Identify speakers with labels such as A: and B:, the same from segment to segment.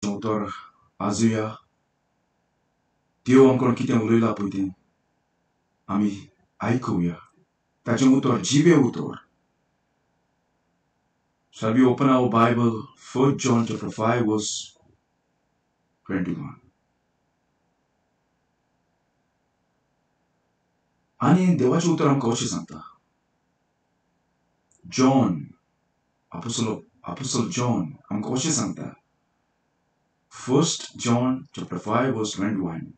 A: utor azuya देव आमकां कितें उलयलां पळय तें आमी आयकुया ताचें उतर जिवे उतर. Shall we open our Bible, 1 John chapter 5 verse 21. आनी देवाचें उतर आमकां अशें सांगता. जॉन Apostle John आमकां अशें सांगता. 1 John chapter 5 verse 21.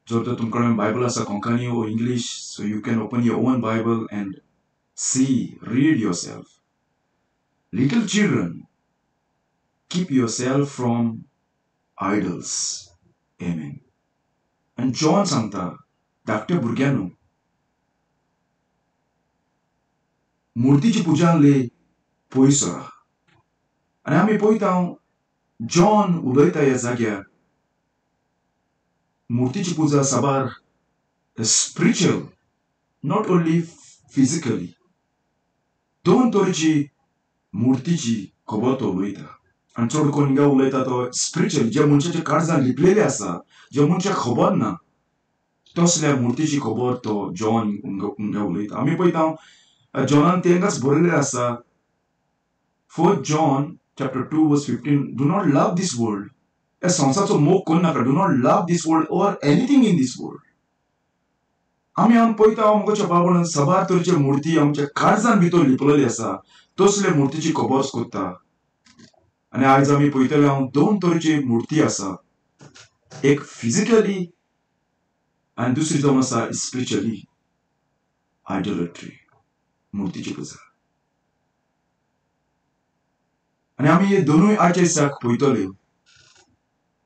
A: जर तर तुमकडे बायबल आसा Konkani or English, so you can open your own Bible and read yourself. Little children, keep yourself from idols. Amen. And John सांगता धाकट्या भुरग्यांनो, मुर्तीची पुजा ले पयस राव. आनी आमी पळयता जॉन उलयता ह्या जाग्यार मुर्तीची पुजा साबार spiritual, not only physically. दोन तरेची मुर्तीची खबर तो उलयता. आनी चड कोण हिंगा उलयता तो स्पिरिच्युअल, जे मनशाच्या काळजांत लिपलेले आसा, जे मनशाक खबर ना, तसल्या मुर्तीची खबर तो जॉन हिंगा उलयता. आमी पळयता जॉनान तेंकाच बरयलें आसा. 1 John chapter 2 verse 15. Do not love this world. ह्या संवसाराचो मोग करूं नाका. Do not love this world or anything in this world. आमी पळयता आमच्या बाबळान साबार तरेचे मुर्ती आमच्या काळजांत भितर लिपलेली आसा, तसले मुर्तीची खबर कोत्ता. आनी आयज आमी पळयतले दोन तरेची मुर्ती आसा. एक फिजिकली आनी दुसरी जावन आसा स्पिरिच्युअली. आयडोलेट्री, मुर्तीची पुजा. आनी आमी हे दोनूय आयच्या दिसाक पळयतले.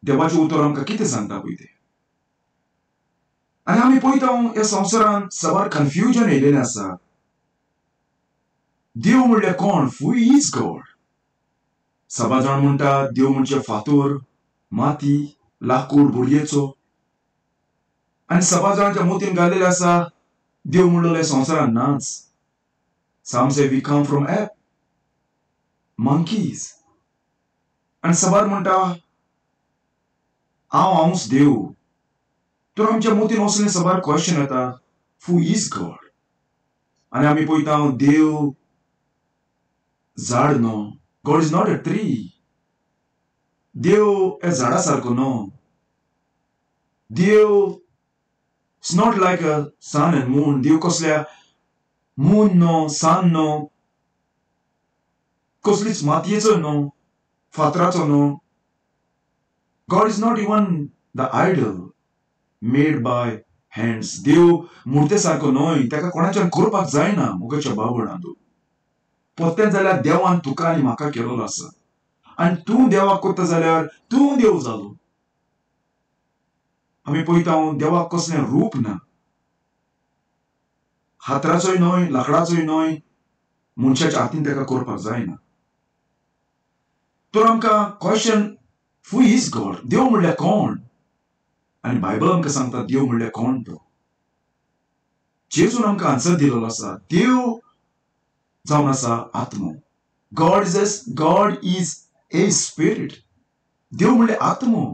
A: देवाचें उतर आमकां कितें सांगता पळय तें. आनी आमी पळयता ह्या संवसारांत साबार कन्फ्युजन येयलेलें आसा. देव म्हणल्यार कोण? हू इज गॉड? साबार जाण म्हणटा देव म्हणजे फातर, माती, लाकूड, बोडयेचो. आनी साबार जाणांच्या मोतीन घालिल्लें आसा देव म्हणलें संवसारांत नाच. Some say we come from ape, monkeys. आनी साबार म्हणटा हांवूच देव. तर आमच्या मोतीन असलें साबार क्वेश्चन येता. Who is God? आनी आमी पळयता देव झाड न्हू. God is not a tree. देव हे झाडा सारको न्हू. देव is not like a sun and moon. देव कसल्या मून न्हू, सन न्हू, कसलीच मातयेचो न्हू, फातराचो न्हू. God is not even the idol made by hands. देव मुर्ते सारको न्हय. ताका कोणाच्यान करपाक जायना. मुखाच्या बाबळांत पोत्तें जाल्यार देवान तुका आनी म्हाका केलेलो आसा. आनी तूं देवाक कोत्ता जाल्यार तूं देव जालो. आमी पळयता देवाक कसलें रूप ना. हातराचोय न्हय, लाकडाचोय न्हय, मनशाच्या हातीन ताका करपाक जायना. तर आमकां क्वेश्चन, हू इज गॉड? देव म्हणल्यार कोण? आनी बायबल आमकां सांगता देव म्हणल्यार कोण तो. जेजून आमकां आन्सर दिलेलो आसा. देव जावन आसा आत्मो. God is a spirit. देव म्हणल्यार आत्मो.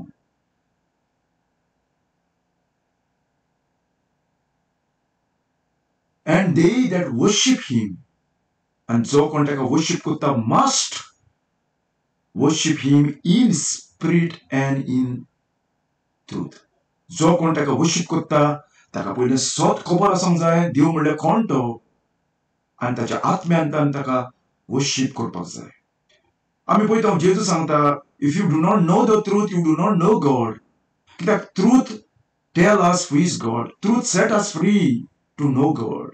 A: And they that worship him, and जो कोण ताका वर्शिप करता, must worship him in spirit and in truth. जो कोण ताका वर्शिप करता ताका पयलीं सोत खबर आसूंक जाय देव म्हणल्यार कोण तो, आनी ताच्या आत्म्यांतल्यान ताका वर्शिप करपाक जाय. आमी पळयता जेजू सांगता, if you do not know the truth, you do not know God. कित्याक truth tell us who is God. Truth set us free to know God.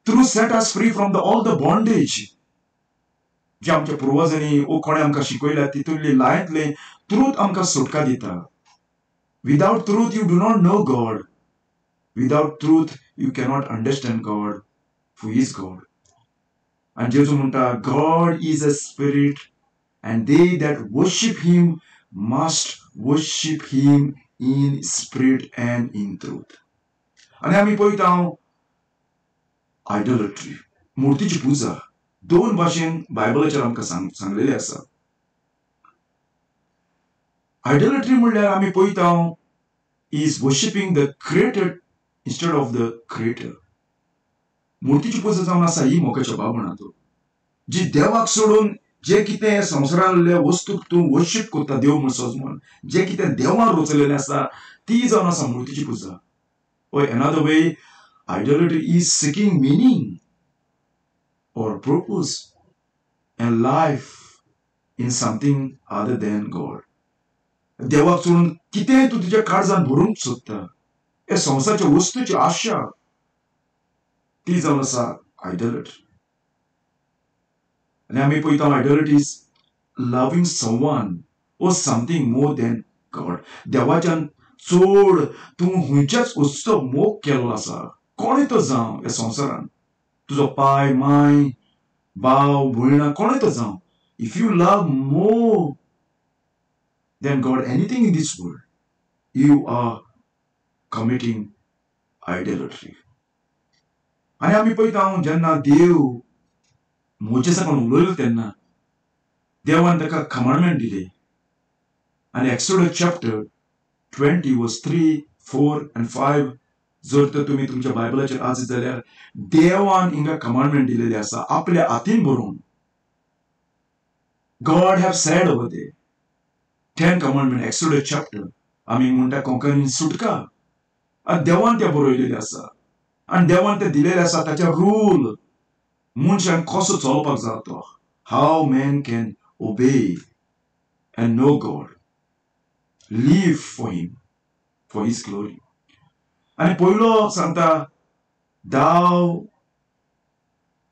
A: Truth set us free from all the bondage. जे आमच्या पुर्वजांनी ओ कोणे आमकां शिकयल्या तितूंतली लायतले truth आमकां सुटका दिता. Without truth you do not know God. Without truth you cannot understand God, who is God. And जेजू म्हणटा God is a spirit and they that worship him must worship him in spirit and in truth. आनी आमी पळयता आयडोलेट्री. मुर्तीची पुजा दोन भाशेन बायबलाचेर आमकां सांगलेली आसा. आयडॉलट्री म्हणल्यार आमी पळयता is worshipping the created instead of the creator. मुर्तीची पुजा जावन आसा ही मोगाच्या भावनां जी देवाक सोडून जे कितें संवसारांतल्या वस्तूक तूं वर्शीप करता देव म्हूण समजून जे कितें देवान रचलेलें आसा ती जावन आसा मुर्तीची पुजा. Or another way, idolatry is seeking meaning or purpose and life in something other than God. देवाक सोडून कितेंय तूं तुज्या काळजांत भरूंक सोदता हे संवसाराच्या वस्तूची आशा ती जावन आसा आयडॉलट्री. आनी आमी पळयता idolatry is loving someone or something more than God. देवाच्यान चोड तूं खंयच्याच वस्तूचो मोग केलो आसा कोणूय तो जावं ह्या संवसारान तुजो पाय माय भाव भयण कोणूय तो जावं. If you love more than God anything in this world, you are committing idolatry. आनी आमी पळयता जेन्ना देव मोजे साकून उलयलो तेन्ना देवान ताका कमांडमेंट दिले. आनी एक्सोडस चॅप्टर 20 verse 3, 4 and 5 जर तर तुमी तुमच्या बायबलाचेर आज जाल्यार देवान हिंगा कमांडमेंट दिलेले आसा आपल्या हातीन बरोवन. God have said over there 10 commandment exodus chapter आमी म्हणटा कोंकणीन सुटका आनी देवान ते बरयलेले आसा आनी देवान ते दिलेले आसा ताचे रूल मनशान कसो चलपाक जाय तो हाव मॅन कॅन ओबे and know God, live for him, for his glory. आणि पयलो सांगता thou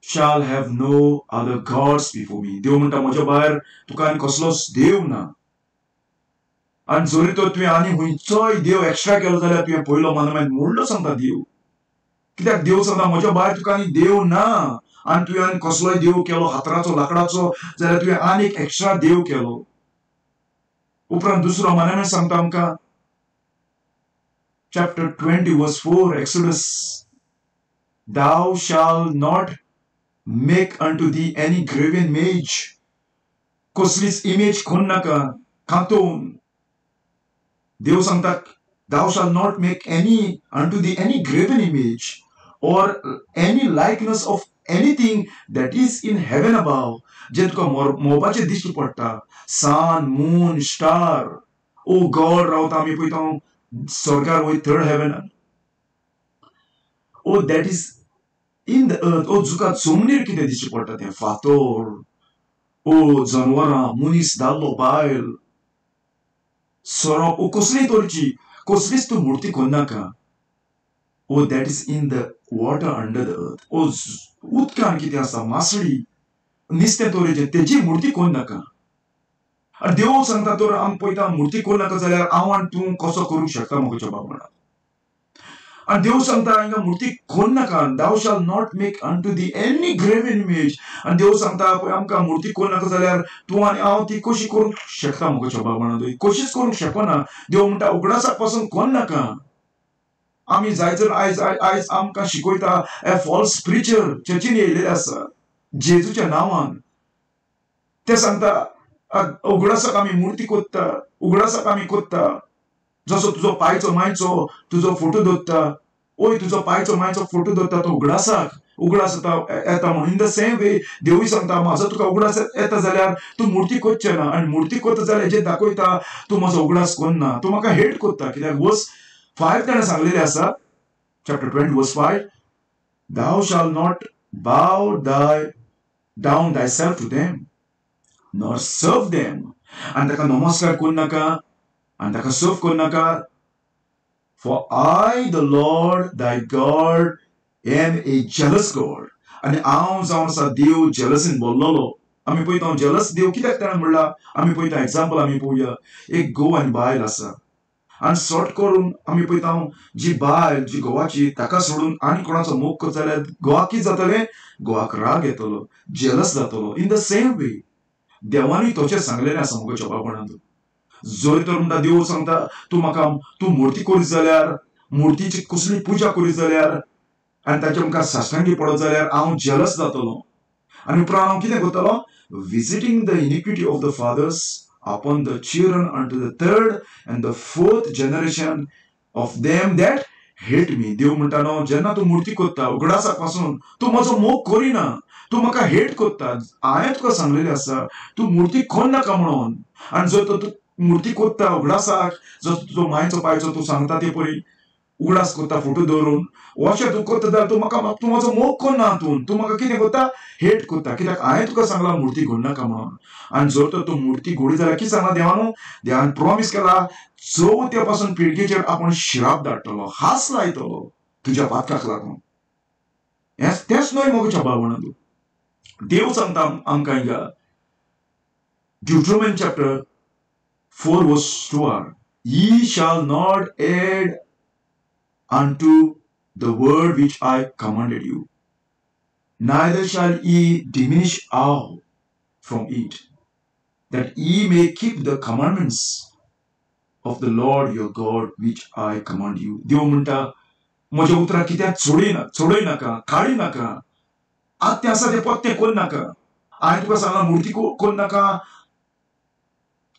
A: shall have no other gods before me. देव म्हणटा म्हज्या भायर तुका आनी कसलोच देव ना. आनी जरी तर तुवें आनी खंयचोय देव एक्स्ट्रा केलो जाल्यार तुवें पयलो मानमेंट मोडलो सांगता देव. कित्याक देव सांगता म्हज्या भायर तुका आनी देव ना आनी तुवें आनी कसलोय देव केलो हातराचो लाकडाचो जाल्यार तुवें आनी एक एक्स्ट्रा देव केलो. उपरांत दुसरो मानमेंट सांगता आमकां chapter 20 verse 4 Exodus, thou shalt not make unto thee any graven image. कसलीच इमेज कोण नाका कातून देव सांगता thou shalt not make any unto thee any graven image or any likeness of anything that is in heaven above. जे तुका मोबाचे दिश्टी पडटा sun moon star ओ God रावता आमी पळयता स्वर्गार वय थर्ड हेवनान ओ that is in the earth ओ तुका जमनीर कितें दिश्टी पडटा तें फातोर ओ जनवरां मनीस दादलो बायल सोरोप ओ कसलीय तरेची कसलीच तूं मुर्ती कोन्नाका. ओ that is in the water under the earth ओ उदकान कितें आसा मासळी निस्तें तोरेचें तेजी मुर्ती कोण नाका. आनी देव सांगता तर आमी पळयता मुर्ती कोण नाका जाल्यार हांव आनी तूं कसो करूंक शकता मोगाच्या भावनां. आनी देव सांगता हिंगा मुर्ती कोण नाका thou shall not make unto thee any graven image. आनी देव सांगता पळय आमकां मुर्ती कोण नाका जाल्यार तूं आनी हांव ती कशी करूंक शकता मोगाच्या भावनां कशीच करूंक शकना. देव म्हणटा उगडासाक पासून कोण नाका. आमी जाय जर आयज आमकां शिकयता ए फॉल्स प्रिचर चर्चीन येयलेले आसा जेजूच्या नांवान ते सांगता उगडासाक आमी मुर्ती कोत्ता उगडासाक आमी कोत्ता जसो तुजो पायचो मायचो तुजो फोटो दवरता ओय तुजो पायचो मायचो फोटो दवरता तो उगडासाक उगडास येता म्हणून इन द सेम वे देवूय सांगता म्हाजो तुका उगडास येता जाल्यार तूं मुर्ती कोत्चें ना आनी मुर्ती कोत्ता जाल्यार जे दाखयता तूं म्हजो उगडास कोन्ना तूं म्हाका हेट कोत्ता. कित्याक वर्स 5 ताणें सांगलेलें आसा chapter 20 verse 5 thou shalt not bow down thyself to them nor serve them. आनी ताका नमस्कार कोण नाका आनी ताका सर्व कोण नाका. For I the Lord thy God am a jealous God. आनी हांव जावन आसा देव जेलसीन बोल्लोलो. आमी पळयता जेलस देव कित्याक ताणें म्हणला आमी पळयता एग्जाम्पल आमी पळोवया. एक घोव आनी बायल आसा आनी सॉर्ट करून आमी पळयता जी बायल जी घोवाची ताका सोडून आनी कोणाचो मोग करता जाल्यार घोवाक कितें जातलें घोवाक राग येतलो जेलस जातलो. इन द सेम वे देवानी तोचें सांगलेलें आसा मोगाच्या भावनां. जर तर म्हणटा देव सांगता तूं म्हाका तूं मुर्ती करीत जाल्यार मुर्तीची कसली पुजा करीत जाल्यार आनी ताचे मुखार साश्टांगी पडत जाल्यार हांव जेलस जातलो आनी उपरांत हांव कितें करतलो visiting the iniquity of the fathers upon the children unto the third and the fourth generation of them that hate me. देव म्हणटा न्हू जेन्ना तूं मुर्ती कोत्ता उगडासा पासून तूं म्हजो मोग करिना तूं म्हाका हेट कोत्ता हांवें तुका सांगलेलें आसा तूं मुर्ती कोन्नाका म्हणून आनी जर तूं मुर्ती कोत्ता उगडासाक जर तुजो मायचो पायचो तूं सांगता ते पळय उगडास कोत्ता फोटो दवरून अशें तूं करता जाल्यार तूं म्हजो मोग कोन्ना हातून तूं म्हाका कितें कोत्ता हेट कोत्ता कित्याक हांवें तुका सांगला मुर्ती घडनाका म्हणून आनी जर तर तूं मुर्ती घोडी जाल्यार कितें सांगला देवान देवान प्रॉमिस केला चवथ्या पासून पिळगेचेर आपूण श्राप धाडटलो हास लायतलो तुज्या पातकाक लागून तेंच न्हय मोगाच्या भावनां देव सांगता आमकां हिंगा Deuteronomy chapter 4 verse 2 ye shall not add unto the word which I commanded you, neither shall ye diminish out from it, that ye may keep the commandments of the Lord your God which I command you. देव म्हणटा म्हज्या उतराक कित्याक चोडय नाका काडी नाका आत्तें आसा तें पत्तें कोन्न नाका हांवें तुका सांगला मुर्ती कोन्न नाका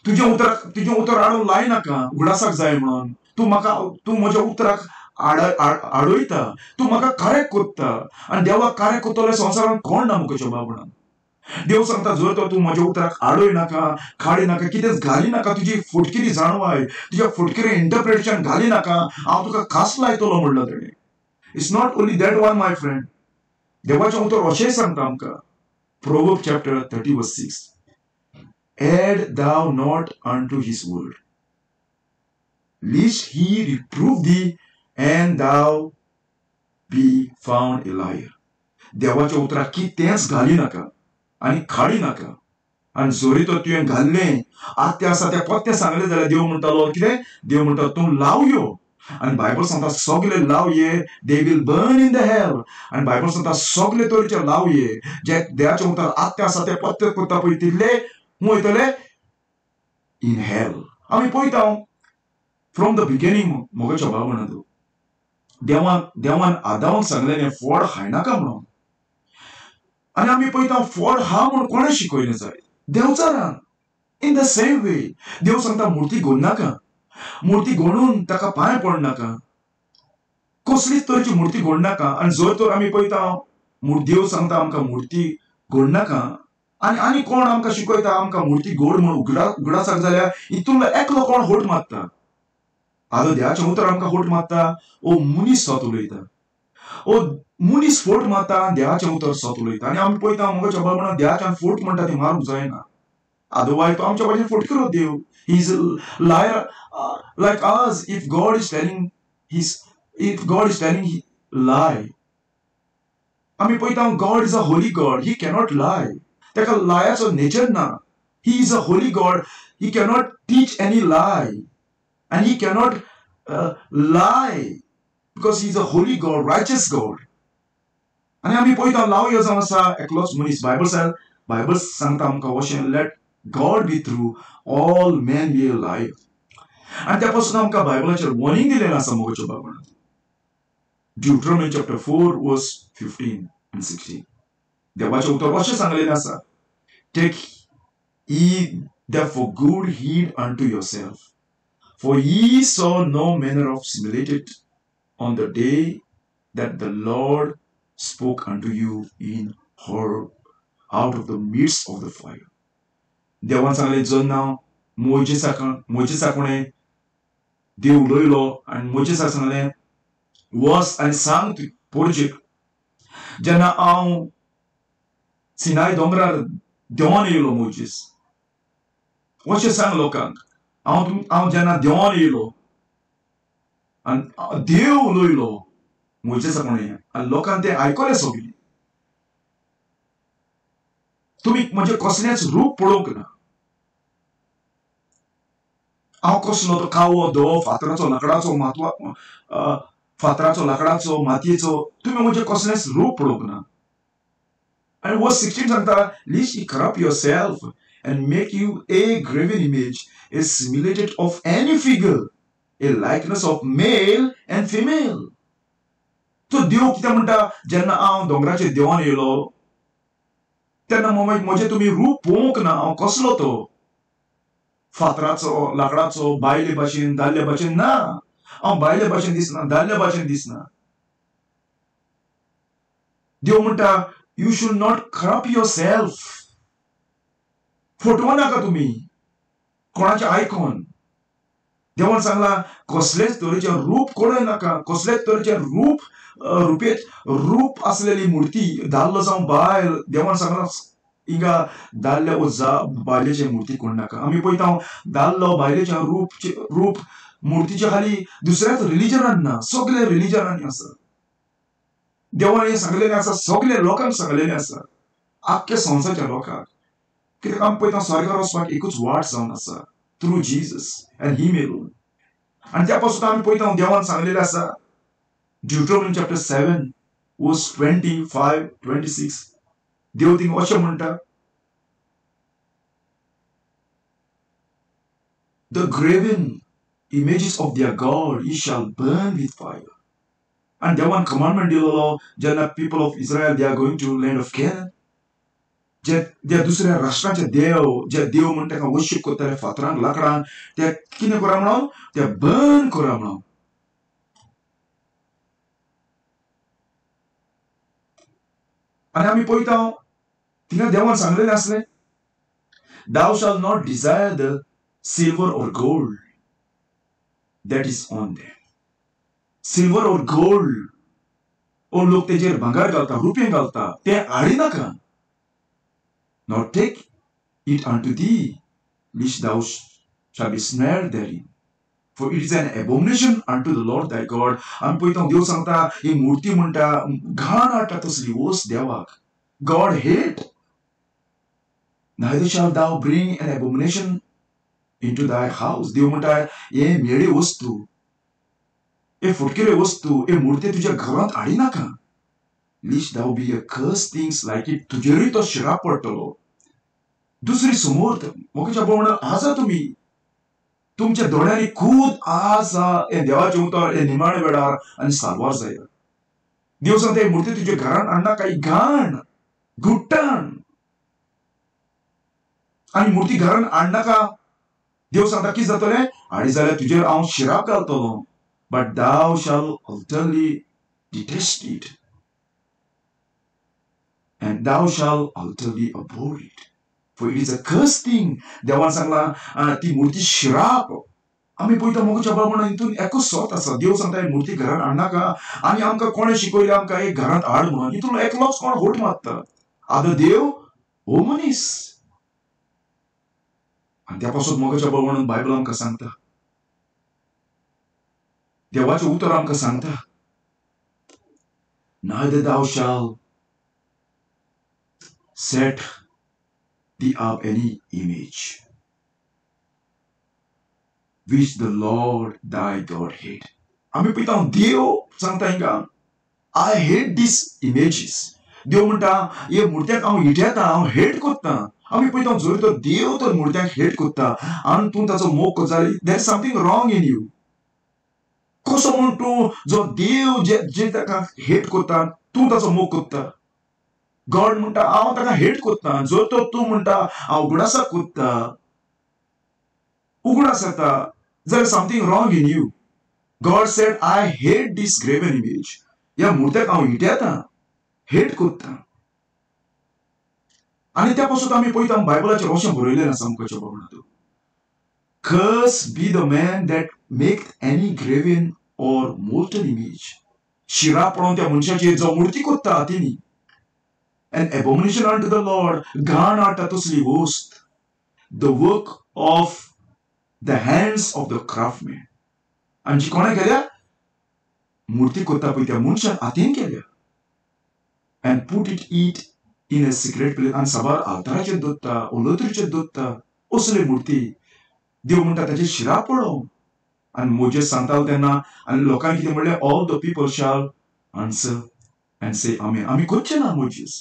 A: तुजें उतर हाडून लाय नाका उगडासाक जाय म्हणून तूं म्हज्या उतराक आडयता तूं म्हाका कारेक कोत्ता आनी देवाक कारेक कोत्तले संवसारान कोण ना मुखाच्या भावनान देव सांगता जर तर तूं म्हज्या उतराक आडय नाका काडी नाका कितेंच घाली नाका तुजी फुटकिरी जाणवाय तुज्या फुटकिरी इंटरप्रिटेशन घाली नाका हांव तुका खास लायतलो म्हणला तेणें it's not only that one my friend देवाचें उतर अशेंय सांगता आमकां Proverbs chapter 30 verse 6 add thou not unto his word lest he reprove thee and thou be found a liar. देवाच्या उतराक कितेंच घाली नाका आनी खाडी नाका आनी जोरी तर तुवें घाल्लें आत्तें आसा तें पत्तें सांगलें जाल्यार देव म्हणटालो कितें देव म्हणटा तूं लावयो आनी बायबल सांगता सगळे लावये they will burn in the hell आनी बायबल सांगता सगळे तरेचे लावये जे देवाचे उतर आत्तें आसा तें पत्तें कोत्ता पळय तितले वयतले इन हेल आमी पळयता फ्रॉम द बिगिनींग मोगाच्या भावनां देवान आदामाक सांगलेलें फळ खायनाका म्हणून आनी आमी पळयता फळ हा म्हूण कोणें शिकयलें जाय देवचारान इन द सेम वे देव सांगता मुर्ती घडनाका मुर्ती घडून ताका पांय पडनाका कसलीच तरेची मुर्ती घडनाका आनी जर तर आमी पळयता देव सांगता आमकां मुर्ती घडनाका आनी कोण आमकां शिकयता आमकां मुर्ती घड म्हूण उगडासाक जाल्यार हितून एकलो कोण होट मारता आतां देवाचें उतर आमकां होट मारता ओ मनीस सोत उलयता ओ मनीस फोट मारता देवाचें उतर सोत उलयता आनी आमी पळयता मोगाच्या भावनां देवाच्यान फोट म्हणटा ती मारूंक जायना otherwise तो आमच्या भाशेन फोट करो देव he is a liar like us if God is telling lie आमी पळयता God is a holy God he cannot lie ताका लायाचो नेचर ना he is a holy God he cannot teach any lie and he cannot lie because he is a holy God righteous God आनी आमी पळयता लावयो जावन आसा एकलोच मनीस Bible सांगता आमकां अशें let God be true all men be a liar आनी त्या पासून आमकां बायबलाचेर वॉर्निंग दिलेलें आसा मोगाच्या भावनां Deuteronomy chapter 4 verse 15 and 16 देवाचें उतर अशें सांगलेलें आसा take ye therefore good heed unto yourself for ye saw no manner of similitude on the day that the Lord spoke unto you in horror out of the midst of the fire देवान सांगलें जेन्ना मोजेसाकणे देव उलयलो आनी मोजेसाक सांगलें वच आनी सांग पोरजेक जेन्ना हांव सिनाय दोंगरार देवान येयलो मोजेस अशें सांग लोकांक हांव जेन्ना देवान येयलो आनी देव उलयलो मोजेसाकणे आनी लोकांक तें आयकलें सगळीं तुमी म्हणजे कसलेंच रूप पळोवंक ना हांव कसलो तो कावो धवो फातराचो लाकडाचो मातयेचो तुमी म्हणजे कसलेंच रूप पळोवंक ना आनी वर्स 16 सांगता lest ye corrupt yourself and make you a graven image a similitude of any figure a likeness of male and female तो देव कितें म्हणटा जेन्ना हांव दोंगराचेर देवान येयलो तेन्ना म्हजे तुमी रूप पळोवंक ना हांव कसलो तो फातराचो लाकडाचो बायले भाशेन दादल्या भाशेन ना हांव बायले भाशेन दिसना दादल्या भाशेन दिसना देव म्हणटा you should not corrupt yourself फटवू नाका तुमी कोणाचें आयकून देवान सांगला कसलेच तरेचे रूप कोणय नाका कसलेच तरेचे रूप असलेली मूर्ती दादलो जावं बायल देवान सांगला हिंगा दादल्या बायलेचे मूर्ती कोण नाका आमी पळयता दादलो बायलेच्या रूप मूर्तीच्या खाली दुसऱ्याच रिलिजनान ना सगळे रिलिजनांनी आसा देवान हे सांगलेले आसा सगळे लोकांक सांगलेले आसा आख्ख्या संवसाराच्या लोकांक कित्याक आमी पळयता स्वर्गार वचपाक एकूच वाट जावन आसा through Jesus and him alone आणि त्या पासून आमी पळयता देवान सांगलेले आसा ड्यूटरोनॉमी चॅप्टर 7 वर्स 25-26 देव थिंग अशें म्हणटा The graven images of their God ye shall burn with fire. And देवान commandment दिलेलो जेन्ना people of Israel they are going to land of Canaan जे दुसऱ्या राष्ट्रांचे जे देव म्हणटा ताका वर्शिप करताले फातरांक लाकडांक ते कितें करा म्हणून ते बर्न करा म्हणून आनी आमी पळयता थिंगा देवान सांगलेलें आसलें Thou shalt not desire the silver or gold that is on them. Silver or gold or लोक तेजेर भांगार घालता रुपये घालता ते हाडी नाका Nor take it unto thee, lest thou shalt be snared therein. For it is an abomination unto the Lord thy God. आमी पळयता देव सांगता ही मूर्ती म्हणटा घाण हाडटा तसली वस्त देवाक God hate. Neither shalt thou bring an abomination into thy house. देव म्हणटा हे मेळे वस्तू हे फुटकेले वस्तू हे मूर्ती तुज्या घरांत हाडी नाका lest thou be a cursed things like it तुजेरूय तो शिराप पडटलो दुसरी समोर मोगाच्या बोवण आजा तुमी तुमच्या दोळ्यांनी खूद आजा हे देवाचे उतर हे निमाणे वेळार आनी सारवार जाया देव सांगता मूर्ती तुज्या घरान हाडना काही घाण घुट्टाण आनी मूर्ती घरान हाडनाका देव सांगता कितें जातलें हाडी जाल्यार तुजेर हांव शिराप घालतलो but thou shalt utterly detest it and thou shalt utterly abhor it for it is a cursed thing देवान सांगला ती मूर्ती शिराप आमी पळयता मोगाच्या बाळान हितून एकूच सोत आसा देव सांगता मूर्ती घरान हाडनाका आनी आमकां कोणें शिकयलें आमकां एक घरांत हाड म्हणून हितून एकलोच कोण होट मारता आदर देव हो मनीस आनी त्या पासून मोगाच्या बाळान बायबल आमकां सांगता देवाचें उतर आमकां सांगता neither thou shalt set thee up any image which the Lord thy God hate. आमी पळयता देव सांगता हिंगा I hate these images. देव म्हणटा हे मुर्त्याक हांव हिटयता हांव हेट कोत्ता आमी पळयता जर तो देव तर मुर्त्याक हेट कोत्ता आनी तूं ताचो मोग करता जाल्यार there is something wrong in you कसो म्हूण तूं जो देव जे ताका हेट कोत्ता तूं ताचो मोग कोत्ता गॉड म्हणटा हांव ताका हेट कोत्ता जर तो तूं म्हणटा हांव उगडासा कोत्ता उगडास येता जाल्यार something wrong in you God said I hate this graven image ह्या मुर्त्याक हांव हिटयता हेट कोत्ता आनी त्या पासून आमी पळयता बायबलाचेर अशें बरयलेलें आसा आमकां बाबा Cursed be the man that maketh any graven or molten image. शिराप पडोवन त्या मनशाचेर जो मुर्ती कोत्ता हातींनी an abomination unto the Lord, घाण हाडटा तसली वस्त, the work of the hands of the craftsman. आनी जी कोणें केल्या मुर्ती कोत्ता पळय त्या मनशान हातीन केल्या and put it in a secret place आनी साबार आल्ताराचेर दवरता उलोत्रीचेर दवरता असले मुर्ती देव म्हणटा ताचे शिराप पडो आनी मोजेस सांगतालो तेन्ना आनी लोकांनी कितें म्हणलें all the people shall answer and से आमेन आमी करचें ना मोजेस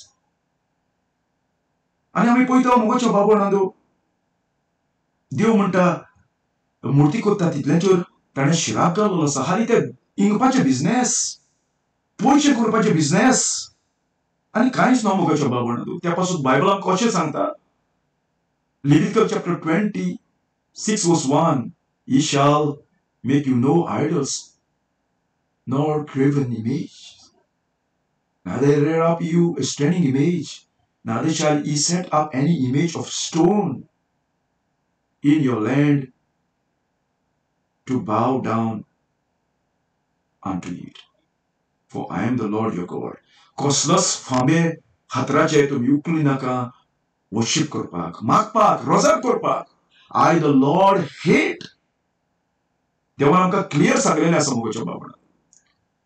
A: आनी आमी पळयता मोगाच्या बाबा देव म्हणटा मुर्ती कोत्ता तितल्याचेर ताणें शिराप घाललो आसा हाली ते इंगपाचें बिझनेस पयशे करपाचे बिझनेस आनी कांयच ना मुखाच्या बाबण त्या पासून बायबलान कशें सांगता Leviticus chapter 26 verse 1 Ye shall make you no idols nor graven image neither rear up you a standing image neither shall ye set up any image of stone in your land to bow down unto it for I am the Lord your God कसलोच फांबे हातराचे तुमी उखली नाका worship करपाक मागपाक रोजार करपाक I the Lord hate देवान आमकां clear सांगलेलें आसा मुखाच्या बाबणान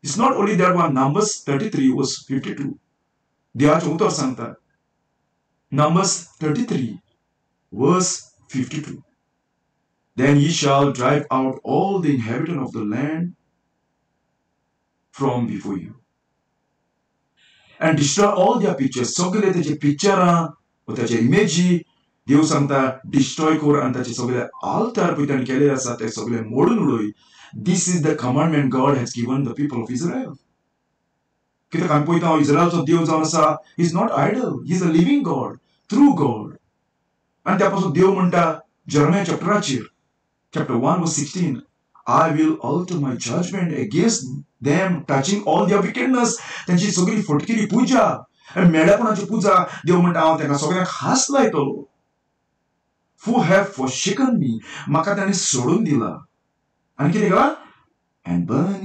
A: It's not only that one Numbers 33 verse 52 देवाचें उतर सांगता Numbers 33 verse 52 Then ye shall drive out all the inhabitants of the land from before you and destroy all their pictures सगळे तेजे पिक्चरां व तेजे इमेजी देव सांगता डिस्ट्रॉय कर आनी ताचे सगळे आल्तार पळय ताणें केले आसा ते सगळे मोडून उडय This is the commandment God has given the people of Israel. कित्याक आमी पळयता हांव इस्रायलचो देव जावन आसा He is not idol. He is a living God, true God. आनी त्या पासून देव म्हणटा जर्मिया चॅप्टराचेर chapter 1 verse 16 I will alter my judgment against them touching all their wickedness. तांची सगळी फटकेली पुजा आनी मेळ्यापणाची पुजा देव म्हणटा हांव तांकां सगळ्यांक हास लायतलो Who have forsaken me म्हाका ताणें सोडून दिला आनी कितें केलां and burn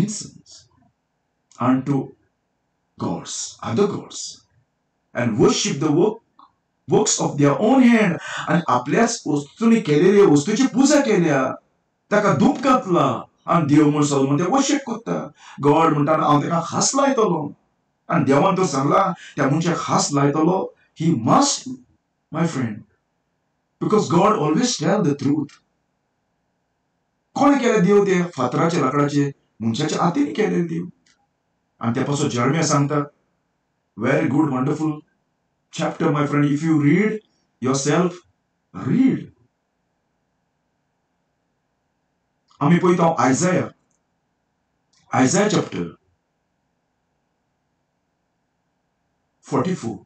A: incense unto gods other gods and worship the works of their own hand आनी आपल्याच वस्तूंनी केलेले वस्तूची पुजा केल्या ताका धूप घातला आनी देव म्हूण सलमन ते वर्शीप करता गॉड म्हणटा हांव ताका हास लायतलो आनी देवान तो सांगला त्या मनशाक हास लायतलो he must my friend because God always tell the truth कोणे केले देव ते फातराचे लाकडाचे मनशाच्या हातीन केले देव आनी त्या पासून जर्मिया सांगता very good wonderful chapter my friend if you read yourself read आमी पळयता Isaiah chapter 44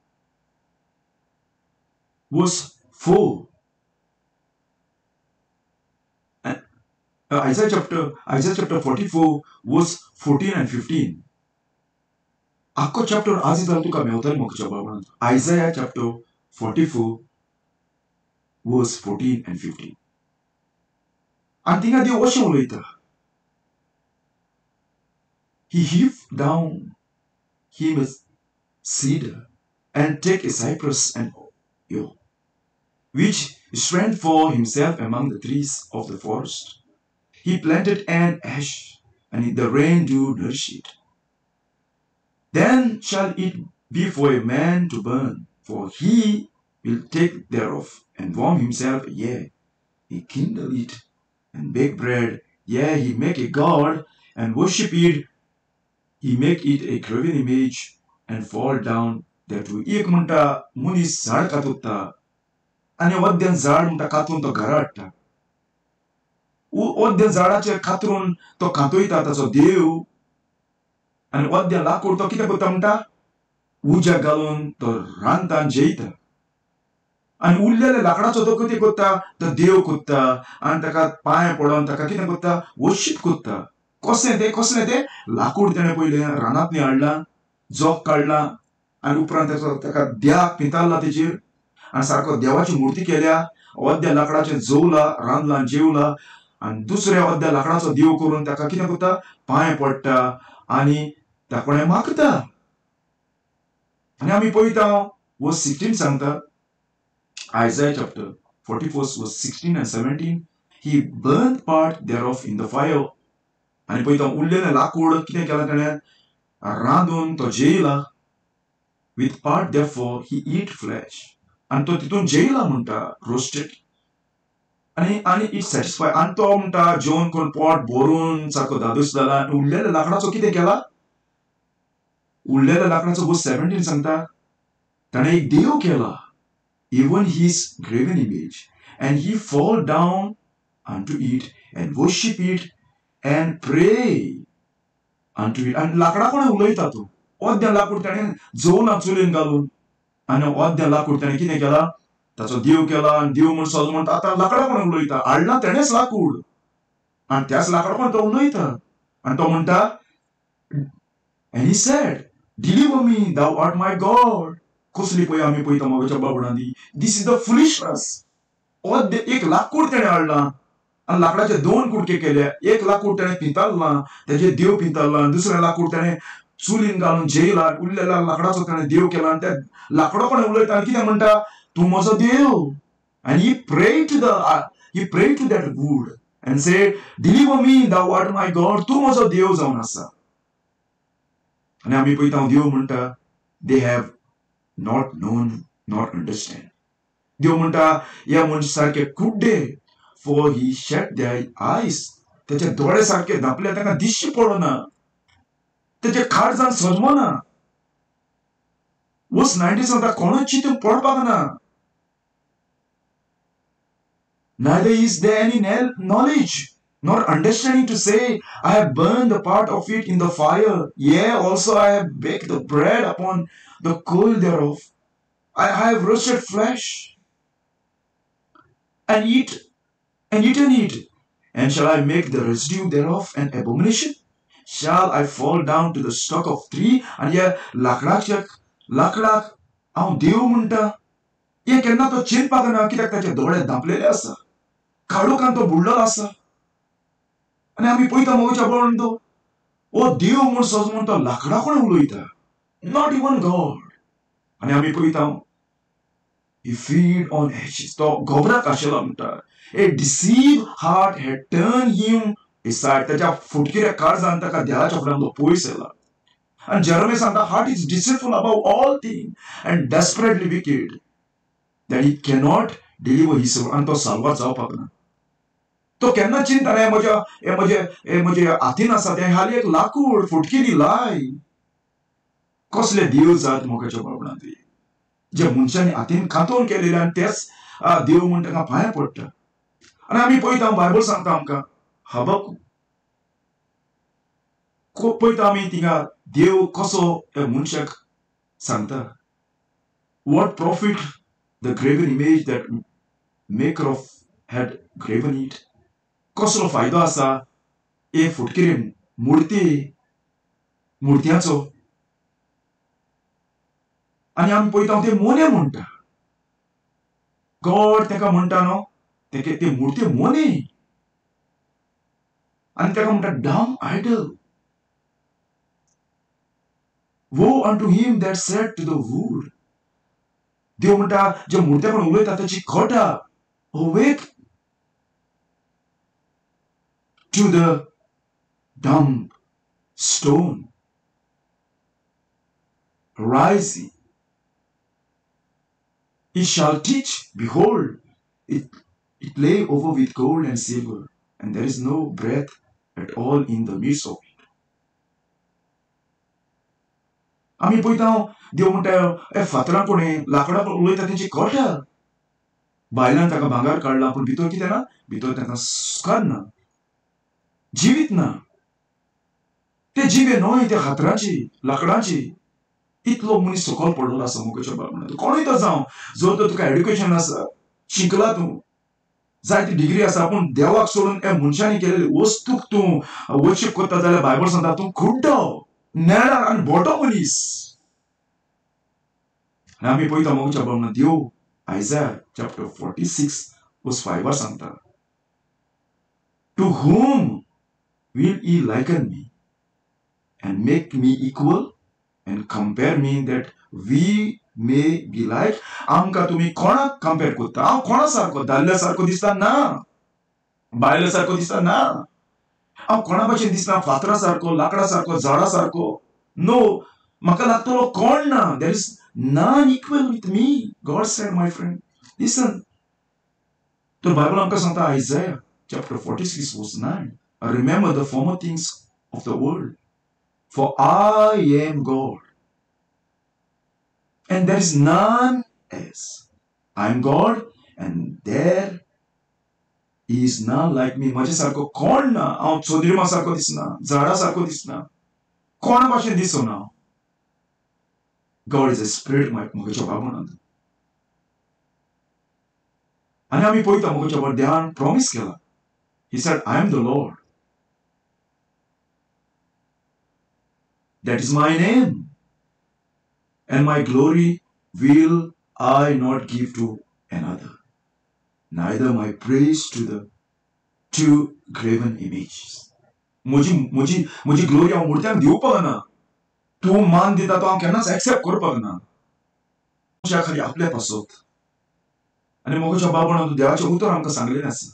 A: verse 4 Isaiah chapter 44 verse 14 and 15 आखो चॅप्टर आज जाल तुका मेवतले मोगच्या बाबणान Isaiah chapter 44 verse 14 and 15 आनी थिंगा देव अशें उलयता He heaved down him a cedar and take a cypress and oak which sprang for himself among the trees of the forest He planted an ash and the rain do nourish it Then shall it be for a man to burn for he will take thereof and warm himself yea he kindle it and bake bread yea he make a god and worship it he make it a graven image and fall down thereto एक म्हणटा मनीस झाड कातुत्ता आनी वद्यान झाड म्हणटा कातून तो घरा हाडटा वद्या झाडाचेर कातरून तो कातोयता ताचो देव आनी वद्या लाकूड तो कितें करता म्हणटा उज्याक घालून तो रांदता आनी जेयता आनी उरलेल्या लाकडाचो तो कितें करता तो देव करता आनी ताका पांय पडोवन ताका कितें करता वर्शीप करता कसलें तें लाकूड ताणें पयलें रानांतली हाडलां जोक काडला आनी उपरांत ताका द्याक पिंतारला तेजेर आनी सारको देवाची मुर्ती केल्या वद्या लाकडाचें जोवला रांदला जेवला आनी दुसऱ्या वद्या लाकडाचो देव करून ताका कितें करता पांय पडटा आनी ताकोणे मागता आनी आमी पळयता वर्स 16 सांगता Isaiah chapter 44 verse 16 and 17 he burned part thereof in the fire आनी पळयता उरलेलें लाकूड कितें केलां ताणें रांदून तो जेयला with part therefore he eat flesh आनी तो तितून जेयला म्हणटा रोस्टेड आनी इट सॅटिस्फाय आनी तो म्हणटा जेवण करून पोट भरून सारको धादोस जाला आनी उरलेल्या लाकडाचो कितें केला उरलेल्या लाकडाचो वर्स 17 सांगता ताणें एक देव केला even his graven image and he fall down unto it and worship it and pray unto it. आणि लाकडा कोणें उलयता तूं अर्दें लाकूड ताणें जोवना चुलीन घालून आनी अर्दें लाकूड ताणें कितें केलां ताचो देव केला आनी देव म्हूण सज म्हणटा आतां लाकडा कोणें उलयता हाडला तेणेंच लाकूड आनी त्याच लाकडा कोण तो उलयता आनी तो म्हणटा and he said deliver me thou art my God. कसली पळय आमी पळयता मोगाच्या बाबडांनी this is the foolishness. एक लाकूड तेणें हाडला आनी लाकडाचे दोन कुडके केले एक लाकूड तेणें पिंतारलां तेजे देव पिंतारलां दुसरें लाकूड तेणें चुलीन घालून जेयला उरलेल्या लाकडाचो ताणें देव केला आनी त्या लाकडो कोणें उलयता आनी कितें म्हणटा तूं म्हजो देव and he prayed to that wood and said deliver me thou art my God. तूं म्हजो देव जावन आसा आनी आमी पळयता देव म्हणटा they have not known not understand. देव म्हणटा ह्या मनशा सारके कुड्डे for he shut their eyes. तेजे दोळे सारके धांपले ताका दिश्टी पडना तेजे खाट जावन सजमना वर्स 19 सांगता कोणूच चिंतून पडपाक ना neither is there any knowledge nor understanding to say I have burned the part of it in the fire, yea also I have baked the bread upon the coal thereof. I have roasted flesh and eaten it, and shall I make the residue thereof an abomination? Shall I fall down to the stock of tree? And ह्या लाकडाक हांव देव म्हणटा हे केन्ना तो चिंतपाक ना कित्याक ताचे दोळे धांपलेले आसा काडूकान तो बुडलेलो आसा आनी आमी पळयता मोगाच्या बळण तो ओ देव म्हूण सज म्हूण तो लाकडा कोण उलयता नॉट इवन गॉड आनी आमी पळयता he feed on ashes तो गोबराक आशिल्लो म्हणटा a deceived heart had turned him aside. त्याच्या फुटकिऱ्या काळजान ताका देवाच्या फुड्यान तो पयस येयला आनी जेरेमिया सांगता heart is deceitful above all things and desperately wicked that he cannot deliver his soul. आनी तो साल्वार जावपाक ना तो केन्ना चिंतना हे म्हजे हातीन आसा तें हाली एक लाकूड फुटकिरी लाय कसले देव जात मोगाच्या बाबडांत जे मनशांनी हातीन कातून केलेले आनी तेच देव म्हूण ताका पांयां पडटा आनी आमी पळयता बायबल सांगता आमकां हबक्कूक पळयता आमी थिंगा देव कसो ह्या मनशाक सांगता what profit the graven image that maker of had graven it. कसलो फायदो आसा हे फुटकिरे मुर्त्याचो आनी आमी पळयता ते मोने म्हणटा गॉड ताका म्हणटा न्हू तेके ते मुर्ती मोने आनी ताका म्हणटा dumb idol. Woe unto him that said to the wood. देव म्हणटा जे मुर्त्या कोण उलयता ताची खोटा awake to the dumb stone. Rise, it shall teach, behold, it lay over with gold and silver, and there is no breath at all in the midst of it. आमी पळयता देव म्हणटा हे फातरां कोणें लाकडां उलयता तेंची खोटा भायल्यान ताका भांगर काडला पूण भितर कितें ना भितर ताका सुखार ना जिवीत ना ते जिवे न्हय ते फातरांची लाकडांची इतलो मनीस सकयल पडलेलो आसा मोगाच्या बाबडांत कोणूय तो जावं जर तर तुका एड्युकेशन आसा शिकला तूं जायती डिग्री आसा पूण देवाक सोडून ह्या मनशांनी केलेली वस्तूक तूं वर्शीप करता जाल्यार बायबल सांगता तूं खुड्डो नेडार आनी बोटो मनीस आनी आमी पळयता मोगाच्या बाबडांत देव Isaiah chapter 46 verse 5 सांगता To whom will ye liken me and make me equal and compare me that we may be like. आमकां तुमी कोणाक कंपेर करता हांव कोणा सारको दादल्या सारको दिसता ना बायल्या सारको दिसता ना हांव कोणा भशेन दिसता फातरा सारको लाकडा सारको झाडा सारको नो म्हाका लागतलो कोण ना there is none equal with me. God said, my friend, listen. The Bible आमकां सांगता Isaiah chapter 46 verse 9 remember the former things of the world for I am God and there is none else. I am God and there is none like me. माझे सारको कोण ना हांव चोदिरमा सारको दिसना झाडा सारको दिसना कोणा भाशेन दिसना. God is a spirit म्हाका बाबून. आनी आमी पळयता म्हाका देवान प्रॉमिस केला. He said, I am the Lord. That is my name. And my glory will I not give to another. Neither my praise to graven images. मुजी ग्लोरी हांव मुर्त्यांक दिवपाक ना. तूं मान दिता तो हांव केन्नाच एक्सेप्ट करपाक ना. खाली आपल्या पासत. आनी मोगाच्या बाबून देवाचें उतर आमकां सांगलेलें आसा.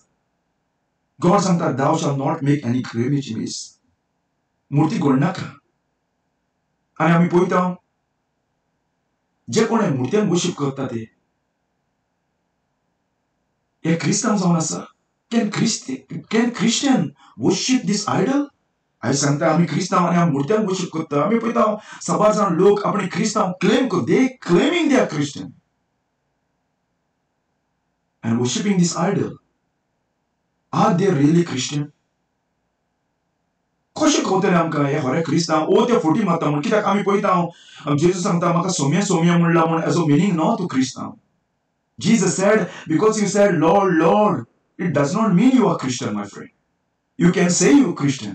A: God सांगता, thou shalt not make any graven images. मुर्ती घडनाका. आनी आमी पळयता जे कोण मुर्त्यांक वर्शीप करता ते हे क्रिस्तांव जावन आसा. Can Christian worship this idol? हांवें सांगता आमी क्रिस्तांव आनी आमी मुर्त्यांक वर्शीप करता. आमी पळयता सबार जाण लोक आपणे क्रिस्तांव क्लेम करता. They claiming they are Christian and worshiping this idol. Are they really Christian? कशें कळटलें आमकां हे खरे क्रिस्तांव ओ ते फोटी मारता म्हण. कित्याक आमी पळयता जेजू सांगता म्हाका सोम्या म्हणला म्हण has a meaning no to क्रिस्तांव. Jesus said, because you said Lord, Lord, it does not mean you are Christian, my friend. You can say you are Christian,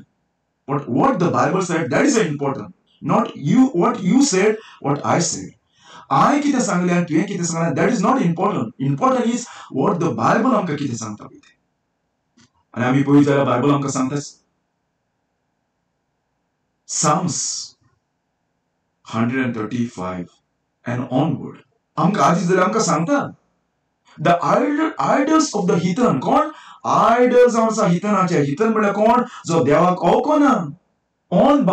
A: but what the Bible said, that is important. Not you, what you said, what I said. I कितें सांगलें आनी तुवें कितें सांगलें, that is not important. Important is what the Bible आमकां कितें सांगता पळय तें. आनी आमी पळयत जाल्यार बायबल आमकां सांगता Psalms 135 and onward. आमकां आदीं जाल्यार आमकां सांगता the idols of the heathen. कोण idols आसा हितनाचे. हितन म्हळ्यार कोण जो देवाक वळखना. ऑन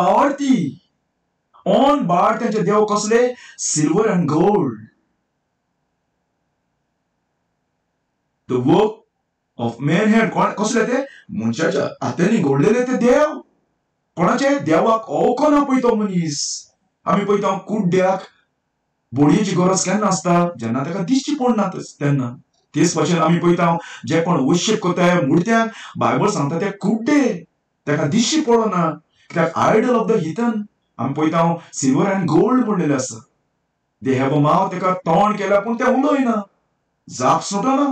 A: बाळार्थ्यांचे देव कसले silver and gold. The work of man hand. कोण कसले ते मनशाच्या हातांनी घडलेले ते देव. कोणाचे देवाक वळखना पळय तो मनीस. आमी पळयता कुड्ड्याक बोडयेची गरज केन्ना आसता जेन्ना ताका दिश्टी पडना तेन्ना. तेच भाशेन आमी पळयता जे कोण वर्शीप करता मुर्त्यांक बायबल सांगता ते कुड्डे ताका दिश्टी पडना. कित्याक आयडल ऑफ द हितन आमी पळयता सिल्वर अँड गोल्ड म्हणलेले आसा. They have a mouth. ताका तोंड केल्या पूण ते उलयना. जाप सुटना.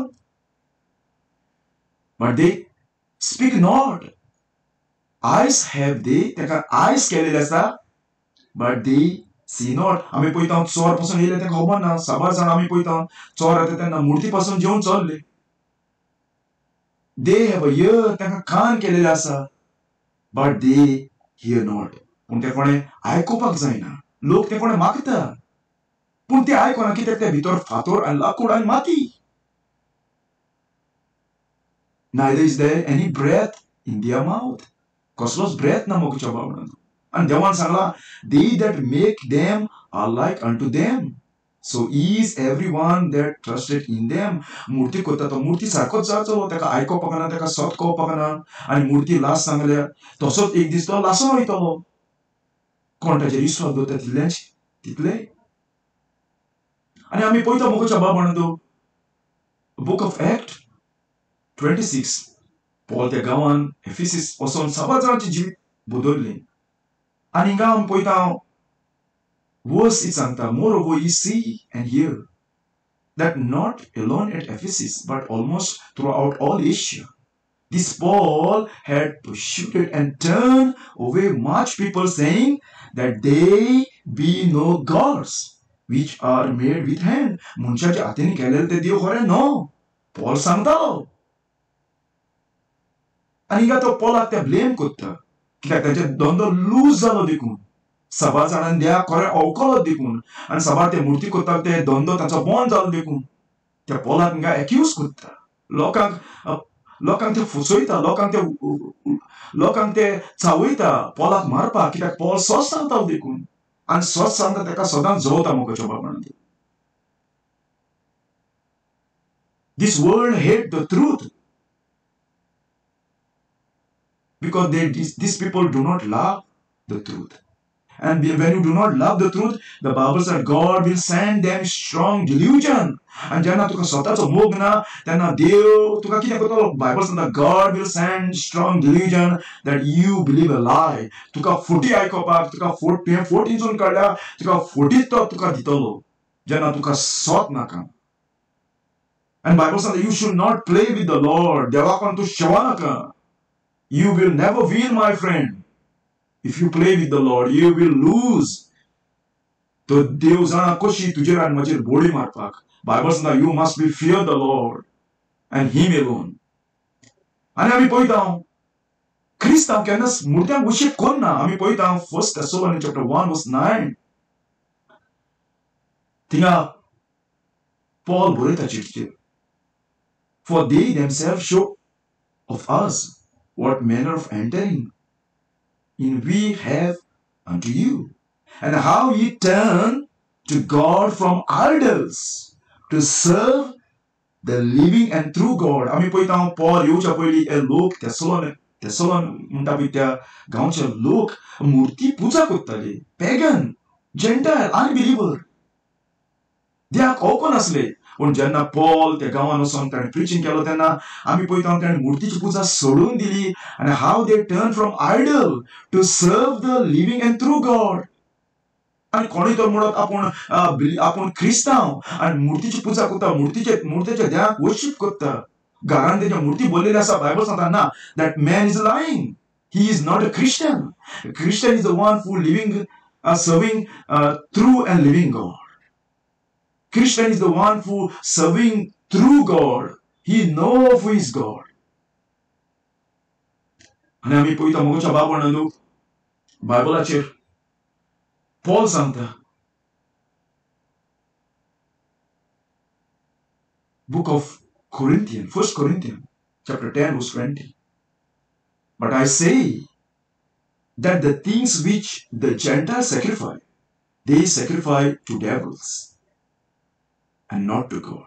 A: But they speak not. Eyes have they ताका आयज केलेले आसा बट दे see not. आमी पळयता चोर पासून येयले ताका खबर ना. साबार जाण आमी पळयता चोर येता तेन्ना मुर्ती पासून जेवन चल्ले. दे हॅव अ इयर. तांकां कान केलेले आसा बट दे हियर नॉट. पूण ते कोणें आयकुपाक जायना. लोक ते कोणें मागता पूण ते आयकना. कित्याक ते भितर फातर आनी लाकूड आनी माती. neither is there any breath in their mouth. कसलोच ब्रेथ ना मोगच्या बावडान. आनी देवान Sangla they that make them are like unto them. So is everyone that trusted in them. मुर्ती करता तो मुर्ती सारकोच जावचो. ताका आयकोपाक ना. ताका सत कळपाक ना. आनी मुर्ती लास सांगल्यार तसोच एक दीस तो लासून वयतलो. कोण ताचेर विश्वास दवरता तितले. आनी आमी पळयता मोगच्या बाबडान बुक ऑफ एक्ट 26 पॉल त्या गांवान एफिसीस वचोन साबार जाणांची जिवीत बदलली. आनी हिंगा आमी पळयता वर्स इट सांगता moreover ye see and hear that not alone at Ephesus but almost throughout all Asia this Paul had persuaded and turned away much people, saying that they be no gods which are made with hand. मनशाच्या हातांनी केलेले ते देव खरे न्हू. Paul सांगतालो. आनी हिंगा तो पॉलाक ते ब्लेम करता. कित्याक तांचे धंदो लूज जालो देखून. साबार जाणांनी देवा खरें अवकलो देखून. आनी साबार ते मुर्ती करता ते धंदो तांचो बंद जालो देखून त्या पॉलाक हिंगा एक्यूज करता. लोकांक ते फसयता. लोकांक ते चावयता पॉलाक मारपाक. कित्याक पॉल सच सांगता देखून. आनी सच सांगता ताका सदांच जळता मोगाच्या बाबडान. This world hate the truth because these people do not love the truth. And when you do not love the truth, the Bible said God will send them strong delusion. And जेन्ना तुका स्वताचो मोग ना तेन्ना देव तुका कितें करतलो? Bible सांगता God will send strong delusion that you believe a lie. तुका फोटी आयकोपाक तुका फोटीसून काडल्या तुका फोटीच तो तुका दितलो जेन्ना तुका स्वत नाका. And Bible says you should not play with the Lord. देवाकोन तूं शेवा नाका. You will never win, my friend. If you play with the Lord, you will lose. तो देव जाणा कशी तुजेर आनी म्हजेर बोडी मारपाक. Bible सांगता you must be fear the Lord and Him alone. आनी आमी पळयता क्रिस्तांव केन्नाच मुर्त्यांक वर्शीप करना. आमी पळयता 1 Thessalonians chapter 1 verse 9. थिंगा Paul बरयता चिठ्ठीचेर. For they themselves show of us what manner of entering in we have unto you, and how ye turn to God from idols to serve the living and true God. आमी पळयता Paul येवच्या पयलीं हे लोक थेसलोन म्हणटा पळय त्या गांवचे लोक मुर्ती पुजा करताले. Pagan, gentile, unbeliever. देवाक ओळखून नासले. पूण जेन्ना पॉल त्या गांवांत वचून ताणें प्रिचींग केलो तेन्ना आमी पळयता ताणें मुर्तीची पुजा सोडून दिली. आनी how they turn from idol to serve the living and true God. आनी कोणूय तर म्हणत आपूण क्रिस्तांव आनी मुर्तीची पुजा करता, मुर्तीच्या देवाक वर्शीप करता. घरांत तेज्या मुर्ती बसलेली आसा. बायबल सांगता ना that man is lying. He is not a Christian. Christian is the one who living serving true and living God. Christian is the one who serving true God. He knows who is God. आणि आम्ही पळयता मोगाच्या बाबणांनो बायबलाचेर Paul सांगता book of Corinthians, 1 Corinthians chapter 10 verse 20. But I say that the things which the Gentiles sacrifice, they sacrifice to devils and not to God.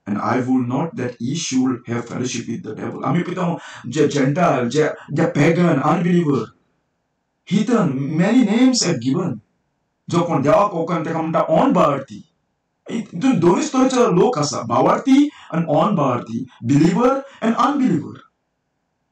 A: And I would not that ye should have fellowship with the devil. आमी पळयता जे Gentile, J pagan, unbeliever, heathen, many names are given. जो कोण देवाक ओळखना तेका म्हणटा on बाळार्थी. हितून दोनूच तरेचे लोक आसा, भावार्थी आनी ऑन बाळार्थी, बिलीवर एंड अनबिलीवर.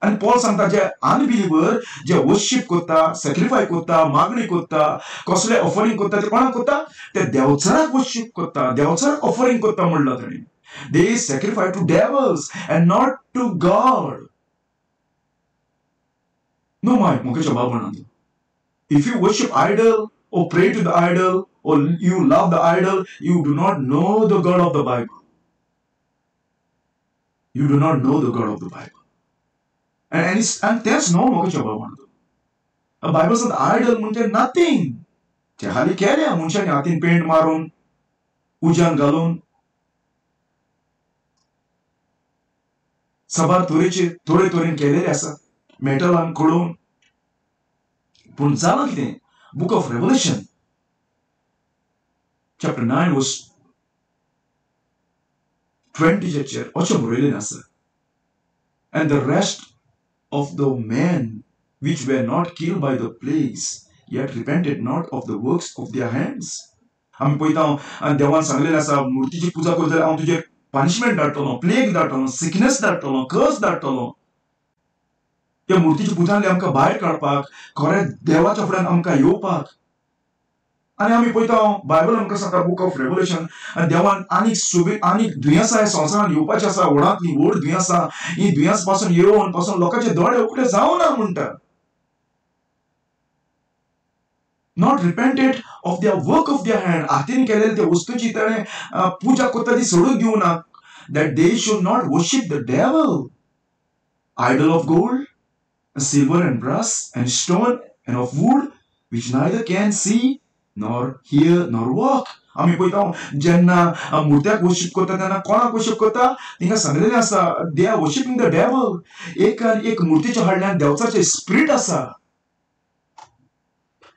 A: आनी पॉल सांगता जे अनबिलीवर जे वर्शिप करता, सॅक्रिफाय करता, मागणी करता, कसले ऑफरिंग करता ते कोणाक करता? ते देवचाराक वर्शिप करता, देवचाराक ऑफरिंग करता म्हणला ताणें. They sacrifice to devils and not to God. No, my मोगाच्या बाबणांनो. If you worship idol or pray to the idol or you love the idol, you do not know the God of the Bible. You do not know the God of the Bible. And there's no मोगाच्या बाबणांनो. A Bible says idol म्हणजे nothing. ते हाली केल्या मनशांनी हातीन paint मारून, उज्यान घालून, सबार तोरेचे थोडे तोरेन केलेले आसा, मेटलान खोडून. पूण जालां कितें? Book of Revelation chapter 9 verse 20 चेर अशें बरयलेलें आसा. And the rest of the men which were not killed by the plagues yet repented not of the works of their hands. आमी पळयता देवान सांगलेलें आसा मुर्तीची पुजा करता जाल्यार हांव तुजेर पनिशमेंट धाडटलो, प्लेग धाडटलो, सिकनेस धाडटलो, कर्स धाडटलो. त्या मुर्तीची पुजांतले आमकां भायर काडपाक, खरें देवाच्या फुड्यान आमकां येवपाक. आनी आमी पळयता बायबल आमकां सांगता बुक ऑफ रेवलेशन देवान आनीक दुयेंसां ह्या संवसारांत येवपाची आसा, व्हडांतली व्हड दुयेंसां. ही दुयेंस पासून येवन पासून लोकांचे दोळे उकटे जावना म्हणटा. Not repented of their work of their hand. हातीन केलेले त्या वस्तूची ताणें पुजा करता ती सोडून दिवना. That they should not worship the devil. Idol of gold, silver and brass and stone and of wood, which neither can see nor hear nor walk. आमी पळयता जेन्ना मुर्त्याक वर्शिप करता तेन्ना कोणाक वर्शिप करता? तिंगा सांगलेलें आसा they are worshipping the devil. एक मुर्तीच्या हाडल्यान देवचाचें स्पिरीट आसा.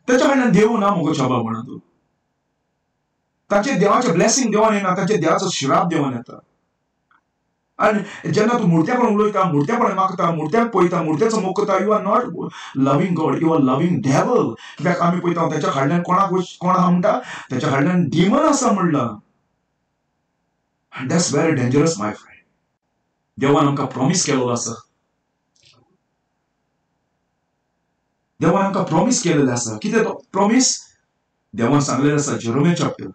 A: त्याच्या कडल्यान देव ना मोगाच्या बाबणांनो. ताचे देवाचे ब्लेसिंग देवान येना, ताचे देवाचो श्राप देवान येता. आनी जेन्ना तूं मुर्त्याकडून उलयता, मुर्त्यापणे मागता, मुर्त्याक पळयता, मुर्त्याचो मोग करता, you are not loving God, you are loving devil. कित्याक आमी पळयता तेच्या फाटल्यान कोण आहा म्हणटा, तेच्या फाटल्यान डिमन आसा म्हणला. That's very dangerous my friend. देवान आमकां प्रॉमिस केलेलो आसा, देवान आमकां प्रॉमिस केलेलें आसा. कितें तो प्रॉमिस? देवान सांगलेलें आसा जेरोमिया चॅप्टर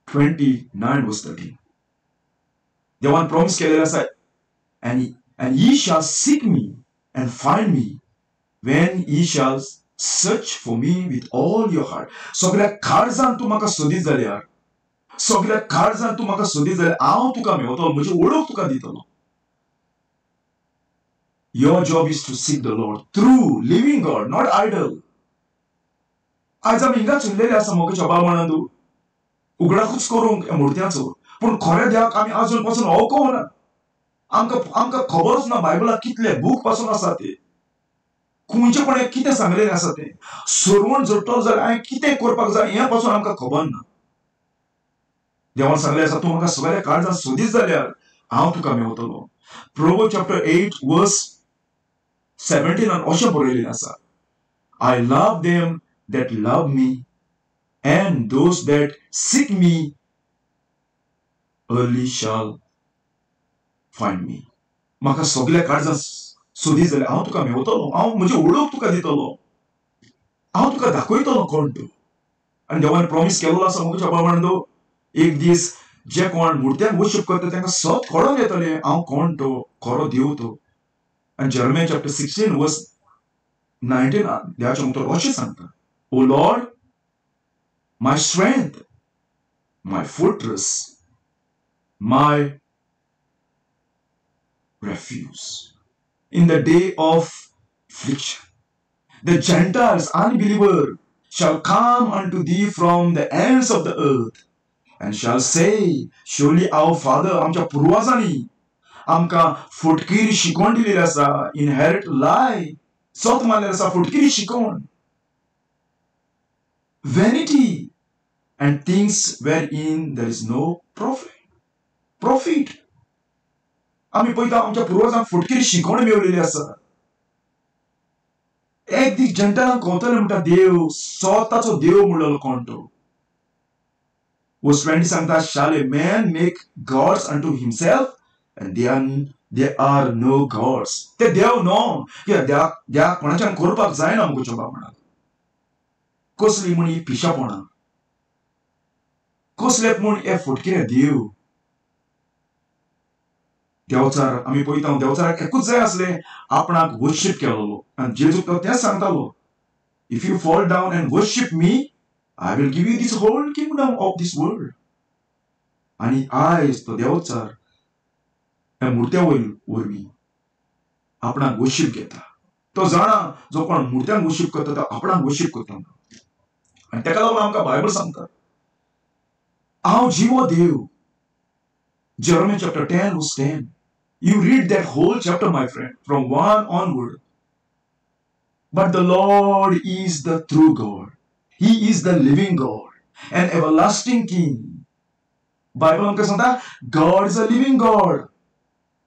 A: 29:13. देवान प्रॉमिस केलेलें आसा, and ye shall seek me and find me when ye shall search for me with all your heart. सगळ्या काळजान तूं म्हाका सोदीत जाल्यार, सगळ्या काळजान तूं म्हाका सोदीत जाल्यार हांव तुका मेळटलो, म्हजी ओळख तुका दितलो. Your job is to seek the Lord, true, living God, not idol. आज आमी हिंगा चिंतलेले आसा मोगे जॉबा म्हणून तूं उगडाकूच करूंक मुर्त्याचो, पूण खऱ्या देवाक आमी आजून पासून वळखूना. आमकां खबरच ना बायबलाक कितले बूक पासून आसा ते, खंयचेपणे कितें सांगलेलें आसा तें. सोरवण जोडटलो जाल्यार हांवें कितें करपाक जाय हें पासून आमकां खबर ना. देवान सांगलें आसा, तूं म्हाका सगळ्या काळजान सोदीत जाल्यार हांव तुका मेळटलो. Proverbs chapter 8 verse 17 अशें बरयलेलें आसा, I love them that love me, and those that seek me early shall find me. म्हाका सगळ्या काळजान सोदीत जाल्यार हांव तुका मेळटलो, हांव म्हजी ओळख तुका दितलो, हांव तुका दाखयतलो कोण तूं. आनी देवान प्रॉमिस केलेलो आसा म्हज्या प्रमाणे, एक दीस जे कोण मुर्त्याक वर्शिप करता तांकां सत कळोन येतलें हांव कोण तो, खरो देव तो. आनी जेरेमिया चॅप्टर 16 वर्स 19 देवाचें उतर अशें सांगता, O Lord, my strength, my fortress, my refuge. In the day of affliction, the Gentiles, unbelievers, shall come unto thee from the ends of the earth, and shall say, surely our father, आमच्या पुर्वजांनी आमकां फुटकीर शिकोवन दिलेली आसा, inherit लाय, सत मारलेलें आसा, फुटकीर शिकोवन. Vanity and things wherein there is no profit. आमी पळयता आमच्या पुर्वजांक फुटकीर शिकोवण मेळलेली आसा. एक दीस जंटलांक कळटलें म्हणटा देव, स्वताचो देव म्हणलेलो कोण तो. Verse 20 सांगता, shall a man make gods unto himself, and they are no gods. ते देव न्हू, देवाक कोणाच्यान करपाक जायना मुगो बाबा. कसली म्हण ही पिशापणां, कसले म्हण हे फुटकिरे देव. देवचार आमी पळयता, देवचाराक एकूच जाय आसलें, आपणाक वर्शिप केलेलो. आनी जेजूक तो तेंच सांगतालो, if you fall down and worship me, I will give you this whole kingdom of this world. आनी आयज तो देवचार ह्या मुर्त्या वरवीं आपणाक वर्शिप घेता. तो जाणा जो कोण मुर्त्यांक वर्शिप करता तो आपणाक वर्शिप करता. आनी तेका लागून आमकां बायबल सांगता, हांव जिवो देव. Jeremiah chapter 10 verse 10. You read that whole chapter, my friend, from 1 onward. But the Lord is the true God. He is the living God, an everlasting King. Bible आमकां सांगता, God is a living God.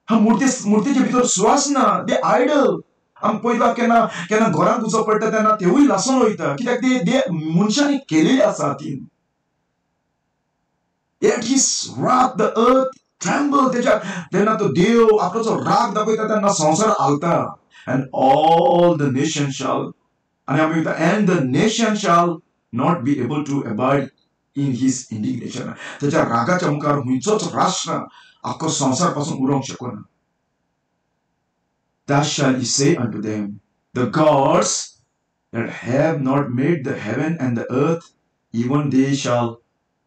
A: हा मुर्तीचे भितर श्वास ना, ते idol. आमी पळयता केन्ना घरांत उजो पडटा तेन्ना तेवूय लासून वयता, कित्याक ते मनशांनी केलेली आसा ती. Yet his wrath, the earth tremble. तेन्ना तो देव आपलो जो राग दाखयता तेन्ना संवसार हालता. And all the nations shall, and the nation shall not be able to abide in his indignation. त्याच्या रागाच्या मुखार खंयचोच राष्ट्र आख्खो संवसार पासून उरोंक शकना. Thus shall he say unto them, the gods that have not made the heaven and the earth, even they shall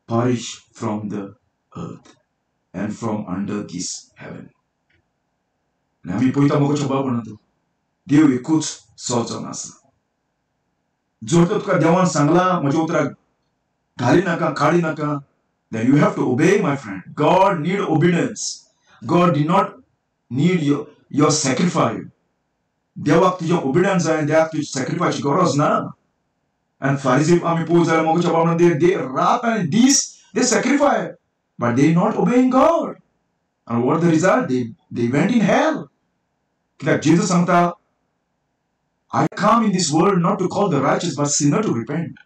A: perish from the earth and from under this heaven. आमी पळयता मोगो बाब म्हणटा, देव एकूच सोजन आसा. जर तुका देवान सांगला म्हज्या उतराक घाली नाका, काडी नाका, then you have to obey, my friend. God need obedience. God did not need your sacrifice. देवाक तुजें obedience जाय, देवाक तुजी sacrifice गरज ना. And Pharisee आमी पळोवंक जाल्यार मोगो बाब म्हणटा, they रात आनी दीस they sacrifice, but they not obeying God. And what the result? They went in hell. Like Jesus सांगता, I come in this world not to call the righteous but sinner to repent.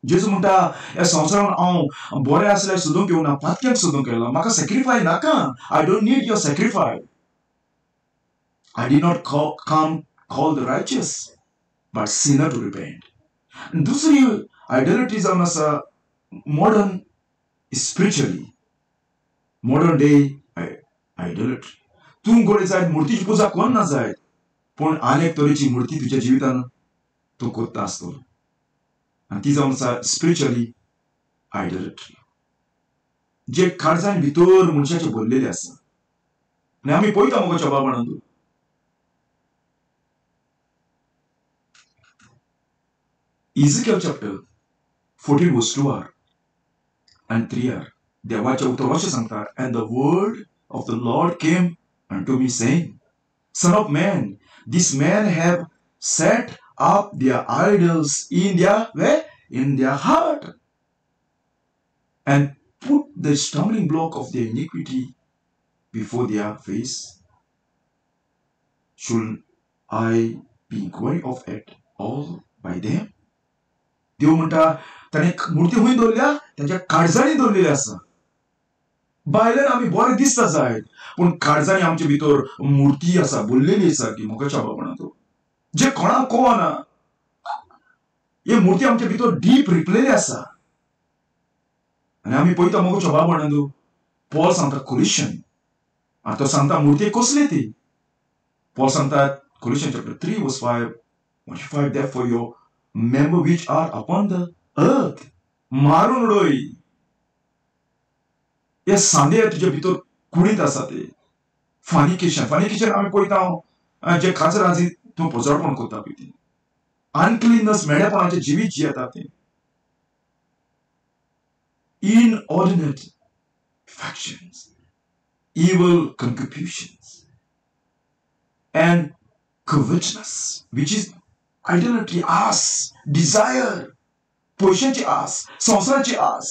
A: Jesus म्हणता, या संवसारान हांव बरें आसल्यार सोदूंक येवना, पातक्यांक सोदूंक येयला. म्हाका sacrifice नाका. I don't need your sacrifice. I did not call the righteous but sinner to repent. दुसरी idolatry जावन आसा modern spiritually. Modern day idolatry. तूं गोडे जायत मुर्तीची पुजा कोन्ना जायत, पूण आनेक तरेची मुर्ती तुज्या जिवितान तूं कोत्ता आसतलो. आनी ती जावन आसा स्पिरिच्युअली आयडोलेट्री, जे काळजान भितर मनशाचे भरलेले आसा. आनी आमी पळयता मोगाच्या बाबांनो, Ezekiel chapter 14 verse 2 and 3 देवाचे उतर अशें सांगता, and the word of the Lord came unto me saying, Son of man, these men have set up their idols in their heart, and put the stumbling block of their iniquity before their face. Should I be inquiry of it all by them? देव म्हणटा, ताणे मुर्ती हुंय दवरल्या, तांच्या काळजांनी दवरलेली आसा. भायल्यान आमी बरें दिसता जायत, पूण काळजांनी आमचे भितर मुर्ती आसा, भरलेली आसा की मोगाच्या बाबांनो, जे कोणाक कळना. हे मुर्ती आमच्या भितर डीप रिपलेली आसा. आनी आमी पळयता मोगाच्या बाबांनो, पॉल सांगता कोलिशन, आनी तो सांगता मुर्ती कसली ती. पॉल सांगता Colossians chapter 3 verse 5, therefore your member which are upon the earth, मारून उडय. हे सांदे तुज्या भितर कुडीत आसा ते. फानिकेशन आमी पळयता, जे खाजराजी तूं पोजडपण करता पळय ती. अनक्लीननेस, मेडेपणाचें जिवीत जियेता ते. Inordinate affections, evil concupiscence, and covetousness, which is idolatry, us, desire, पयशांची आस, संवसाराची आस.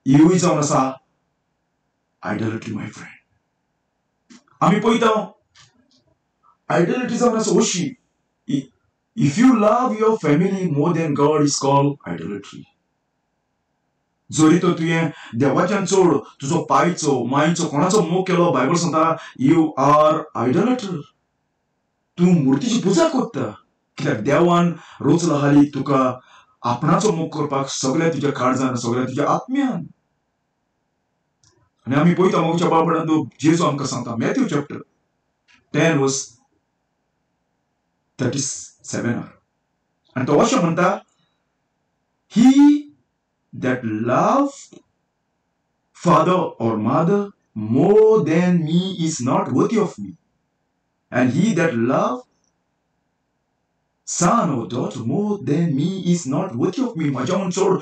A: ह्योय जावन आसा idolatry, my friend. आमी पळयता idolatry जावन आसा अशी, if you love your family more than God is called idolatry. जरी तो तुवें देवाच्यान चड तुजो पायचो, मायचो, कोणाचो मोग केलो, बायबल सांगता यू आर आयडोलेटर. तूं मुर्तीची पुजा करता. कित्याक देवान रोचला हाली तुका आपणाचो मोग करपाक सगळ्या तुज्या काळजान, सगळ्या तुज्या आत्म्यान. आनी आमी पळयता मोगाच्या बाबांनो, जेजू आमकां सांगता मॅथ्यू चॅप्टर 10 वर्स 37, आनी तो अशें म्हणटा, ही that love father or mother more than me is not worthy of me, and he that love son or daughter more than me is not worthy of me. म्हाज्याहून चड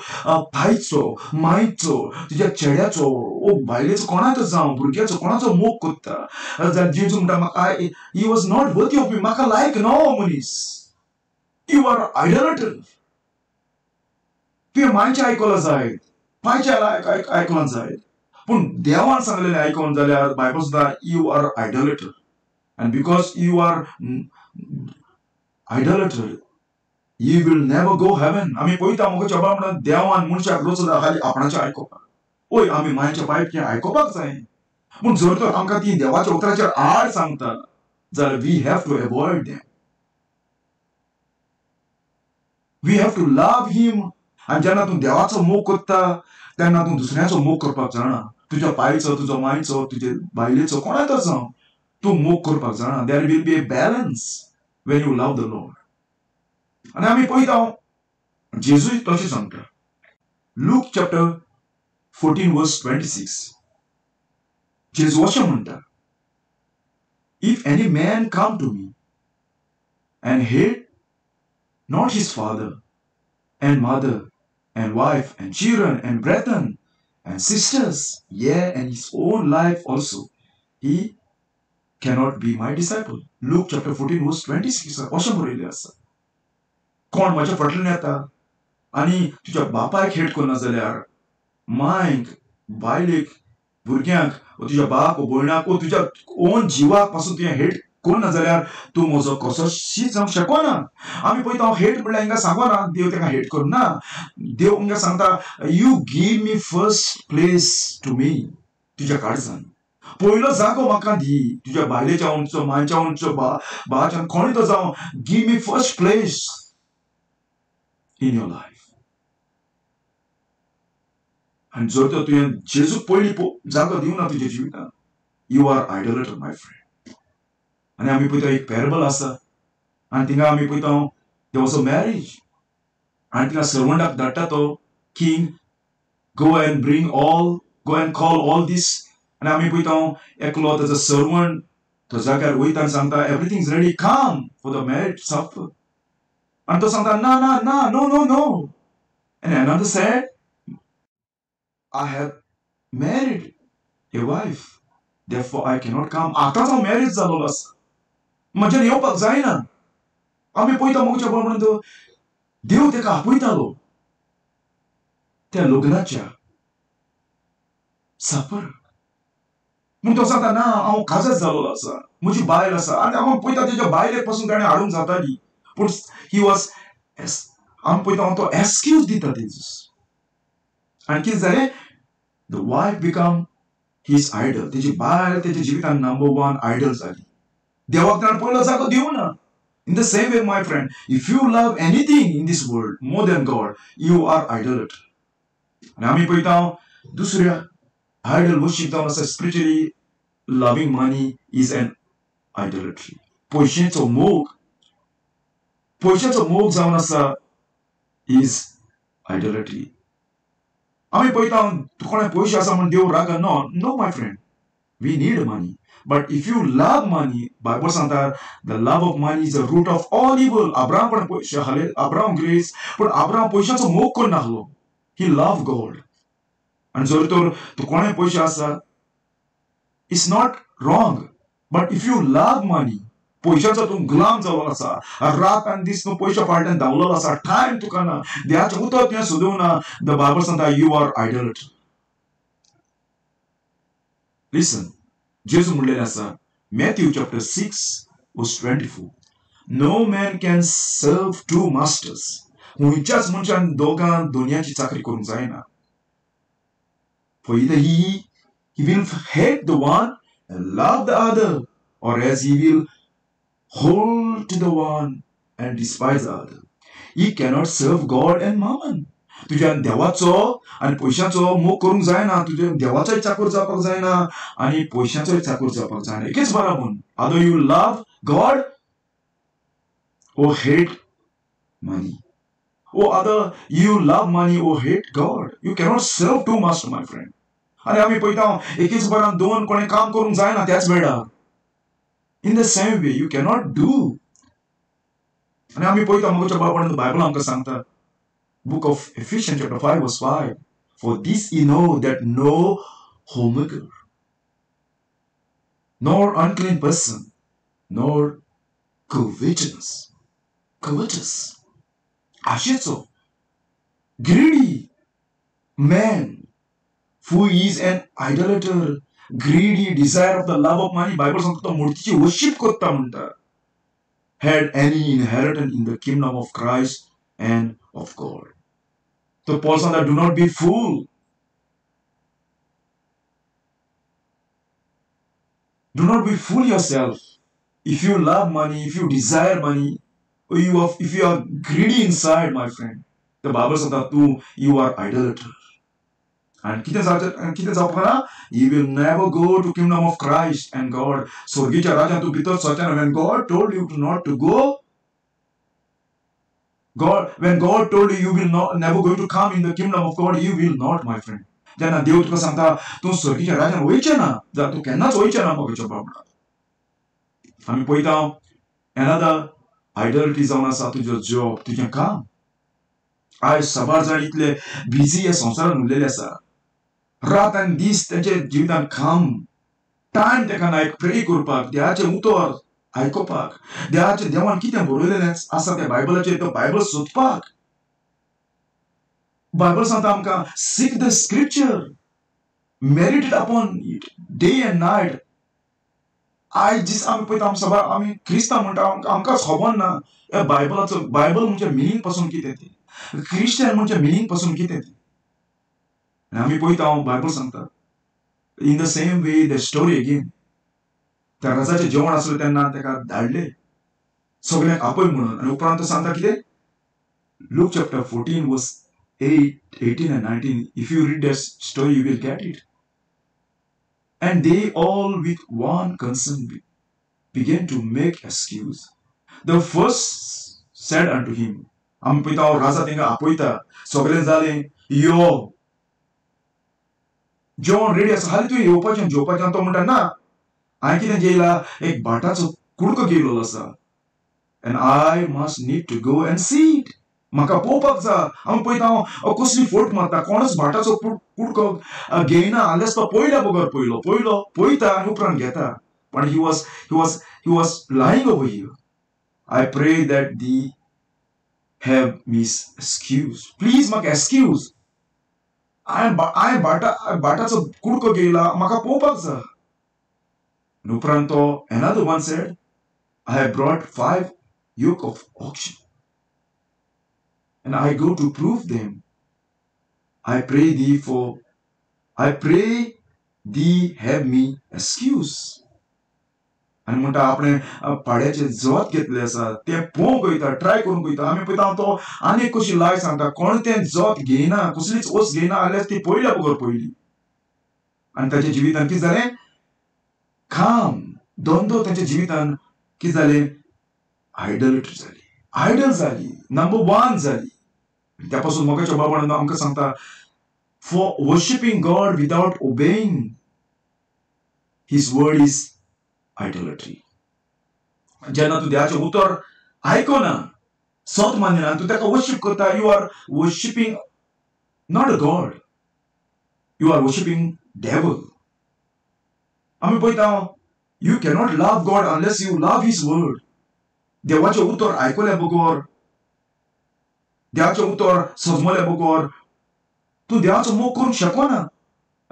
A: भायचो, मायचो, तुज्या चेड्याचो, ओ बायलेचो, कोणाचो जावं भुरग्याचो, कोणाचो मोग करता. जेजू म्हणटा म्हाका, he was not worthy of me, म्हाका लायक नो मनीस. You are idolater. तुवें मायचें आयकलां जायत, पायचें आयकलां जायत, पूण देवान सांगलेलें आयकोन जाल्यार बायबल सांगता you are idolater. And because you are idolater, you will never go heaven. आमी पळयता मोगाच्या बाबांनो, देवान मनशाक रोचला खाली आपणाचें आयकोपाक. ओय आमी मायच्या पायचें आयकोपाक जाय, पूण जर तर आमकां ती देवाच्या उतराचेर आड सांगता जाल्यार we have to avoid them. We have to love him. आनी जेन्ना तूं देवाचो मोग करता तेन्ना तूं दुसऱ्याचो मोग करपाक जाणा. तुज्या पायचो, तुजो मायचो, तुजे बायलेचो, कोणाचो जावं तूं मोग करपाक जाणा. There will be a balance when you love the Lord. आनी आमी पळयता जेजूय तशें सांगता. Luke chapter 14 verse 26, जेजू अशें म्हणटा, if any man come to me and hate not his father and mother and wife and children and brethren and sisters, yea, and his own life also, he cannot be my disciple. Luke chapter 14 verse 26 अशें बरयलें आसा. कोण म्हज्या फाटल्यान येता आनी तुज्या बापायक हेट करना जाल्यार, मायक, बायलेक भुरग्यांक तुज्या बाप भयणाक तुज्या ओन जिवाक पासून तुवें हेट कोन्ना जाल्यार तूं म्हजो कसोशीच जावंक शकना. आमी पळयता हांव हेट म्हणल्यार हिंगा सांगना देव ताका हेट करना. देव हिंगा सांगता you give me first place to me. तुज्या काळजान पयलो जागो म्हाका दी. तुज्या बायलेच्या उंचो मांच्या उंचो बाच्यान कोणी तो जावं, give me first place in your life. आनी जर तर तुवें जेजूक पयली जागो दिवना तुज्या जिवितांत, यू आर आयडोलेटर माय फ्रेंड. आनी आमी पळयता एक पॅरेबल आसा आनी थिंगा आमी पळयता देयर वॉज अ मॅरेज आनी थिंगा सर्वंटाक धाडटा तो king, go and call all these. आनी आमी पळयता एकलो ताजो सर्वंट तो जाग्यार वयता आनी सांगता everything is ready, come for the marriage supper. आनी तो सांगता ना ना ना, no no no. And another said I have married a wife, therefore I cannot come. आतांच हांव मॅरेज जालोलो आसा, म्हज्यान येवपाक जायना. आमी पळयता मोगच्या प्रमाण देव ताका आपयतालो त्या लग्नाच्या सपर. म्हूण तो सांगता ना हांव काजत जालोलो आसा, म्हजी बायल आसा. आनी हांव पळयता तेज्या बायलेक पासून ताणें हाडूंक जाताली, पूण ही वॉज आमी पळयता तो एक्सक्यूज दिता तेजूस. आनी कितें जालें, the wife become his idol. तेजी बायल तेज्या जिवितांत नंबर वन आयडल जाली. देवाक ताणें पयलो जागो दिवना. In the same way my friend, if you love anything in this world more than God, you are idolater. आनी आमी पळयता दुसऱ्या आयडल वर्शीप जावन आसा spiritually loving money is an idolatry. पयशेचो मोग जावन आसा इज आयडोलेट्री. आमी पळयता कोणें पयशे आसा म्हूण देव रागा. No my friend, we need money. But if you love money, Bible सांगता the love of money is the root of all evil. Abraham पण पयशे आहले, अब्राहम ग्रेस, पूण अब्राहम पयशांचो मोग करून नाहलो. ही लव गॉड. आनी जर तर तूं कोणें पयशे आसा, it's not wrong. But if you love money, पयशांचो तूं गुलाम जालो आसा, रात आनी दीस तूं पयशे फाटल्यान धांवलेलो आसा, टायम तुका ना, देवाचें उतर तुवें सोदूंक ना, द बायबल सांगता यू आर आयडोलेटर. लिसन, जेजू म्हणलेलें आसा Matthew chapter 6 verse 24, no man can serve two masters. खंयच्याच मनशान दोगां दोनयाची चाकरी करूंक जायना. For either he will hate the one and love the other, or as he will hold to the one and despise the other. He cannot serve God and mammon. तुज्यान देवाचो आनी पयशांचो मोग करूंक जायना. तुज्यान देवाचोय चाकर जावपाक जायना आनी पयशांचोय चाकर जावपाक जायना. एकेच बराबर. Either you love God or hate money, or other you love money or hate God. You cannot serve two masters, my friend. आनी आमी पळयता एकेच बरान दोन कोणें काम करूंक जायना त्याच वेळार. इन the same way you cannot do. आनी आमी पळयता मोगच्या बाळपणांत बायबल आमकां सांगता, book of Ephesians chapter 5 verse 5, for this ye know that no homemaker, nor unclean person, nor covetous, आशेचो, greedy man, who is an idolater, greedy, desire of the love of money, Bible सांगता तो मूर्तीची worship करता म्हणटा, had any inheritance in the kingdom of Christ and of God. So Paul सांगता do not be fool. Do not be fool yourself. If you love money, if you desire money, or if you are greedy inside, my friend, the Bible सांगता you are idolater. And कितें जावपाक ना, you will never go to kingdom of Christ and God. स्वर्गीच्या राज्यांत तूं भितर सरचेना. When God told you not to go, when God told you will never going to come in the kingdom of God, you will not, my friend. जेन्ना देव तुका सांगता तूं स्वर्गीच्या राज्यांत वयचें ना, जाल्यार तूं केन्नाच वयचें ना मोगच्या बाबड्या. आमी पळयता another idolatry जावन आसा तुजो जॉब, तुजें काम. आयज सबार जाण इतले बिजी ह्या संवसारांत उरलेले आसा, रात आनी दीस तेंचे जिवितांत काम, टायम तेका ना एक प्रे करपाक, देवाचें उतर आयकोपाक, देवान कितें बरयलेलें आसा त्या बायबलाचेर तो बायबल सोदपाक. बायबल सांगता आमकां seek the scripture, meditate upon it day and night. आयज दीस आमी पळयता आमी सभा आमी क्रिस्तांव म्हणटा आमकांच खबर ना या बायबलाचो बायबल म्हणजे मिनींग पासून कितें तें क्रिश्चन म्हणजे मिनींग पासून कितें तें आमी पळयता बायबल सांगता इन the same way the story again त्या राजाचें जेवण आसलें तेन्ना ताका धाडले सगळ्यांक आपय म्हणून आनी उपरांत सांगता कितें Luke chapter 14 verse 8, 18 and 19. If you read that story, you will get it. And they all with one concern began to make excuse. The first said unto him, आमी पळयता राजा तांकां आपयता सगळें जालें यो जेवण रेडी आसा हालीं तुवें येवपाचें जेवपाचें तो म्हणटा ना हांवें कितें जेयला एक भाटाचो कुडको घेयलो आसा and I must need to go and see it. म्हाका पळोवपाक जाय आमी पळयता कसली फोट मारता कोणच भाटाचो कुडको घेयना आल्यास तो पयल्या बगर पळयता आनी उपरांत घेता पण he was lying over here. I pray that thee have me excuse. Please म्हाका excuse. हांवें भाटाचो कुडको घेयला म्हाका पळोवपाक जाय. आनी उपरांत तो another one said, I have brought 5 yoke of oxen and I go to prove them. I pray thee have me excuse. आनी म्हणटा आपणे पाड्याचे जोत घेतले आसा ते पळोवंक वयता ट्राय करूंक वयता आमी पळयता तो आनी कशी लाय सांगता कोण तें जोत घेयना कसलीच वस्त घेयना जाल्यार ती पयल्या बगर पयली आनी ताच्या जिवितान कितें जालें काम धंदो ताच्या जिवितान कितें जालें आयडॉलट्री जाली आयडल जाली नंबर 1 जाली त्या पासून मोगाच्या बाबान आमकां सांगता for worshipping God without obeying his word is idolatry. जेन्ना तूं देवाचें उतर आयकना सत मानना तूं ताका वर्शिप करता you are worshipping not a god you are worshipping devil. आमी पळयता you cannot love God unless you love his word. देवाचें उतर आयकल्या बगर देवाचें उतर समजल्या बगर तूं देवाचो मोग करूंक शकना.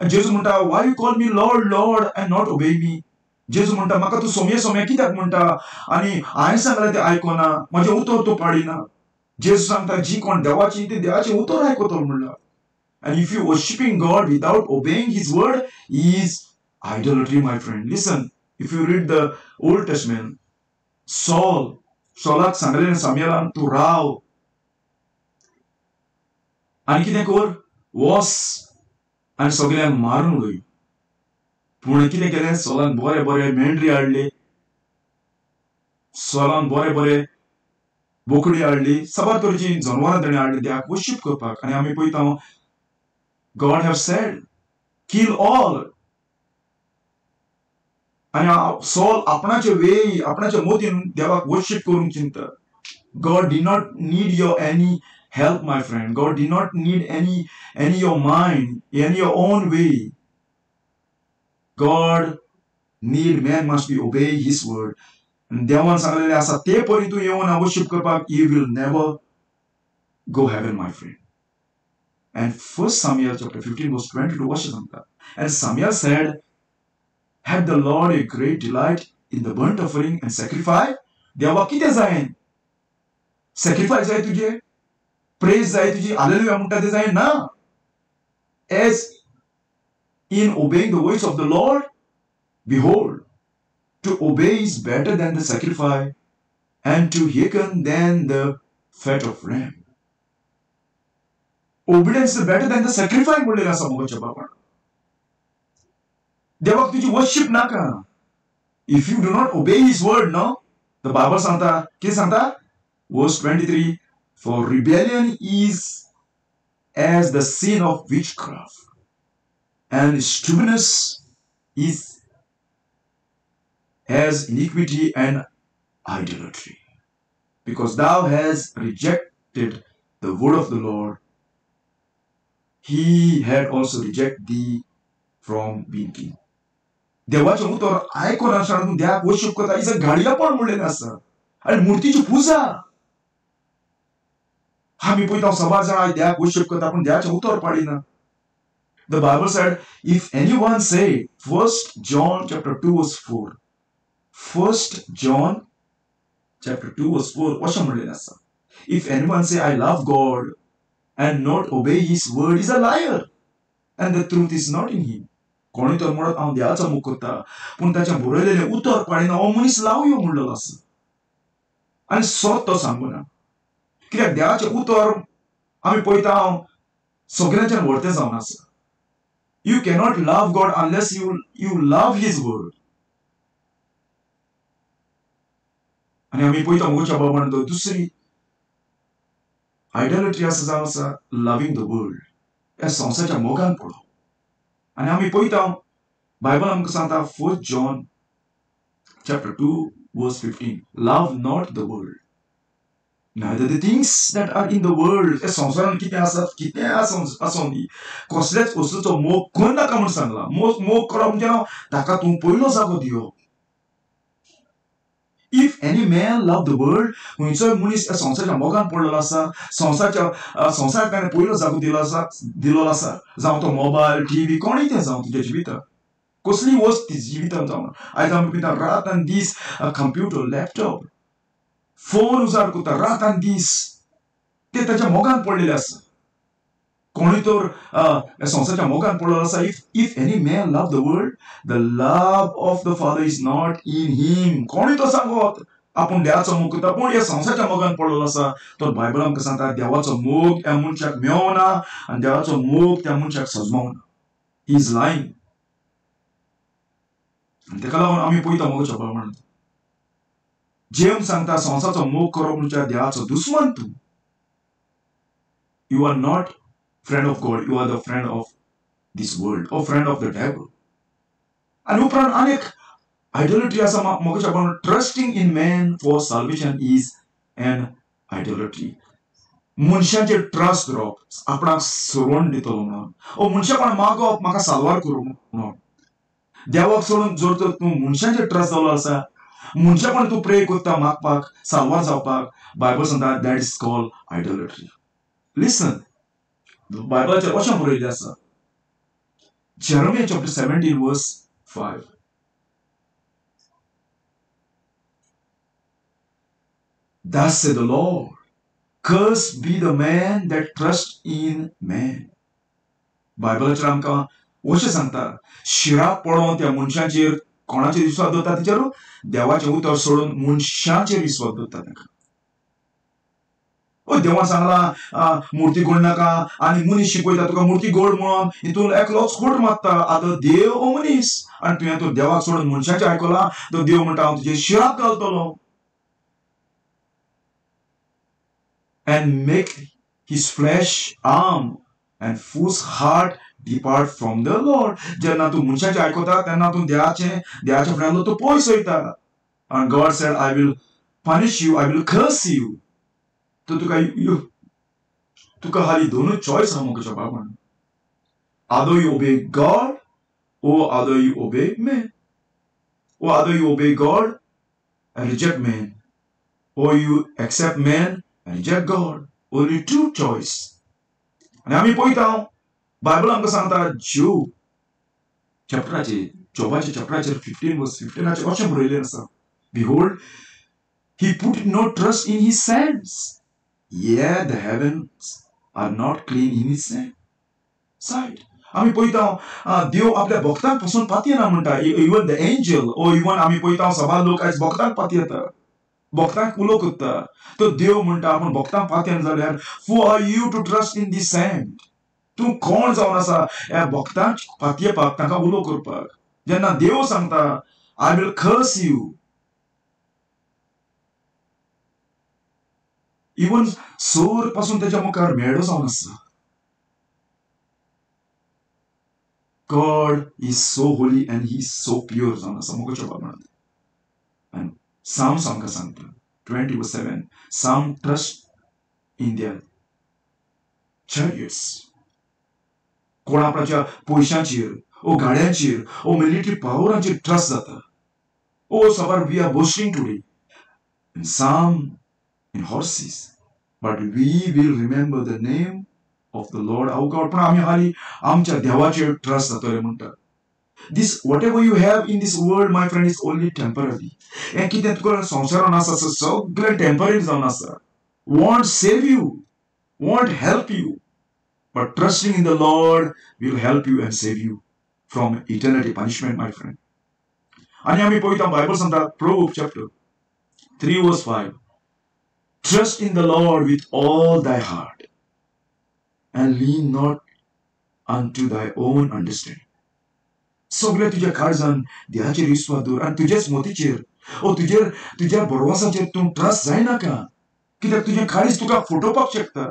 A: जेजू म्हणटा why you call me Lord Lord and not obey me. जेजू म्हणटा म्हाका तूं सोम्या सोम्या कित्याक म्हणटा आनी हांवें सांगलें तें आयकना म्हजें उतर तूं पाडिना. जेजू सांगता जी कोण देवाची ती देवाचें उतर आयकतलो म्हणला. And if you worshiping God without obeying his word is idolatry, my friend. Listen, if you read the Old Testament, Saulak सांगलें सामुएलान तूं राव आनी कितें कर वस आनी सगळ्यांक मारून उडय. पूण कितें केलें सौलान बरे बरे मेंढरी हाडली सौलान बरे बरे बोकडी हाडली सबार तरेची जनवरां ताणें हाडली देवाक वर्शिप करपाक. आनी आमी पळयता God have said kill all. आणि सॉल आपणाचे वेळी आपणाच्या मोतीन देवाक वर्शिप करून चिंता. God did not need your any help, my friend. God did not need any your mind, any your own way. God need man must be obey his word. देवान सांगलेले आसा ते परी तूं येवन वर्शिप करपाक you will never go heaven, my friend. And 1 Samuel chapter 15 verse 22 verse सांगता. And Samuel said, had the Lord a great delight in the burnt offering and sacrifice? देवा कितें जायें? Sacrifice जाय तुजे? Praise जाय तुजी? Hallelujah म्हणटा तें जायें ना. As in obeying the voice of the Lord, behold, to obey is better than the sacrifice, and to hearken than the fat of ram. Obedience is better than the sacrifice म्हणलेलं आसा मोगाच्या बाबान. देवाक तुजी वर्शिप नाका. If you do not obey his word, no? The Bible सांगता, कितें सांगता? Verse 23, for rebellion is as the sin of witchcraft, and stubbornness is as iniquity and idolatry. Because thou hast rejected the word of the Lord, he had also rejected thee from being king. देवाचें उतर आयकोन आसतना तूं देवाक worship करता is गाडयेपण म्हणलेलें आसा आनी मुर्तीची पुजा. आमी पळयता सबार जाण देवाक वर्शिप करता पूण देवाचें उतर पाडिना. The Bible said, if anyone say, First John chapter 2 verse 4. First John chapter 2 verse 4. If anyone say, I love God and not obey his word is a liar. And the truth is not in him. कोणी तर म्हणत हांव देवाचो मोग करता पूण ताच्या बरयलेले उतर पाळिना हो मनीस लावयो म्हणलेलो आसा आनी सोत तो सांगूना कित्याक देवाचें उतर आमी पळयता हांव सगळ्यांच्यान व्हडतें जावन आसा. You cannot love God unless you love his word. आनी आमी पळयता मोगच्या बाबान दुसरी आयडॉलट्री आसा जावन आसा लविंग द वर्ल्ड ह्या संवसाराच्या मोगान पडप. आनी आमी पळयता बायबल आमकां सांगता first John chapter 2 verse 15 love not the world neither the things that are in the world. ह्या संवसारान कितें आसा कितें आसूं दी कसलेच वस्तूचो मोग करूं नाका म्हूण सांगला. मोग करप म्हणजे ताका तूं पयलो जागो दिवप. If any man love the world, खंयचोय मनीस ह्या संवसाराच्या मोगान पडलेलो आसा संवसाराक ताणें पयलो जागो दिलेलो आसा जावं तो मोबायल टीव्ही कोणूय तें जावं तुज्या जिवितांत कसली वस्त जिवितांत जावं आयज आमी पळयता रात आनी दीस कंप्युटर लॅपटॉप फोन उजार करता रात आनी दीस ते ताच्या मोगान पडलेले आसा. कोणूय तर संवसाराच्या मोगान पडलेलो आसा. If any man love the world the love of the father is not in him. कोणूय तो सांगत आपूण देवाचो मोग करता पूण ह्या संवसाराच्या मोगान पडलेलो आसा तो बायबल आमकां सांगता देवाचो मोग ह्या मनशाक मेळना आनी देवाचो मोग त्या मनशाक सजमावना. He is lying. आनी तेका लागून आमी पळयता मोगाच्या प्रमाण जेम्स सांगता संवसाराचो मोग करप म्हणजे देवाचो दुस्मन तूं. You are not friend of God, you are the friend of this world or friend of the devil. And उपरांत अनेक idolatry आसा मोगाच्या प्रमाण trusting in man for salvation is an idolatry. मनशाचेर ट्रस्ट दवरप आपणाक सोडून दितलो म्हणून ओ मनशा कोण मागप म्हाका साल्वार करूं म्हणून देवाक सोडून जर तर तूं मनशाचेर ट्रस्ट दवरलो आसा मनशा कोण तूं प्रे करता मागपाक साल्वार जावपाक बायबल सांगता that is called idolatry. Listen, बायबलाचेर अशें बरयल्लें आसा Jeremiah chapter 17 verse 5. Thus said the Lord, cursed be the man that trusts in man. बायबलाचेर आमकां अशें सांगता शिराक पडोवन त्या मनशाचेर कोणाचेर विश्वास दवरता तेचेर देवाचें उतर सोडून मनशाचेर विश्वास दवरता ताका. देवान सांगला मुर्ती घोड नाका आनी मनीस शिकयता तुका मुर्ती घोड म्हणून हितून एकलोच खोट मारता. आतां देव हो मनीस आनी तुवें तो देवाक सोडून मनशाचें आयकलां तो देव म्हणटा हांव तुजेर शिराक घालतलो. And make his flesh arm and whose heart depart from the Lord. जेन्ना तूं मनशाचें आयकता तेन्ना तूं देवाच्या फुड्यान तूं पयस वयता. And God said, I will punish you, I will curse you. तो तुका हाली दोनूच चॉयस आहा मोगाच्या बाबान. Either you obey God or either you obey man. Or either you obey God and reject man or you accept man and reject God. Only two choice. आनी आमी पळयता बायबल आमकां सांगता जोबाचे चॅप्टराचेर 15 verse 15 अशें बरयल्लें आसा Behold, he put no trust in his hands. Yeah, the heavens are not clean in his sight. आमी पळयता देव आपल्या भक्तांक पासून पातयना म्हणटा. इवन द एंजल ओ इवन आमी पळयता सभा लोक आयज भक्तांक पातयता भक्तांक उलो करता. तो देव म्हणटा आपूण भक्तांक पातयना जाल्यार who are you to trust in this same. तूं कोण जावन आसा ह्या भक्तांक पातयेवपाक तांकां उलो करपाक. जेन्ना देव सांगता I will curse you even सोर पासून त्याच्या मुखार मेळो जावन आसा. God is so holy and he is so pure जावन आसा मोगाच्या बाबान. And Psalms आमकां सांगता 20:7 Some trust in their chariots. कोण आपणाच्या पयशांचेर ओ गाड्यांचेर ओ मिलिटरी पावरांचेर ट्रस्ट जाता. ओ सवार we are boasting today and some in horses, but we will remember the name of the Lord our God. पण आम्ही हाली आमच्या देवाचेर ट्रस्ट जातले म्हणटा. This whatever you have in this world, my friend, is only temporary. हे कितें तुका संवसारान आसा सगळें टेम्पररी जावन आसा. Won't save you, won't help you, but trusting in the Lord will help you and save you from eternity punishment, my friend. आणि आम्ही पळयता Bible सांगता proverb chapter 3 verse 5. Trust in the Lord with all thy heart and lean not unto thy own understanding. सगळे तुझ्या काळजान देवाचेर विश्वास दवर आनी तुजेच मोतीचेर तुज्या भरवसाचेर तूं ट्रस्ट जायनाका, कित्याक तुजें काळीज तुका फुटोवपाक शकता.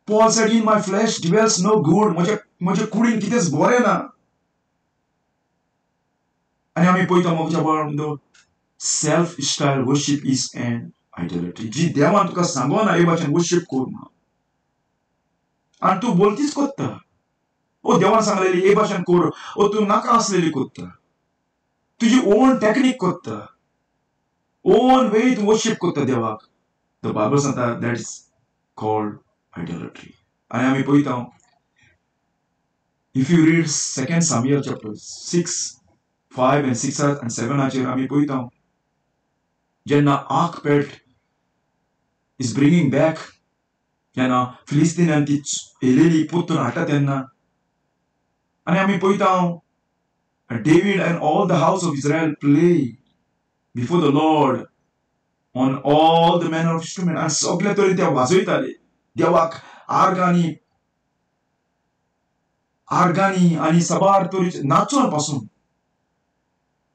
A: Paul said, in my flesh dwells no good. म्हज्या कुडीन कितेंच बरें ना. आनी आमी पळयता मोगच्या बाळांदो self style worship is an idolatry. जी देवान तुका सांगोना हे भाशेन वर्शिप कर म्हणून, आनी तूं बोलतीच कोत्ता. देवान सांगलेली हे भाशेन कर, तूं नाका आसलेली कोत्ता. तुजी ओन टॅक्नीक कोत्ता, ओन वे तूं वर्शिप कोत्ता देवाक. द बायबल सांगता दॅट इज कॉल्ड idolatry. आनी आमी पळयता if you read 2 Samuel chapter 6, 5 and 6 and 7 हाचेर आमी पळयता जेन्ना arc pet is bringing back, जेन्ना फिलिस्तिनान ती येलेली पोत्तून हाडटा तेन्ना, आनी आमी पळयता David and all the house of Israel play before the Lord on all the manner of instrument. आनी सगळे तरेन ते वाजयताले देवाक आर्गानी आनी सबार तरेचे नाचोन पासून.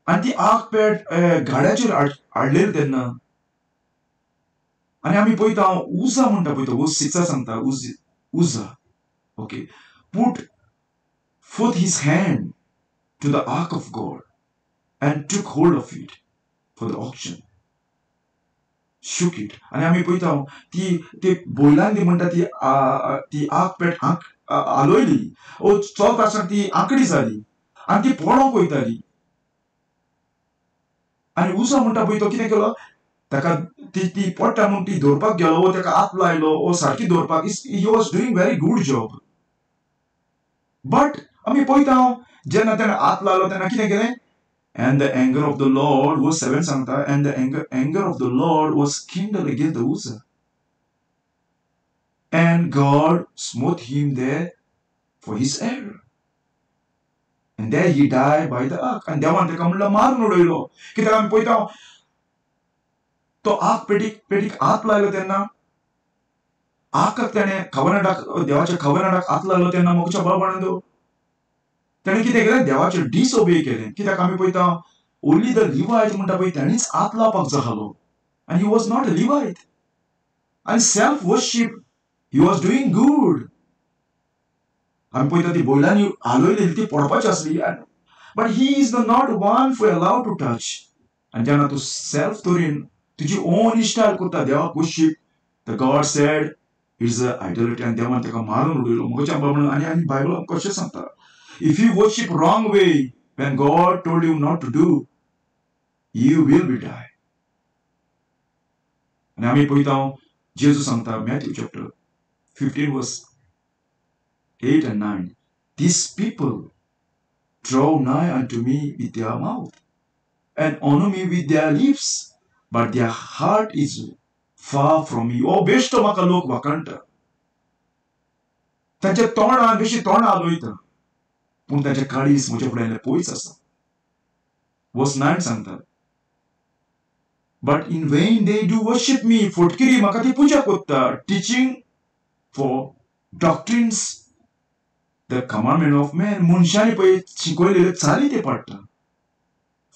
A: आनी ती आग पेट गाड्याचेर हाडलेली तेन्ना. आनी आमी पळयता उजा म्हणटा पळयता वर्स 6 सांगता उजा okay put forth his hand to the ark of God and took hold of it for the auction, shook it. आनी आमी पळयता ती बोयलान ती म्हणटा ती आग पेट आलोयली, चलता आसतना ती आंकडी जाली आनी ती पडोंक वयताली. आनी उजा म्हणटा पळय तो कितें केलो, ताका ती पडटा म्हणून ती दवरपाक गेलो, ताका हात लायलो सारकी दवरपाक. ही was doing very good job. But आमी पळयता जेन्ना ताणें हात लायलो तेन्ना कितें केलें, and the anger of the Lord was 7 सांगता, and the anger of the Lord was kindled against the Uzzah, and God smote him there for his error, and there he died by the ark. And देवान ताका म्हणला मारून उडयलो. कित्याक आमी पळयता तो आक पेटीक हात लायलो तेन्ना आकाक ताणें कवनाटाक देवाच्या कवनाटाक हात लायलो तेन्ना मोगच्या बाळबाणांदो ताणें कितें केलें, देवाचें डिसओबे केलें. कित्याक आमी पळयता ओन्ली द लिवायट म्हणटा पळय ताणीच हात लावपाक जाय आसलो, आनी he was not a Levite. आनी self worship he was doing good. आमी पळयता ती बोयलांनी हालोयलेली ती पडपाची आसली, but he is the not one for allowed to touch. आनी जेन्ना तूं सेल्फ तरेन तुजी ओन स्टायल करता देवाक worship, the God said it's a idolatry. आनी देवान ताका मारून उडयलो मोगच्या बाळबाण. आनी बायबल कशें सांगता, if you worship wrong way when God told you not to do, you will be die. And आमी पळयता जेजू सांगता Matthew chapter 15 verse 8 and 9, these people draw nigh unto me with their mouth and honor me with their lips, but their heart is far from me. बेश्टो म्हाका लोक वाकणटा, तांच्या तोंडान बेश्टी तोंडां हालोयता, पूण तांचे काळीज म्हज्या फुड्यान पयस आसा. वर्स 9 सांगता, but in vain they do worship me, फटकिरी म्हाका ती पुजा कोत्ता, teaching for doctrines the commandment of man. मनशांनी पळय शिकयलेले चाली ते पाडटा.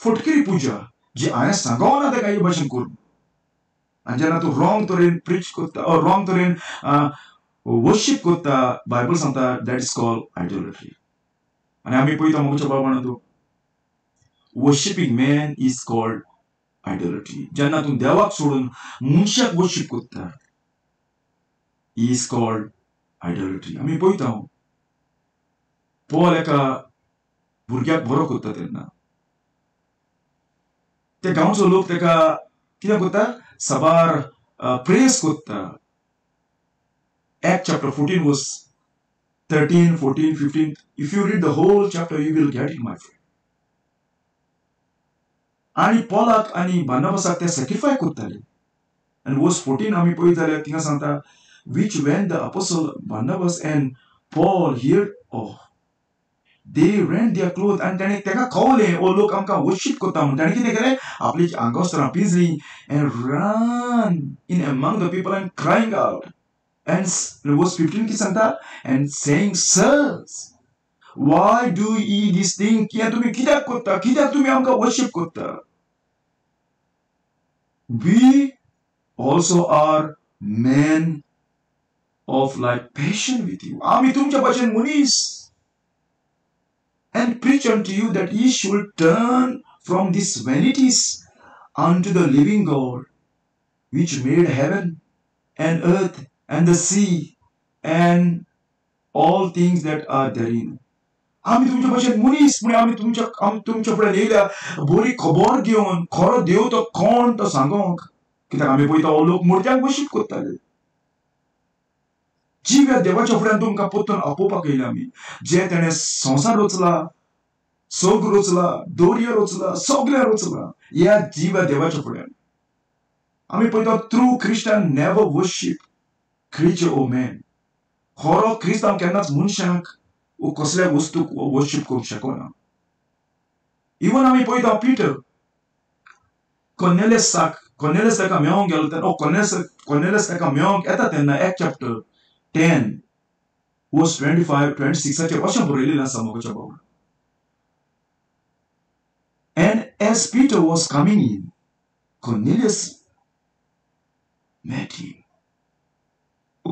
A: फटकिरी पुजा जी हांवें सांगोना ताका हे भाशेन करून. आनी जेन्ना तूं रॉंग तरेन प्रीच कोत्ता, रॉंग तरेन वर्शिप कोत्ता, बायबल सांगता दॅट इज कॉल्ड आयडॉलट्री. आनी आमी पळयता मोगच्या बाळबाणांदो वर्शिपींग मॅन इज कॉल्ड आयडॉलट्री. जेन्ना तूं देवाक सोडून मनशाक वर्शिप कोत्ता, इज कॉल्ड आयडॉलट्री. आमी पळयता पॉल एका भुरग्याक बरो कोत्ता तेन्ना ते गांवचो लोक ताका कितें कोत्ता, सबार प्रेस कोत्ता. Act chapter 14 verse 13, 14, 15. If you read the whole chapter, you will get it, my friend. आणि पॉलाक आणि बार्नबासाक ते सॅक्रिफाय करताले. And verse 14 आम्ही पळयत जाल्यार थिंगा सांगता, which when the apostle Barnabas and Paul heard of, they rent their clothes. आणि ताणें तेका कळवलें ओ लोक आमकां वर्शीप करता म्हणून ताणें कितें केलें आपली आंगवस्त्रां पिंजलीं and ran in among the people and crying out. And verse 15 कितें सांगता, and saying, sirs, why do ye this thing? कित्याक तुमी कित्याक करता? कित्याक तुमी आमकां वर्शीप करता? We also are men of like passion with you. आम्ही तुमच्या भाशेन मनीस. And preach unto you that ye should turn from these vanities unto the living God, which made heaven and earth and the sea and all things that are therein. आम्ही तुमच्या भाशेन मनीस म्हणे आम्ही तुमच्या फुड्यान येयल्या बरी खबर घेवन खरो देव तो कोण तो सांगोंक. कित्याक आमी पळयता हो लोक मुर्त्यांक वर्शीप करताले. जिव्या देवाच्या फुड्यान तुमकां परतून आपोवपाक येयले आमी. जे तेणें संवसार रचला, सोग रचला, दर्यो रचला, सगळें रचला ह्या जिव्या देवाच्या फुड्यान. आमी पळयता true Christian never worship creature ओ मॅन. खरो क्रिस्तांव केन्नाच मनशांक वो कसल्या वस्तूक वर्शीप करूंक शकना. इवन आमी पळयता पिटर कॉर्नेलियस ताका मेळोंक गेलो तेन्ना कॉर्नेलियस ताका मेळोंक येता तेन्ना एक्ट चॅप्टर 10 वर्स 25, 26 अशें बरयलेलें आसा मोगाच्या भावान. And as Peter was coming in, Cornelius met him.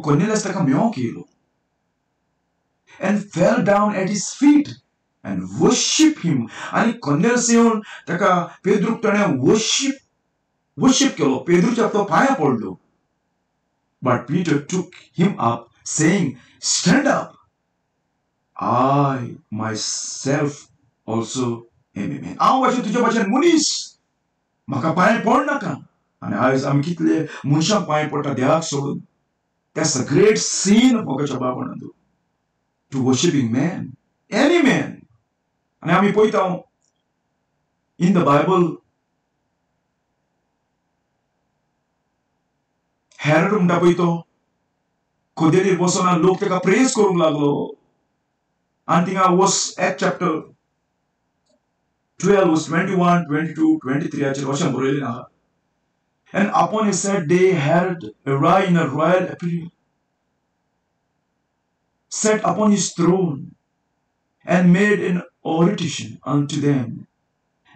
A: Cornelius ताका मेळोंक येयलो and fell down at his feet and worship him. आणि कॉर्नेलियस येवन ताका पेद्रूक ताणें वर्शीप केलो. पेद्रूच्या तो पांयां पडलो. But Peter took him up, saying, stand up. I myself also am a man. हांव भाशेन तुज्या भाशेन मनीस. म्हाका पांयां पड नाका. आनी आयज आमी कितले मनशांक पांयां पडटा देवाक सोडून. That's a great sin मोगाच्या भावांनो. To worshiping man, any man. And आमी पळयता in the Bible Herod म्हणटा पळय तो खोदेलीर बसून लोक ताका प्रेज करूंक लागलो. आनी थिंगा Acts chapter 12 verse 21, 22, 23 अशें बरयलेलें आहा. And upon a set day Herod arrived in a royal apparel, sat upon his throne and made an oration unto them.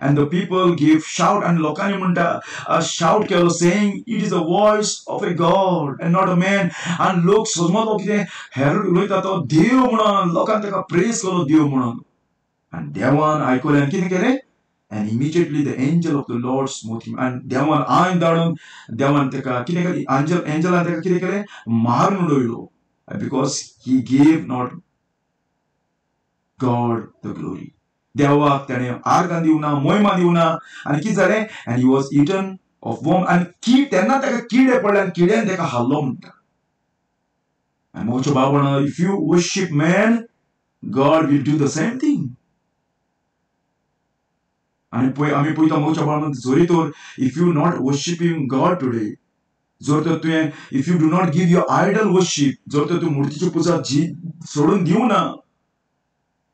A: And the people gave shout, and lokani munta a shout kelo, saying, it is the voice of a God and not a man. And lok somalo kite Herod uloita to dev munan lokan taka praise kelo dev munan. And devan aikolen kine kere, and immediately the angel of the Lord smote him. And devan ain dadon devan taka kine kere angel and taka kine kere marun loilo. Because he gave not God the glory. देवाक ताणें आर्गां दिवना, मोहिमा दिवना. आनी कितें जालें? And he was eaten of worm. आनी तेन्ना ताका किडे पडले आनी किड्यान ताका हाल्लो म्हणटा. आनी मोगाच्या भावांनो, if you worship man, God will do the same thing. आनी आमी पळयता मोगाच्या भावांनो, जोरी तर if you not worshiping God today, जर तर तुवें if you do not give your idol worship, जर तर तूं मुर्तीची पुजा सोडून दिवना,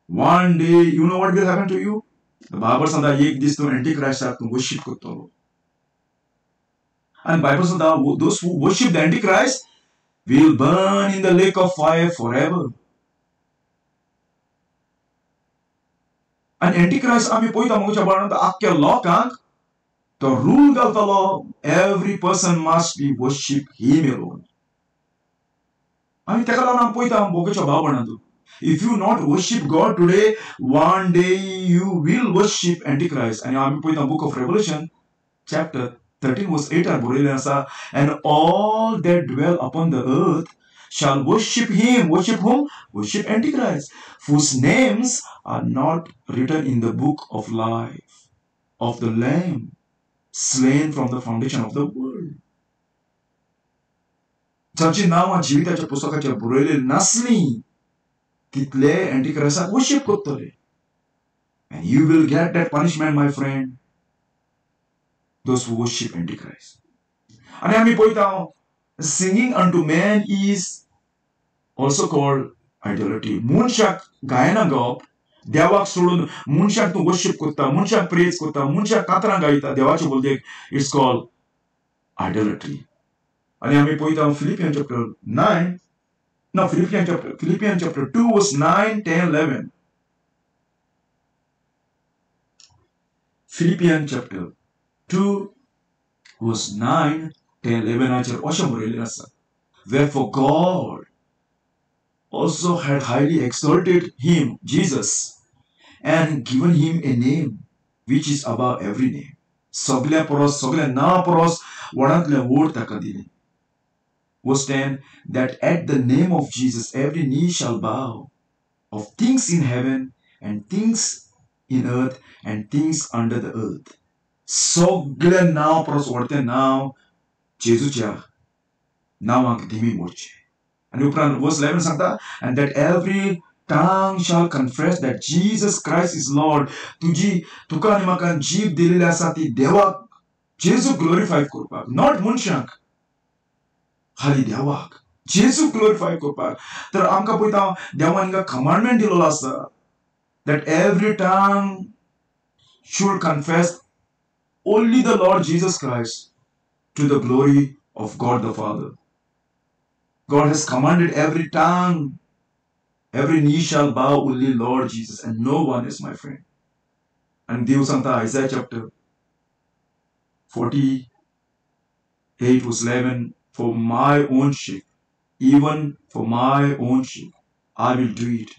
A: one day you know what will happen to you? The Bible सांगता एक दीस तूं एंटीक्राइस्टाक तूं वर्शीप करतलो. And Bible सांगता those who worship the Antichrist will burn in the lake of fire forever. And Antichrist आमी पळयता मोगाच्या भावांनो आख्ख्या लोकांक तो rule घालतलो. Every person must be worship him alone. आमी ताका लागून आमी पळयता मोगाच्या भावांनो, if you not worship God today, one day you will worship Antichrist. And आमी पळयता book of Revelation chapter 13 verse 8 बरयलें आसा, and all that dwell upon the earth shall worship him. Worship whom? Worship Antichrist, whose names are not written in the book of life of the Lamb, slain from the foundation of the world. जांची नांवां जिविताच्या पुस्तकाचेर बरयलेली नासलीं तितले एंटिक्राइस्टाक worship करतले. And you will get that punishment, my friend. Those who worship Antichrist. And आमी पळयता singing unto man is also called idolatry. मनशाक गायनां गावप, देवाक सोडून मनशाक तूं वर्शिप करता, मनशाक प्रेज करता, मनशाक कातरां गायता देवाचे बोलतेक, इट्स कॉल्ड idolatry. आणि आमी पळयता Philippians chapter 9, no, Philippians chapter 2 verse 9, 10, 11. Philippians chapter 2 verse 9, 10, 11 हाचेर अशें बरयल्लें आसा. Therefore God also had highly exalted him, Jesus, and given him a name which is above every name. सगळ्या परस, सगळ्या नांवा परस वडांतलें व्हड ताका दिलें. Verse 10, that at the name of Jesus every knee shall bow, of things in heaven and things in earth and things under the earth. सगळ्या नांवा परस व्हडतें नांव जेजूच्या नांवाक धिमी मोडचें. आनी उपरांत verse 11 सांगता, and that every tongue shall confess that Jesus Christ is Lord. तुका आनी म्हाका जीब दिलेली आसा ती देवाक, जेजू ग्लोरिफाय करपाक, नॉट मनशाक, खाली देवाक जेजू ग्लोरिफाय करपाक. तर आमकां पळयता देवान हिंगा कमांडमेंट दिलेलो आसा that every tongue should confess only the Lord Jesus Christ to the glory of God the Father. God has commanded every tongue, every knee shall bow only Lord Jesus, and no one is, my friend. And Dev Santa Isaiah chapter 48 verse 11, for my own sheep, even for my own sheep, I will do it.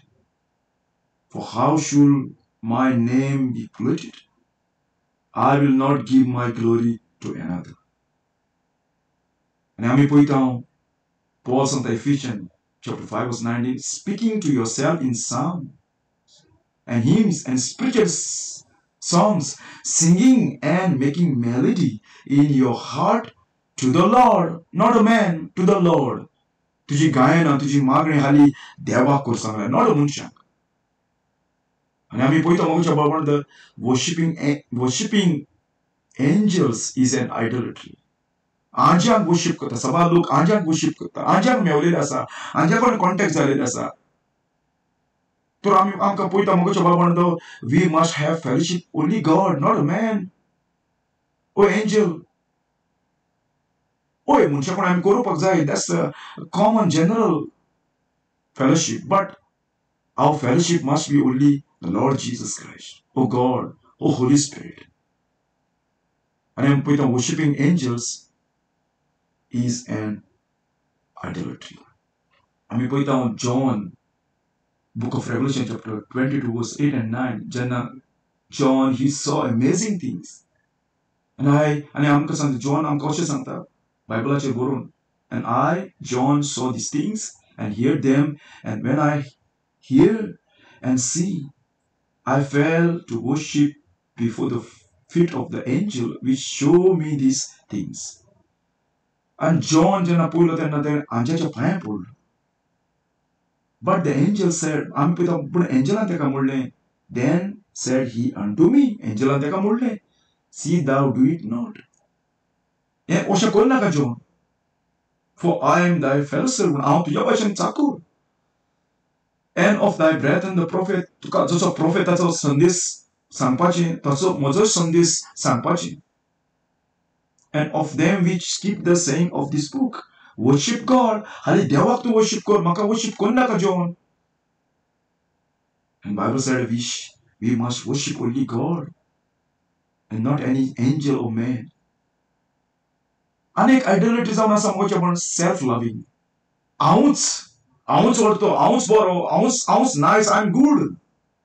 A: For how should my name be polluted? I will not give my glory to another. And आमी पळयता Paul Santa Ephesians chapter 5 verse 19, speaking to yourself in psalms and hymns and spiritual songs, singing and making melody in your heart to the Lord, not a man, to the Lord. तुझी गायना, तुझी मागणी हाली देवाक कर Sangla, not a मनशाक. आणि आमी पळयता मगच्या बरोबर worshipping angels is an idolatry. आंजाक वर्शिप करता, सभा लोक आंजाक वर्शिप करता, आंजाक मेवलेले आसा, आंजाक कॉन्टॅक्ट जालेले आसा. तर आमकां पळयता मगच्या बरोबर we must have fellowship only God, not a man. Oh angel, ओय मनशाक आमी करूपाक जाय, that's a common general fellowship, but our fellowship must be only the Lord Jesus Christ, oh God, oh Holy Spirit. And I'm putting worshipping angels is an idolatry. And we put down John, book of Revelation chapter 22 verse 8 and 9. John, he saw amazing things. And amka sangta, John amka ashe sangta, Bible ache boron. And I, John, saw these things and heard them, and when I hear and see, I fell to worship before the feet of the angel which show me these things. And John jenna puylo tenna ten anjacha payan pudlo. But the angel said, then said he unto me, see thou do it not. John, for I am thy fellow servant, and of thy brethren the prophet, जसो प्रोफेटाचो संदेश सांगपाचें तसो म्हजो संदेश सांगपाचें. And of them which keep the saying of this book, worship God. हाली देवाक तूं worship कर, म्हाका worship कर नाका John. And Bible said we must worship only God and not any angel or man. अनेक idolatry जावन आसा मोच्या पण self-loving. हांवूच व्हरतो, हांवूच बरो, हांवूच nice, I'm good.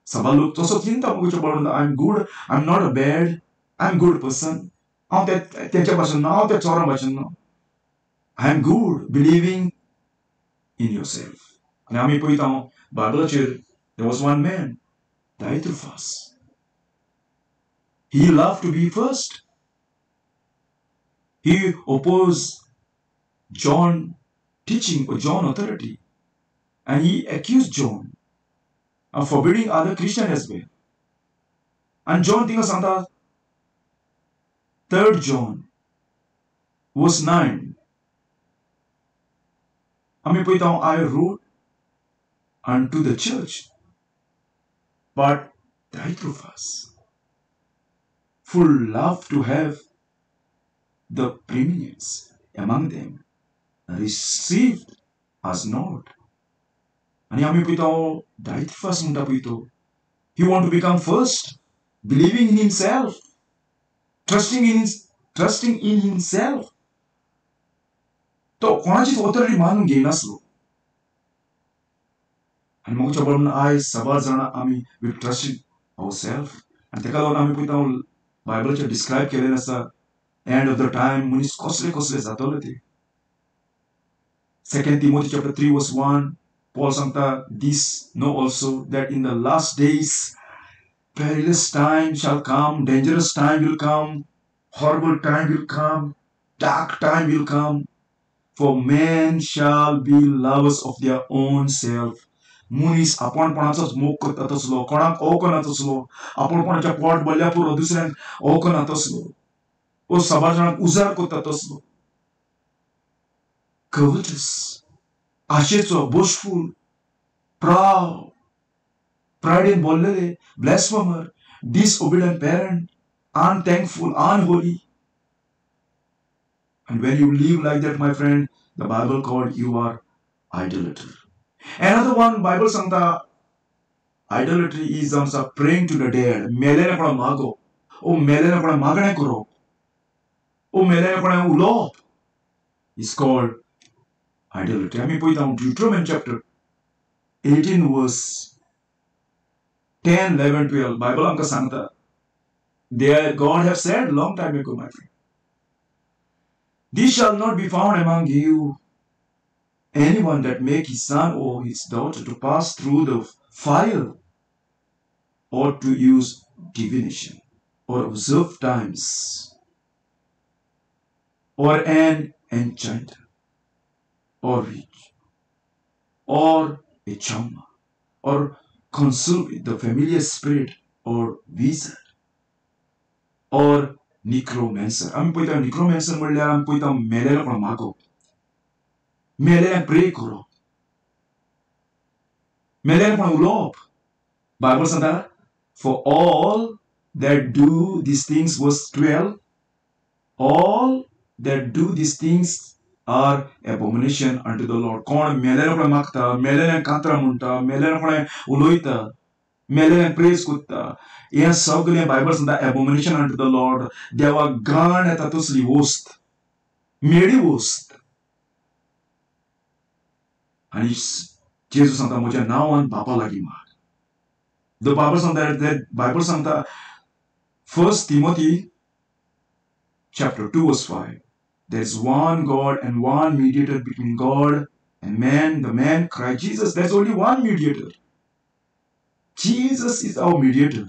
A: सभा लोक तसो चिंता मोच्या पण I'm good, I'm not a bad, I'm good person. हांव तेच्या भाशेन ना, हांव त्या चोरा भाशेन ना. I'm good, believing in yourself. आनी आमी पळयता बायबलाचेर there was one man, Diotrephes. He loved to be first. He opposed John teaching John authority, and he accused John of forbidding other Christian as well. And John thinks on 3rd John verse 9. I wrote unto the church, but Tryphus, full love to have the preeminence among them, received us not. And Tryphus he want to become first, believing in himself, trusting in himself. तो कोणाचीच authority मानून घेनासलो. आणि मगच्या बरोबर आय सबार जाणां आमी we trust in ourselves. आणि तेका लागून आमी पळयता बायबलाचेर डिस्क्रायब केलेलें आसा एंड ऑफ द टायम मनीस कसले कसले जातलो ते. 2 Timothy chapter 3 verse 1 Paul सांगता this know also that in the last days perilous time shall come, dangerous time will come, horrible time will come, dark time will come. For men shall be lovers of their own self. मनीस आपणपणाचोच मोग करता तसलो, कोणाक ओळखना तसलो, आपणपणाच्या pot भरल्या पुरो दुसऱ्यांक ओळखना तसलो, ओ सबार जाणांक उजार करता तसलो. Covetous, आशेचो, boastful, proud, pride in बोललेले, blasphemer, disobedient parent, unthankful, unholy. And when you live like that, my friend, the Bible called you are idolater. Another one, Bible sangta, idolatry is also praying to the dead. Melene kona mago. O melene kona magane kuro. O melene kona ulop. Is called idolatry. I mean, put down Deuteronomy chapter 18 verse 10, 11, 12. Bible anka sangta. There God have said long time ago, my friend. This shall not be found among you anyone that make his son or his daughter to pass through the fire, or to use divination, or observe times, or an enchanter, or witch, or a charmer, or consult with the familiar spirit, or wizard, or necromancer. आम्ही पळयता necromancer म्हणल्यार आम्ही पळयता मेलेलो कोण मागो, मेलेल्यांक pray करप, मेलेल्यांक कोण उलोवप. बायबल सांगता for all that do these things, verse 12, all that do these things are abomination unto the Lord. कोण मेलेलो कोण मागता, मेलेल्यांक कांतरां म्हणटा, मेलेल्यांक कोण उलयता, मेलेल्यांक प्रेज करता, हे सगळें बायबल सांगता abomination unto the Lord. देवाक घाण येता तसली वस्त, मेडी वस्त. आणि जेजू सांगता म्हज्या नांवान बापा लागीं माग. The Bible सांगता 1 Timothy chapter 2 verse 5. There is one God and one mediator between God and man, the man Christ Jesus. There's only one mediator. Jesus is our mediator.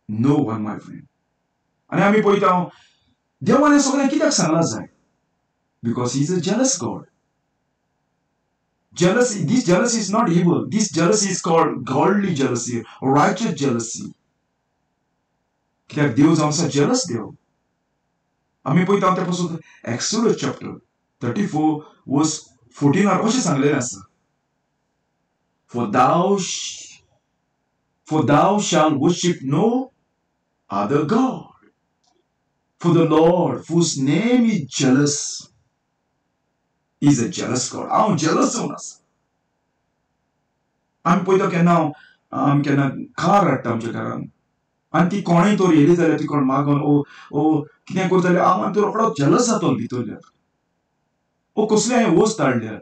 A: No one, my friend. आणि आम्ही पळयता देवान सगळ्यांक कित्याक सांगला जाय? Because he is a jealous God. Jealousy, this jealousy is not evil. This jealousy is called godly jealousy, righteous jealousy. कित्याक देव जावन jealous देव. आम्ही पळयता त्या पासून Exodus chapter 34 verse 14 अशें सांगलेलें आसा. For thou shalt worship no other God. For the Lord, whose name is jealous, is a jealous God. I'm jealous on us. आम्ही पळयता केन्ना कार हाडटा आमच्या घरान आनी ती कोणेय तर येयली जाल्यार ती कोण मागोन ओ कितें करता जाल्यार हांव तो रोखडो जेलस जातलो भितरल्यान. ओ कसली हांवें वस्त हाडल्यार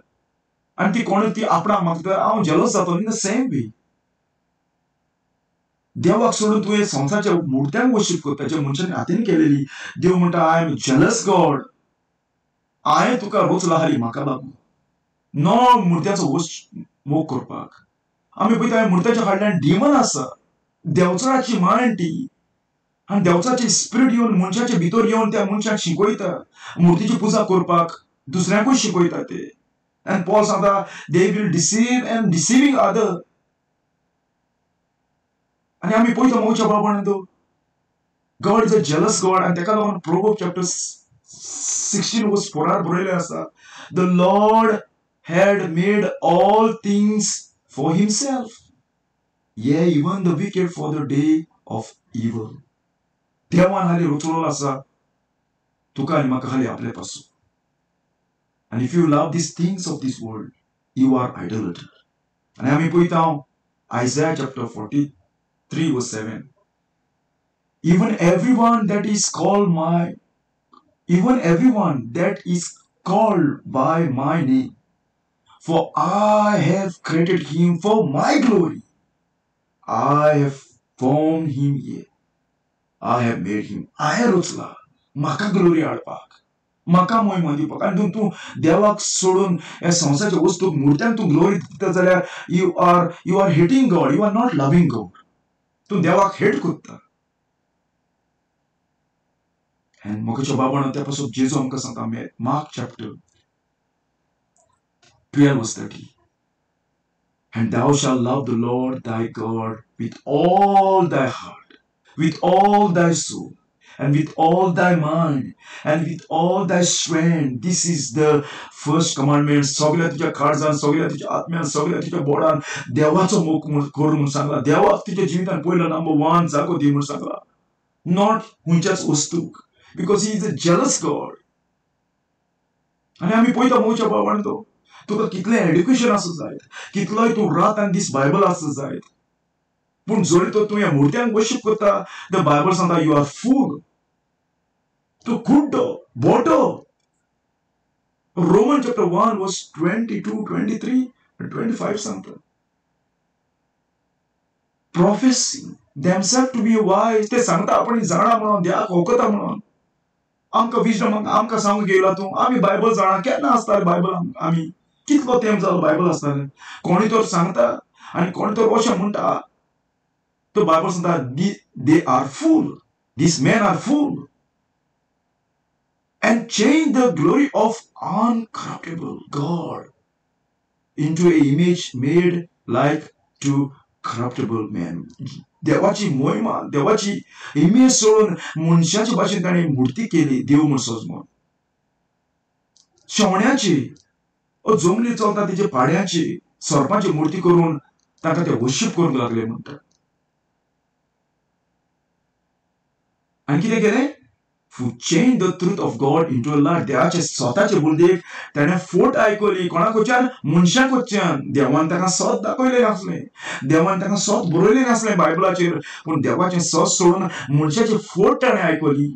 A: आनी ती कोणें ती आपणाक मागता हांव जेलस जातलो. इन द सेम वे देवाक सोडून तुवें संवसाराच्या मुर्त्यांक वर्शीप करता ज्या मनशांनी हातीन केलेली. देव म्हणटा आय एम जेलस गॉड. हांवें तुका रोचला हाली म्हाका लागून नो मुर्त्याचो मोग करपाक. आमी पळयता मुर्त्याच्या फाटल्यान डिमन आसा, देवचाराची मांड ती, आनी देवचाराची स्पिरीट येवन मनशाच्या भितर येवन त्या मनशाक शिकयता मुर्तीची पुजा करपाक. दुसऱ्यांकूय शिकयता ते. And Paul सांगता they will deceive and deceiving other. आणि आमी पळयता मोगच्या बाबांनो, God is a jealous God, and ताका लागून Proverbs chapter 16 verse 4 बरयलें आसा, the Lord had made all things for himself, yea, even the wicked for the day of evil. देवान हाली रचलो आसा तुका आनी म्हाका हाली आपल्या पासून. And if you love these things of this world, you are idolater. And आमी पळयता Isaiah chapter 43 verse 7. Even everyone that is called by my name, for I have created him for my glory. I have formed him, yea, I have made him. I रचला म्हाका glory हाडपाक, म्हाका महिमा दिवपाक. आनी तूं देवाक सोडून ह्या संवसाराच्या वस्तूक मुर्त्यांक तूं ग्लोरी दिता जाल्यार you are hating God, you are not loving God. तूं देवाक हेट करता. And मोगच्या बाबांनो, त्या पासून जेजू आमकां सांगता Mark chapter 12 verse 30. And thou shalt love the Lord thy God with all thy heart, with all thy soul, and with all thy mind, and with all thy strength. This is the first commandment. सगळ्या तुझ्या काळजान, सगळ्या तुझ्या आत्म्यान, सगळ्या तुझ्या बोडान देवाचो मोग कर म्हणून सांगला. देवाक तुझ्या जिवितान पयलो नंबर 1 जागो दी म्हणून सांगला. नॉट हुंयच्याच वस्तूक. Because he is a jealous God. आणि आमी पळयता मोगच्या बाबांनो, तुका कितलें एड्युकेशन आसूं जायत, कितलोय तूं रात आनी दीस बायबल आसूं जायत, पूण जरी तर तूं ह्या मुर्त्यांक वर्शीप करता, द बायबल सांगता यू आर फूल. तूं कुड्डो, बोटो. रोमन चॅप्टर 1 वर्स 22, 23 and 25 सांगता. Professing themselves to be wise, ते सांगता आपण जाणा म्हणून, देवाक वळखता म्हणून. आमकां विजडम आमकां सांगूंक गेला तूं, आमी बायबल जाणा. केन्ना आसतालें बायबल आमी? कितलो तेंप जालो बायबल आसतालें? कोणी तर सांगता आनी कोणी तर अशें म्हणटा. तो बायबल सांगता they are fool, these men are fool, and change the glory of uncorruptible God into an image made like to corruptible man. देवाची महिमा, देवाची इमेज सोडून मनशाच्या भाशेन ताणें मुर्ती केली, देव म्हूण सजमून. शेवण्याची जमनी चलता तेजे पाड्याची, सर्पाची मुर्ती करून ताका ते वर्शीप करूंक लागले म्हणटा. आनी कितें केलें? Who changed the truth of God into a lie. देवाचे स्वताचे बुरदेक ताणें फोट आयकली. कोणाकडच्यान? मनशाकडच्यान. देवान ताका सत दाखयलें नासलें, देवान ताका सत बरयलें नासलें बायबलाचेर, पूण देवाचें सत सोडून मनशाची फोट ताणें आयकली.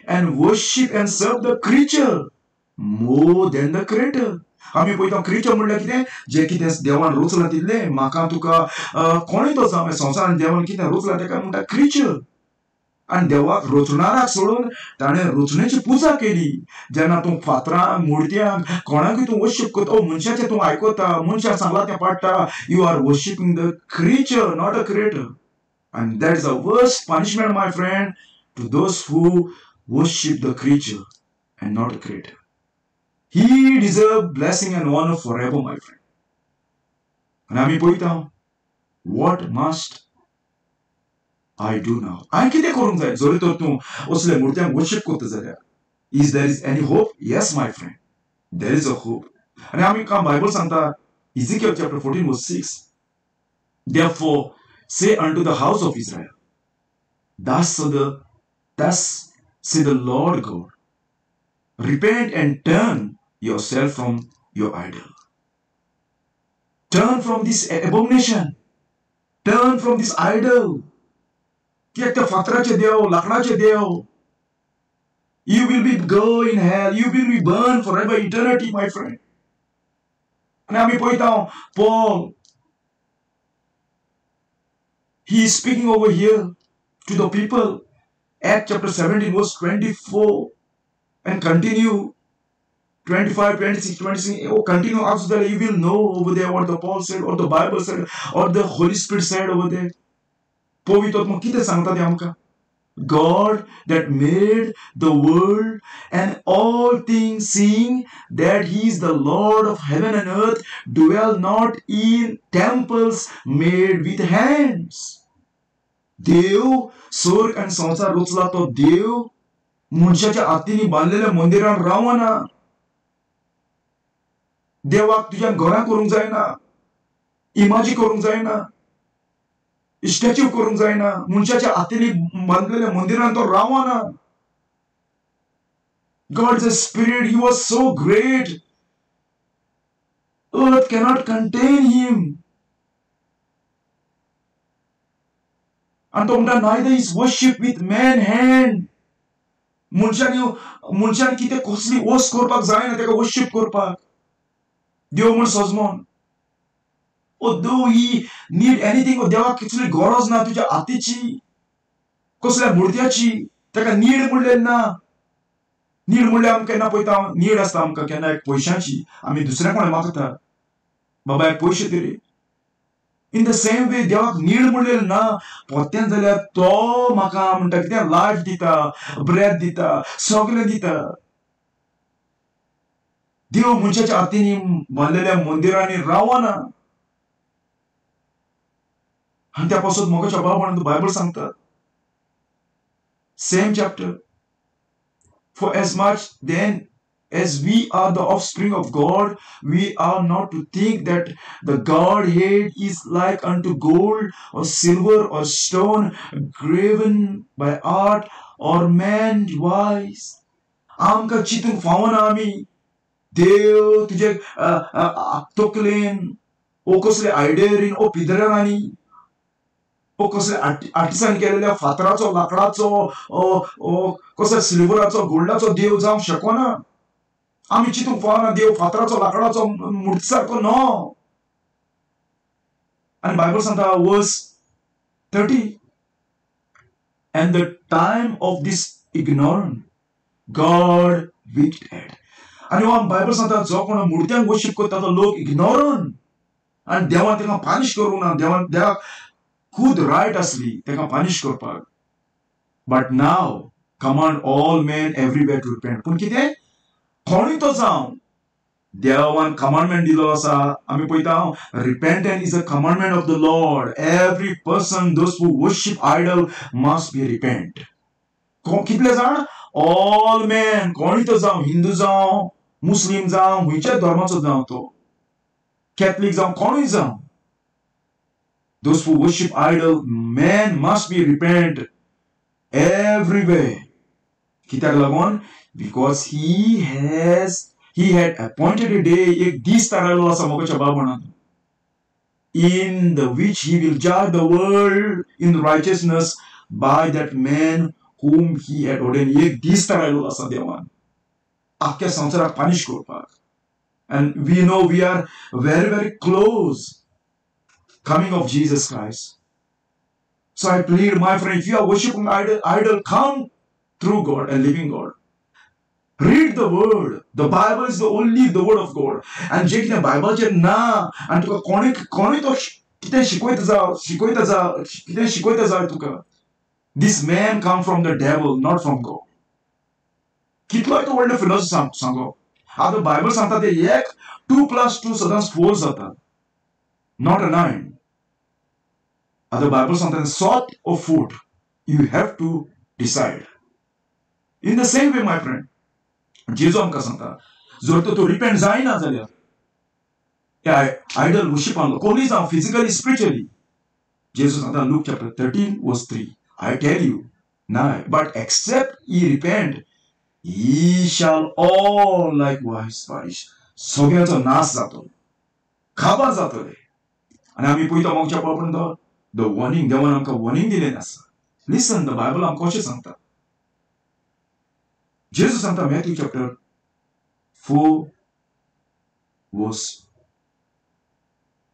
A: And worship and serve the creature more than the creator. आमी पळयता क्रिएचर म्हणल्यार कितें? जें कितें देवान रचलां तितलें म्हाका तुका कोणूय तो जावं संवसारान देवान कितें रचलां ताका म्हणटा क्रिएचर. आनी देवाक रचणाराक सोडून ताणें रचणेची पुजा केली. जेन्ना तूं फातरांक, मुर्त्यांक, कोणाकूय तूं वर्शीप करता, मनशाचें तूं आयकता, मनशान सांगलां तें पाडटा, you are worshipping the creature, not a creator. And that is the worst punishment, my friend, to those who worship the creature and not the creator. He deserves blessing and honor forever, my friend. And आमी पळयता, what must I do now? हांवें कितें करूंक जाय? जरी तर तूं असले मुर्त्यांक worship करता जाल्यार. Is there any hope? Yes, my friend. There is a hope. आनी आमी बायबल सांगता, Ezekiel chapter 14 verse 6. Therefore say unto the house of Israel, thus say the Lord God, repent and turn yourself from your idol. Turn from this abomination. Turn from this idol. कित्याक ते फातराचे देव, लाकडाचे देव. You will be go in hell. You will be burned forever, eternity, my friend. आनी आमी पळयता Paul, he is speaking over here to the people. Acts chapter 17 verse 24 and continue 25, 26, 26. Oh, continue after that. You will know over there what the Paul said, or the Bible said, or the Holy Spirit said over there. पवित्र आत्मा कितें सांगता तें आमकां? God that made the world and all things, seeing that he is the Lord of heaven and earth, dwell not in temples made with hands. देव स्वर्ग आणि संसार रचला तो देव मनशाच्या हातीने बांधलेल्या मंदिरात रावना. देवाक तुझ्या घरां करूंक जायना, इमाजी करूंक जायना, स्टॅच्यू करूंक जायना. मनशाच्या हातीने बांधलेल्या मंदिरात तो रावना. God is a spirit. He was so great. Earth cannot contain him. And neither is worship with man hand. मनशाने कितें कसली वस्त करपाक जायना तेका वर्शिप करपाक. देव म्हण सजमोन. Although he need anything, देवाक कितली गरज ना तुज्या हातीची, कसल्या मुर्त्याची. तेका नीड म्हणलें ना. नीड म्हणल्यार आमकां केन्ना पळयता नीड आसता आमकां केन्ना एक पयशांची. आमी दुसऱ्या कोणा मागता, बाबा एक पयशे तरी. In the same way, देवाक नीड म्हणलें ना. पोत्यान जाल्यार तो म्हाका म्हणटा कितें लायफ दिता, ब्रेथ दिता, सगळें दिता. देव मनशाच्या हातींनी बांदलेल्या मंदिरांनी रावना. आनी त्या पासून मोगाच्या बाळपणांत बायबल सांगता, same chapter, for as much then as we are the offspring of God, we are not to think that the Godhead is like unto gold or silver or stone, graven by art or man device. आमकां चिंतूंक फावना आमी देव तुजे तकलेन ओ कसले आयडियरीन ओ पिदरांनी ओ कसले artisan केलेल्या फातराचो, लाकडाचो, कसल्या सिल्वराचो, गोल्डाचो देव जावंक शकना. आमी चिंतूंक फावना देव फातराचो, लाकडाचो मुर्ती सारको न्हय. आनी बायबल सांगता verse 30, and the time of this ignorant God wicked. आनी बायबल सांगता जो कोण मुर्त्यांक वर्शिप करता तो लोक इग्नोरंट. आनी देवान ताका पानिश करूंक ना. देवाक खुद रायट असली ताका पानिश करपाक. But now command all men everywhere to repent. पूण कितें कोणूय तो जावं देवान कमांडमेंट दिलो आसा. आमी पळयता repentance is a commandment of the Lord. Every person those who worship idol must be repent. कितले जाण ऑल मेन, कोणूय तो जावं, हिंदू जावं, मुस्लिम जावं, खंयच्याय धर्माचो जावं, तो कॅथलीक जावं, कोणूय जावं, those who worship idol, man must be repent everywhere. कित्याक लागून? Because he had appointed a day, एक दीस थारायलो आसा मोगाच्या बाळपणान, in the which he will judge the world in righteousness by that man whom he had ordained. एक दीस थारायलो आसा देवान आख्या संवसाराक पानिश करपाक. And we know we are very, very close coming of Jesus Christ. So I plead, my friend, if you are worshiping idol, come through God and living God. Read the word. The Bible is the only the word of God. And जे कितें बायबलचेर ना आनी तुका कोणूय तो कितें शिकयता जाय तुका. This man come from the devil, not from God. कितलोय तो व्हडलो फिलॉसॉफी सांगो. आतां बायबल सांगता ते 2 + 2 सदांच 4 जाता, not a 9. The Bible sometimes salt or food, you have to decide. In the same way, my friend, Jesus आमकां सांगता जर तो रिपेंट जायना जाल्यार त्या आयडल वर्शिपान कोणूय जावं फिजिकली स्पिरिच्युअली. Jesus सांगता Luke chapter 13 verse 3, I tell you now, but except ye repent, ye shall all likewise perish. सगळ्यांचो नाश जातलो, काबार जातले. आनी आमी पळयता मोगच्या बाळपणांत the warning, देवान आमकां warning दिलें आसा. Listen, the Bible आमकां कशें सांगता. Jesus सांगता Matthew chapter 4 verse.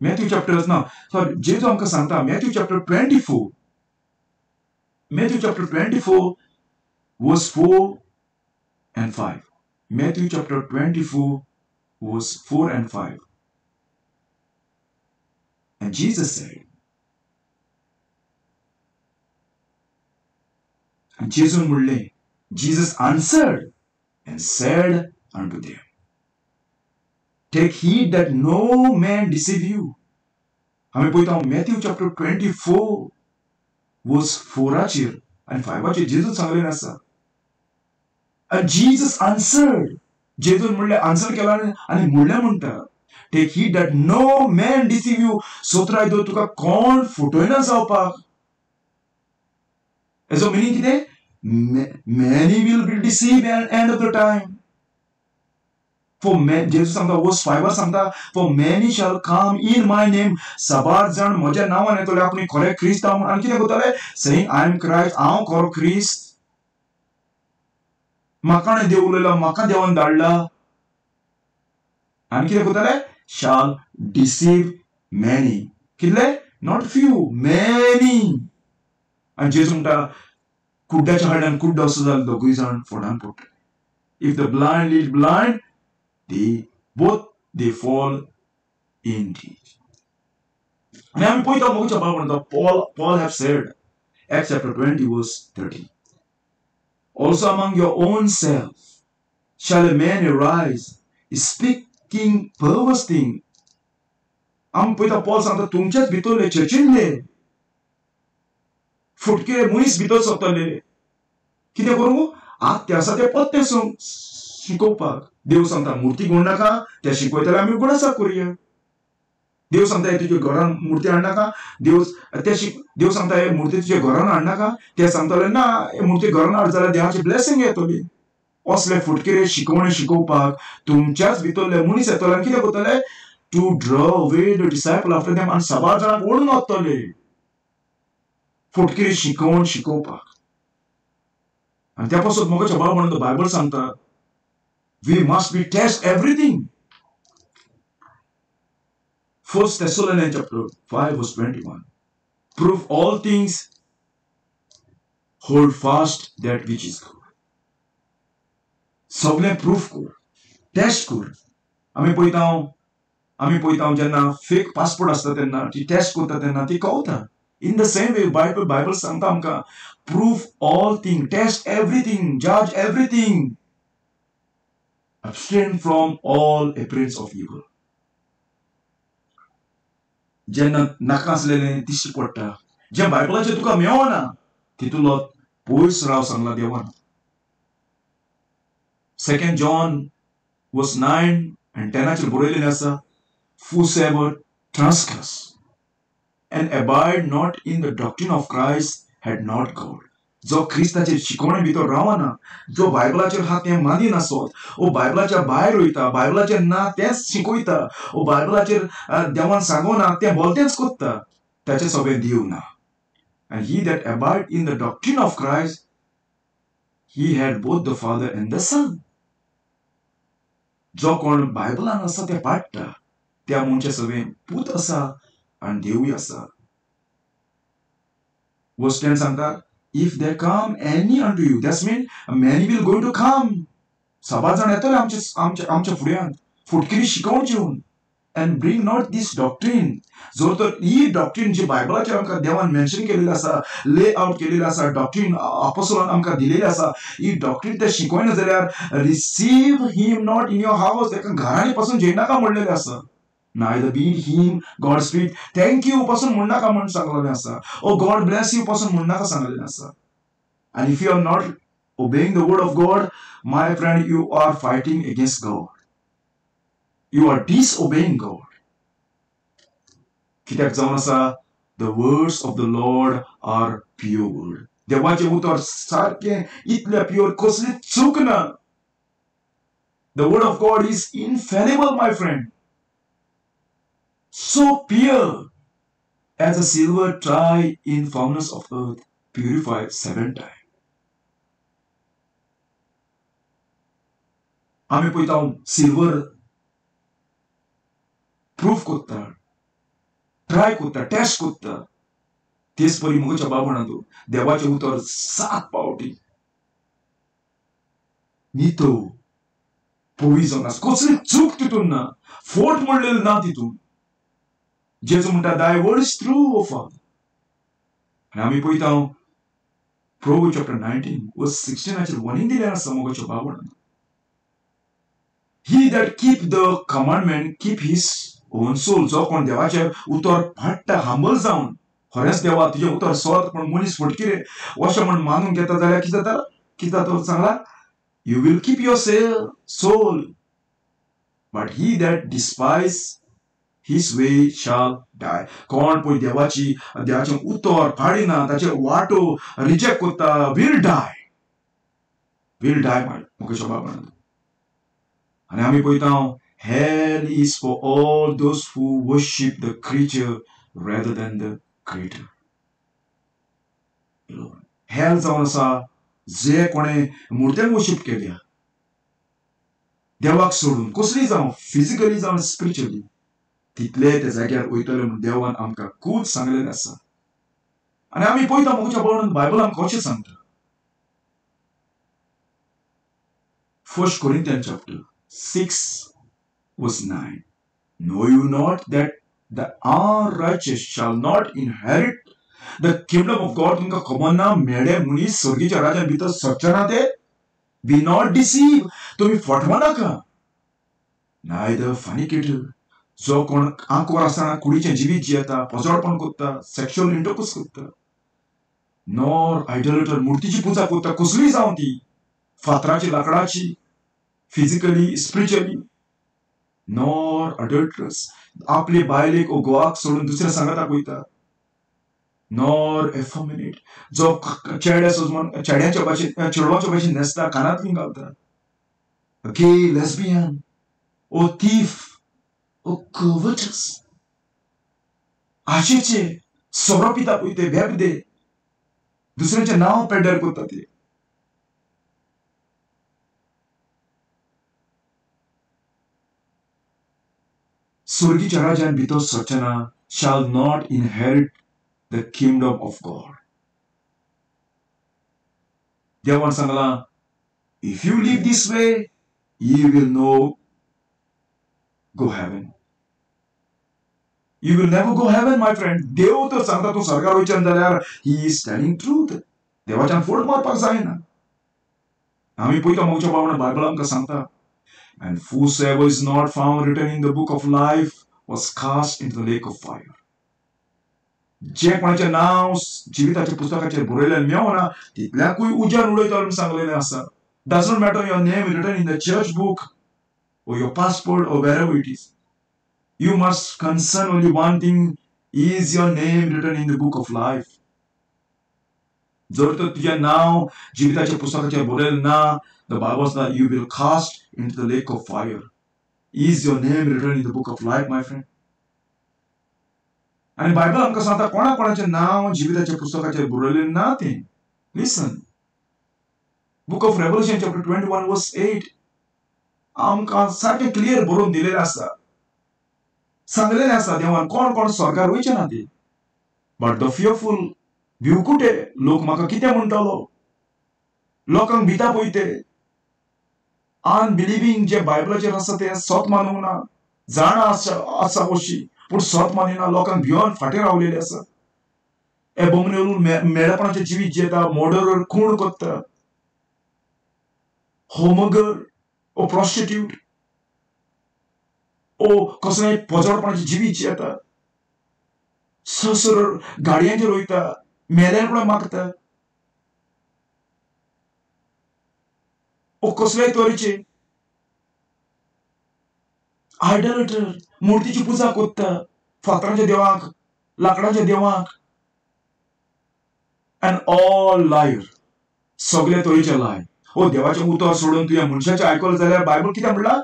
A: Matthew chapter Jesus आमकां सांगता Matthew chapter 24. Matthew chapter 24 verse 4 and 5. Matthew chapter 24 verse 4 and 5. And Jesus said, जेजून म्हणलें, Jesus answered and said unto them, take heed that no man deceive you. आम्ही पळयता Matthew chapter 24 verse 4 आणि 5 जेजून सांगलेलें आसा. And Jesus answered, जेजून म्हणलें, आन्सर केला आनी म्हणलें म्हणटा, take heed that no man deceive you. सोत्र आयदो तुका कोण फटयना जावपाक. हेजो मिनींग कितें? Many will be deceived at the end of the time. For men, Jesus सांगता वर्स 5 सांगता, for many shall come in my name. साबार जाण म्हज्या नांवान येतले, आपणी खरे ख्रिस्त हांव म्हण. आनी कितें करतले? saying I am Christ, हांव खरो ख्रिस्त. म्हाका न्ही देव उलयला, म्हाका देवान धाडला. आनी कितें करतले? shall deceive many. कितले? not few, many. आनी जेजू म्हणटा, कुड्डाच्या हाडल्यान कुड्डो असो जालो, दोगूय जाण फोंडान पडटले. If the blind lead blind, they fall indeed. And I point out much about what Paul have said, Acts chapter 20 verse 30. Also among your own self shall a man arise, speaking perverse thing. आम पळयता Paul सांगता तुमच्याच भितरले चर्चिल्ले फुटके मनीस भितर सरतले. कितें करूं? आत्ते आसा ते पत्ते शिकोवपाक. देव सांगता मुर्ती घेवन नाका, ते शिकयतले आमी गुणासा करुया. देव सांगता तुज्या घरान मुर्ती हाडनाका, देव सांगता हे मुर्ती तुज्या घरान हाडनाका, ते सांगतले ना हे मुर्ती घरान हाड जाल्यार देवाची ब्लेसिंग येतली. असले फुटकेरे शिकवणे शिकोवपाक तुमच्याच भितरले मनीस येतले आनी कितें करतले? To draw away the disciple after them. आनी साबार जाणांक ओडून वतले फुटकेरे शिकवण शिकोवपाक. आनी त्या पासून मोगाच्या भाव म्हणून बायबल सांगता we must be test everything. 1 Thessalonians chapter 5 verse 21. Prove all things, hold fast that which is good. सगळे प्रूफ कर, टेस्ट कर. आमी पळयता जेन्ना फेक पासपोर्ट आसता तेन्ना ती टेस्ट करता तेन्ना ती कळटा. In the same way, Bible सांगता आमकां prove all things, test everything, judge everything. Abstain from all appearance of evil. जेन्ना नाका आसलेलें दिश्टी पडटा, जें बायबलाचें तुका मेळना तितूलो पयस राव सांगला देवान. 2 John verse 9 and 10 बरयलेलें आसा, whosoever transgress and abide not in the doctrine of Christ had not God. जो ख्रिस्ताचे शिकवणे भितर रावना, जो बायबलाचेर हात मानी नासत, ओ बायबलाच्या भायर वयता, बायबलाचेर ना तेंच शिकयता, ओ बायबलाचेर देवान सांगोना तें बोलतेंच करता, ताचे सगळें देव ना. And he that abide in the doctrine of Christ, he had both the Father and the Son. जो कोण बायबलान आसा तें पाडटा, त्या मनशा सगळें पूत आसा आनी देवूय आसा. Verse 10 सांगता, if there come any unto you, that means many will going to come. साबार जाण येतले आमच्या फुड्यान फुटकिरी शिकवण घेवन. And bring not this doctrine. जर तर ही डॉक्ट्रीन जी बायबलाचेर आमकां देवान मेन्शन केलेली आसा, ले आउट केलेली आसा, डॉक्ट्रीन अपोस्टलान आमकां दिलेली आसा, ही डॉक्ट्रीन ते शिकयना जाल्यार receive him not in your house. तेका घरांनी पासून जेयनाका म्हणलेलें आसा. Neither bid him God speak thank you पासून म्हणनाका म्हण सांगलेलें आसा. Oh God bless you पासून म्हणनाका सांगलेलें आसा. And if you are not obeying the word of God, my friend, you are fighting against God. You are disobeying God. कित्याक जावन आसा, the words of the Lord are pure word. देवाचें उतर सारकें इतलें प्युअर, कसली चूक ना. The word of God is infallible, my friend. So pure as a silver tried in furnace of earth, purified 7 times. आमी पळयता सिल्वर प्रूफ करता, ट्राय करता, टेस्ट करता. तेच परी मोगच्या बाबणांतू देवाचें उतर 7 पावटी नितो पोइजन आसा, कसली चूक तितून ना, फोट म्हणलेलें ना तितून. जेजू म्हणटा, thy word is true, O Father. आनी आमी पळयता Proverbs chapter 19 verse 16 actually warning दिलेला समोरच्या भावानं. He that keep the commandment keep his own soul. जो कोण देवाचे उतर फाट्ट humble जावन खरेंच देवा तुझे उतर सोद पण मनीस फटकी रे अशें म्हण मानून घेता जाल्यार कितें जाता? कितें जाता Sangla? You will keep your soul. But he that despise his way shall die. कोण पळय देवाचें उतर फाडिना ताचे वाटो रिजेक्ट करता will die. Will die Mukesh बाबान. आनी आमी पळयता hell is for all those who worship the creature rather than the creator. Hell जावन आसा जे कोणे मुर्त्यांक वर्शिप केल्या देवाक सोडून कसलीय जावं फिजिकली जावं स्पिरिच्युअली तितले त्या जाग्यार वयतले म्हूण देवान आमकां खूब सांगलेलें आसा. आनी आमी पळयता मुखाच्या बरोवन बायबल आमकां कशें सांगता. 1 Corinthians chapter 6 verse 9. Know you not that the unrighteous shall not inherit the kingdom of God? तुमकां खबर ना मेडे मनीस स्वर्गीच्या राज्यांत भितर सरचे ना ते? Be not deceived. तुम्ही फटवा नाका. Neither fornicator. जो कोण आंकवर आसतना कुडीचें जिवीत जियेता, पोजोळपण करता, सेक्शुअल इंटरकोर्स करता, nor idolater, मुर्तीची पुजा करता, कसलीय जावं ती, फातराची, लाकडाची, फिजिकली, स्पिरिच्युअली, nor adulterous, आपली बायलेक ओ घोवाक सोडून दुसऱ्या संगाताक वयता, nor effeminate, जो चेड्याच्या भाशेन चेडवाच्या भाशेन न्हेसता, कानांतलीं घालता, gay, lesbian, or thief, or covetous, आशेचे सोरो पिता पळय ते बेबदे दुसऱ्याचें नांव पेड्ड्यार करता ते. स्वर्गीच्या राज्यांत भितर सरचना shall not inherit the kingdom of God. देवान Sangla, if you live this way, you will no go heaven. You will never go heaven, my friend. देव तर सांगता तूं स्वर्गार वयच्यान जाल्यार he is telling truth. देवाच्यान फट मारपाक जायना. आमी पळयता मोगच्या भावान बायबल आमकां सांगता, and whosoever is not found written in the book of life was cast into the lake of fire. जे कोणाचें नांव जिविताच्या पुस्तकाचेर बरयलेलें मेवना तितल्याकूय उज्यान उडयता म्हूण सांगलेलें आसा. Does not matter your name written in the church book or your passport or wherever it is. You must concern only one thing, is your name written in the book of life? जर तर तुझें नांव जिविताच्या पुस्तकाचेर बरयलें ना, the Bible says that you will cast into the lake of fire. Is your name written in the book of life, my friend? आनी Bible आमकां सांगता कोणा कोणाचें नांव जिविताच्या पुस्तकाचेर बरयलें ना तें. Listen. Book of Revelation chapter 21 verse 8 आमकां सारकें क्लियर बरोवन दिलेलें आसा. सांगलेलें आसा देवान कोण कोण स्वर्गार वयचे ना ते. बट द फियरफुल भिवकुटे लोक म्हाका कितें म्हणटलो, लोकांक भिता पळय ते अनबिलिव्हिंग जे बायबलाचेर आसा ते सत मानूंक ना, जाणा आसा अशी पूण सत मानिना, लोकांक भिवन फाटीं रावलेले आसा. एबोमिनेबल मेळपणाचें जिवीत जियेता, मर्डरर खून करता, होमगर ओ प्रॉस्टिट्यूट ओ कसलेंय पोजोळपणाचें जिवीत जियेता, ससर गाडयांचेर वयता, मेल्यांकडे मागता, ओ कसलेय तरेचे आयडॉलेटर मुर्तीची पुजा करता, फातरांच्या देवाक, लाकडाच्या देवाक, अँड ऑल लायर, सगळे तरेचे लाय. ओ देवाचें उतर सोडून तुवें मनशाचें आयकलें जाल्यार बायबल कितें म्हणला,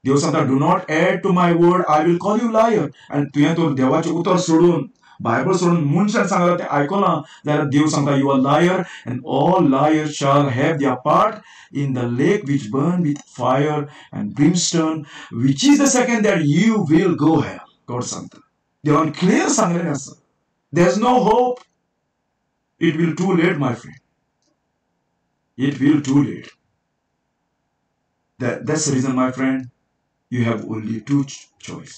A: देव सांगता do not add to my word, I will call you liar. आनी तुवें तर देवाचें उतर सोडून बायबल सोडून मनशान सांगलां तें आयकलां जाल्यार देव सांगता you are liar, and all liar shall have their part in the lake which burn with fire and brimstone, which is the second that you will go hell. God सांगता. देवान क्लियर सांगलेलें आसा. There's no hope. It will too late, my friend. It will too late. That's the reason, my friend, you have only two choice.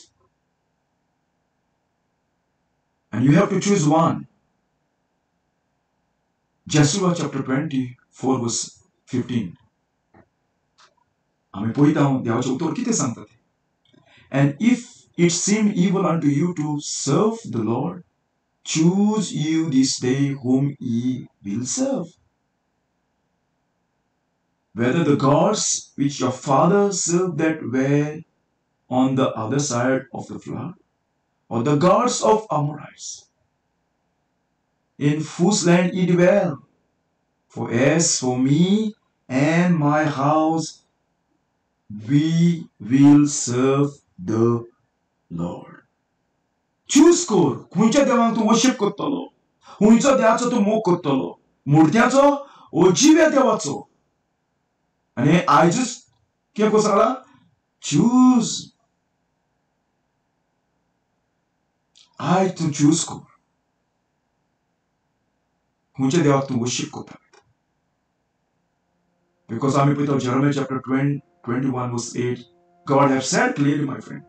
A: And you have to choose one. Joshua chapter 24 verse 15. आम्ही पळयता देवाचें उतर कितें सांगता तें. And if it seem evil unto you to serve the Lord, choose you this day whom ye will serve. Whether the gods which your fathers served that were on the other side of the flood, or the gods of Amorites, in whose land ye dwell. For as for me and my house, we will serve the Lord. Choose कर खंयच्या देवाक तूं worship करतलो, खंयच्या देवाचो तूं मोग करतलो, मुर्त्याचो ओ जिव्या देवाचो. आनी आयजूच कितें सांगला, चूज. आयज तूं चूज कर खंयच्या देवाक तूं वर्शिप करता. Because आमी पळयता Jeremiah chapter 21 verse 8, God have said clearly, my friend,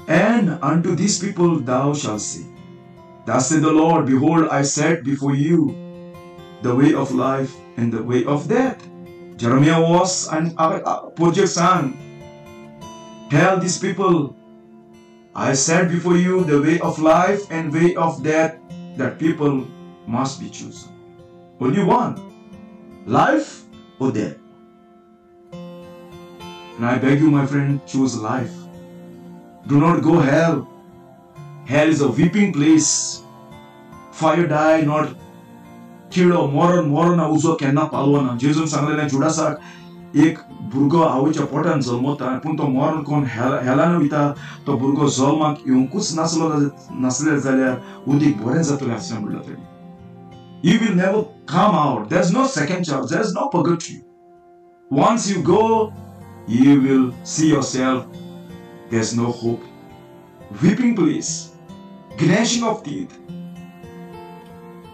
A: and unto these people thou shalt say, thus saith the Lord, behold, I set before you the way of life and the way of death. Jeremiah was an project son. Tell these people, I set before you the way of life and way of death, that people must be chosen. Only one, life or death. And I beg you, my friend, choose life. Do not go hell. Hell is a weeping place. Fire die not. किडो मरण उजो केन्ना पालवना. जेजून सांगलेलें जुडासाक, एक भुरगो आवयच्या पोटान जल्मता, पूण तो मरण कोण हेलान वयता, तो भुरगो जल्माक येवंकूच नासले जाल्यार उदीक बरें जातलें अशें म्हणलें ताणें. You will never come out. There's no second chance. There's no purgatory. Once you go, you will see yourself. There's no hope. Weeping place, gnashing of teeth,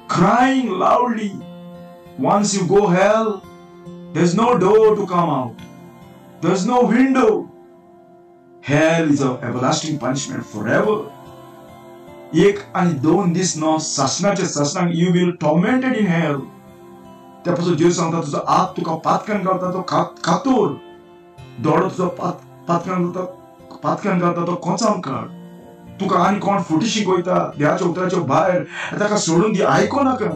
A: crying loudly. Once you go hell, there's no door to come out. There's no window. Hell is an everlasting punishment forever. एक आणि दोन दीस no सासणाचे सासणाक you will tormented in hell. त्यापासून जेव सांगता तुझा आत तुका पातकान घालता तो खातोर, दोडो तुजो पातकान घालता तो कोचाम काड. तुका आनी कोण फुटी शिकयता देवाच्या उतराच्या भायर, ताका सोडून दी, आयको नाका.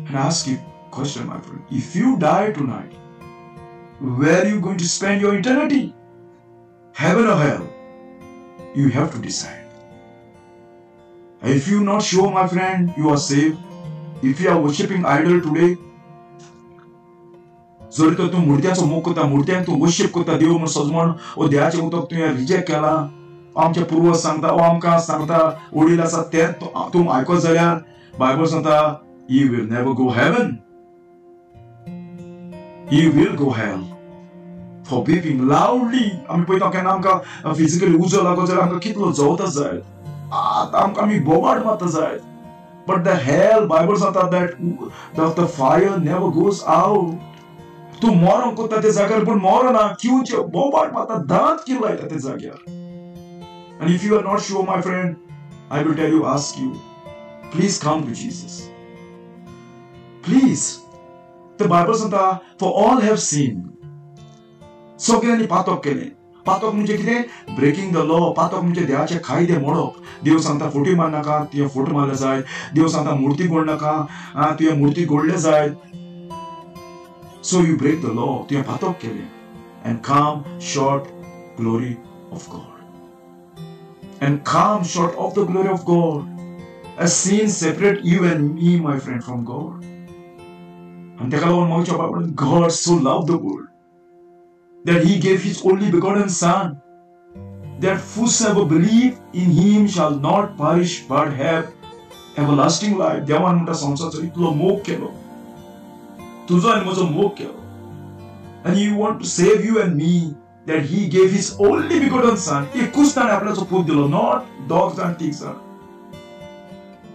A: And I ask you a question, my friend. If you die tonight, where are you going to spend your eternity? Heaven or hell? You have to decide. If you not sure, my friend, you are saved. If you are worshipping idol today, जर तर तूं मुर्त्याचो मोग करता, मुर्त्यांक तूं worship करता, देव म्हूण सजमण ओ देवाचें उदक तुवें रिजेक्ट केलां, आमचे पूर्वज सांगता ओ आमकां सांगता वडील आसा तें तूं आयकत जाल्यार बायबल सांगता you will never go heaven. You will go hell. For weeping loudly. आमी पळयता केन्ना आमकां फिजिकली उजो लागत जाल्यार आमकां कितलो जवता जाय, आमकां आमी बोवाड मारता जाय. But the hell, Bible सांगता that the fire never goes out. तूं मरण करता त्या जाग्यार पूण मरना, किवचे बोवाड मारता, दांत किल लायता त्या जाग्यार. And if you are not sure, my friend, I will tell you, ask you, please come to Jesus. Please. The Bible सांगता for all have sinned. सगळ्यांनी पातक केलें. पातक म्हणजे कितें? Breaking the law. पातक म्हणजे देवाचे कायदे मोडप. देव सांगता फोटी मार नाका, तुवें फोट मारले जाय. देव सांगता मुर्ती गोड नाका, तुवें मुर्ती गोडले जाय. So you break the law. तुवें पातक केलें. And come short glory of God. And come short of the glory of God. As sin separate you and me, my friend, from God. And तेका लागून मागच्या बायबलांत God so loved the world that he gave his only begotten Son, that whosoever believe in him shall not perish but have everlasting life. देवान म्हणटा संसाराचो इतलो मोग केलो, तुजो आनी म्हजो मोग केलो, and he want to save you and me, that he gave his only begotten Son. एकूच ताणें आपल्याचो पूत दिलो, not dogs and pigs.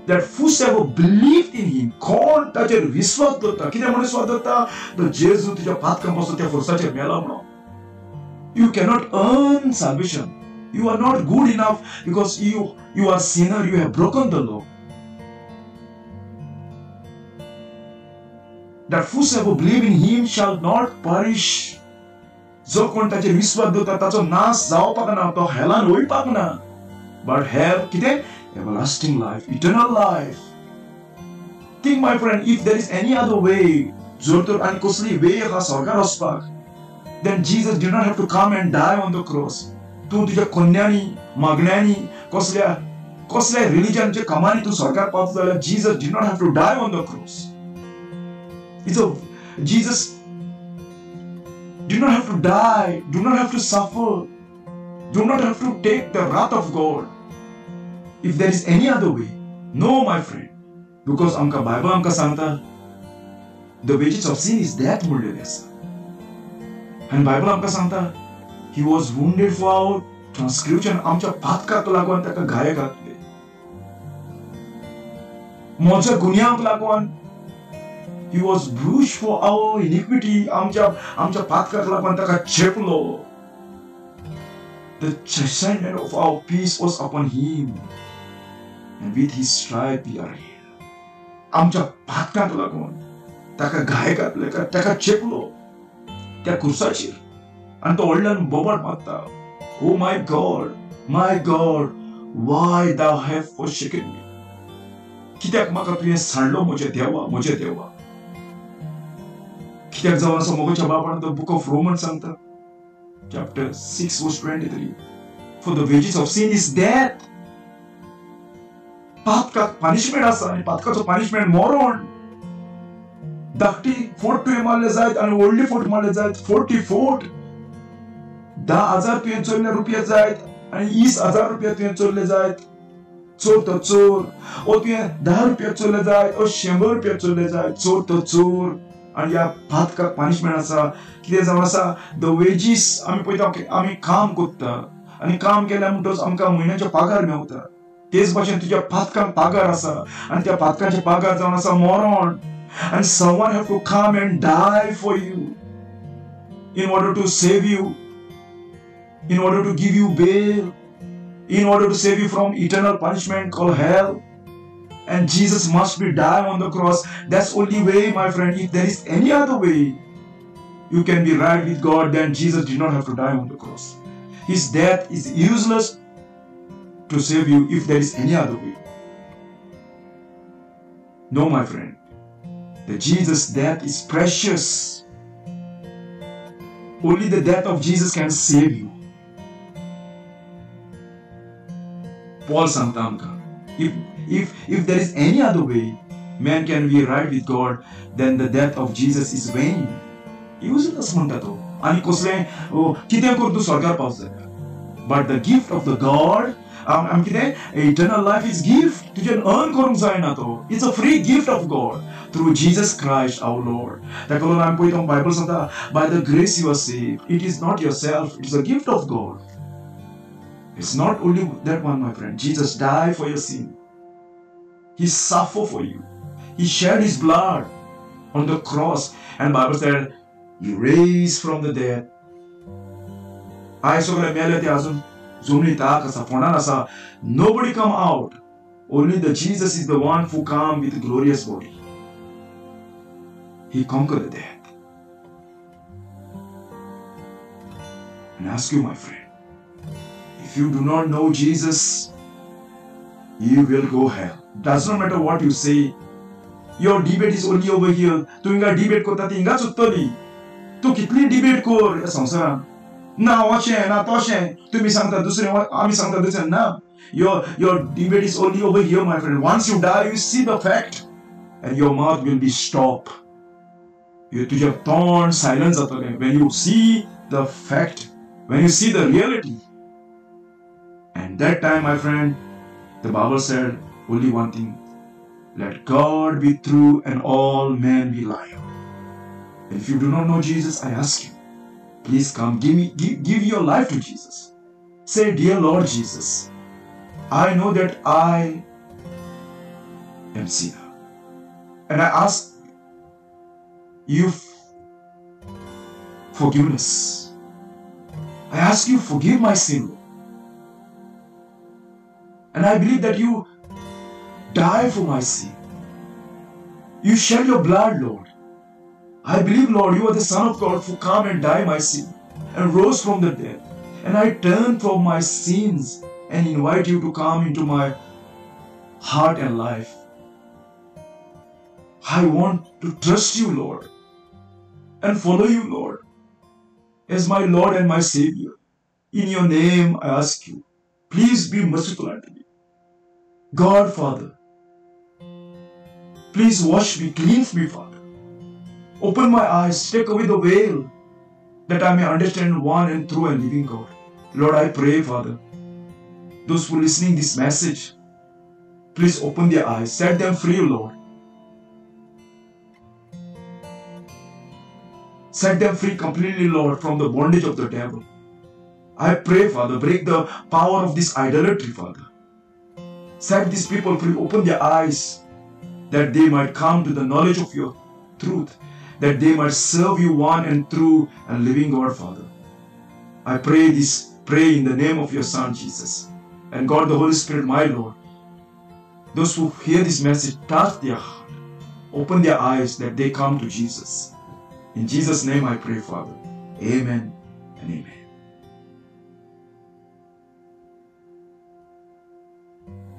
A: That whosoever believed in him, कोण ताचेर विश्वास दवरता, कितें म्हणून विश्वास दवरता? तो जेजू तुज्या पातकां बसता त्या फोर्साचेर मेला म्हणून. You cannot earn salvation. You are not good enough because you are sinner. You have broken the law. That whosoever believe in him shall not perish. जो कोण ताचेर विश्वास दवरता ताचो नाश जावपाक ना, तो हेलान वयपाक ना, but have कितें? Everlasting life, eternal life. Think, my friend, if there is any other way, जर तर आनी कसली वे आहा स्वर्गार वचपाक, then Jesus did not have to come and die on the cross. तूं तुज्या कोन्यांनी, मागण्यांनी, कसल्या रिलिजनचे कमानी तूं स्वर्गार पावता जाल्यार Jesus did not have to die on the cross. Jesus do not have to die, do not have to suffer, do not have to take the wrath of God. If there is any other way, no, my friend, because amka Bible amka sangta, the wages of sin is death म्हणलेले आसा. And Bible amka sangta, he was wounded for our transgression, आमच्या पातकाक लागून ताका घाये घातले. मोच्या गुन्यांक लागून he was bruised for our iniquity. आमच्या पातकाक लागून ताका चेपलो. The chastisement of our peace was upon him, and with his stripe we are healed. आमच्या पातकाक लागून ताका घाय घातले, ताका चेपलो त्या क्रुसाचेर, आनी तो व्हडल्यान बोबाट मारता, Oh my God, why thou have forsaken me? कित्याक म्हाका तुवें सांडलो म्हजे देवा. कित्याक जावन असो मोगाच्या बापान the book of Romans सांगता, chapter 6 verse 23, for the wages of sin is death. पातकाक punishment आसा, आनी पातकाचो punishment मरण. धाकटी फोट तुवें मारले जायत आनी व्हडली फोट मारले जायत, 40 फोट. 10,000 तुवें चोरले रुपया जायत आनी 20,000 रुपया तुवें चोरले जायत. चोर तो चोर. ओ तुवें 10 रुपया चोरले जायत, ओ 100 रुपया चोरले जायत. चोर तो चोर. आणि या पातकाक पनिशमेंट आसा. कितें जावन आसा, द वेजीस आमी पळयता, आमी काम कोत्ता आनी काम केल्या म्हणटच आमकां म्हयन्याचो पागार मेवता. तेच भाशेन तुज्या पातकांक पागार आसा, आनी त्या पातकांचे पागार जावन आसा मरण. And someone have to come and die for you in order to save you, in order to give you bail, in order to save you from eternal punishment called hell. And Jesus must be died on the cross. That's only way, my friend. If there is any other way you can be right with God, then Jesus did not have to die on the cross. His death is useless to save you if there is any other way. No, my friend. The Jesus' death is precious. Only the death of Jesus can save you. Paul Santamka. If there is any other way man can be right with God, then the death of Jesus is vain. Useless म्हणटा तो. आनी कसले कितें कर तूं स्वर्गार पावस जाल्यार. But the gift of the God, कितें eternal life is gift. तुजें earn करूंक जायना तो. It's a free gift of God through Jesus Christ our Lord. ताका लागून आमी पळयता बायबल सांगता, by the grace you are saved. It is not yourself, it is a gift of God. It's not only that one, my friend. Jesus died for your sin. He suffered for you. He shed his blood on the cross, and Bible said he raised from the dead. I सगळे मेले ते अजून जुनी ताक आसा, फोंडान आसा. Nobody come out. Only the Jesus is the one who come with glorious body. He conquered the death. And I ask you, my friend, if you do not know Jesus, you will go hell. Does not matter what you say. Your debate is only over here. Tu inga debate करता ती इंगा चुकतली. तू कितली debate कर या संसारान. ना अशें ना तशें. तुम्ही सांगता दुसरें, आमी सांगता दुसरें ना. Your debate is only over here, my friend. Once you die, you see the fact, and your mouth will be stopped. तुझे तोंड silent जातले when you see the fact, when you see the reality. And that time, my friend, the Bible said only one thing: let God be true and all men be liar. And if you do not know Jesus, I ask you, please come, give your life to Jesus. Say, dear Lord Jesus, I know that I am sinner, and I ask you forgiveness. I ask you, forgive my sin. I believe that you died for my sin. You shed your blood, Lord. I believe, Lord, you are the Son of God who came and died my sin and rose from the dead. And I turn from my sins and invite you to come into my heart and life. I want to trust you, Lord, and follow you, Lord, as my Lord and my Savior. In your name I ask you, please be merciful unto me. God, Father, please wash me, cleanse me, Father. Open my eyes, take away the veil, that I may understand one and true and living God. Lord, I pray, Father, those who are listening this message, please open their eyes, set them free, Lord. Set them free completely, Lord, from the bondage of the devil. I pray, Father, break the power of this idolatry, Father. Set these people free, open their eyes, that they might come to the knowledge of your truth, that they might serve you one and true and living God, Father. I pray in the name of your Son, Jesus. And God, the Holy Spirit, my Lord, those who hear this message, touch their heart, open their eyes, that they come to Jesus. In Jesus' name I pray, Father. Amen and amen.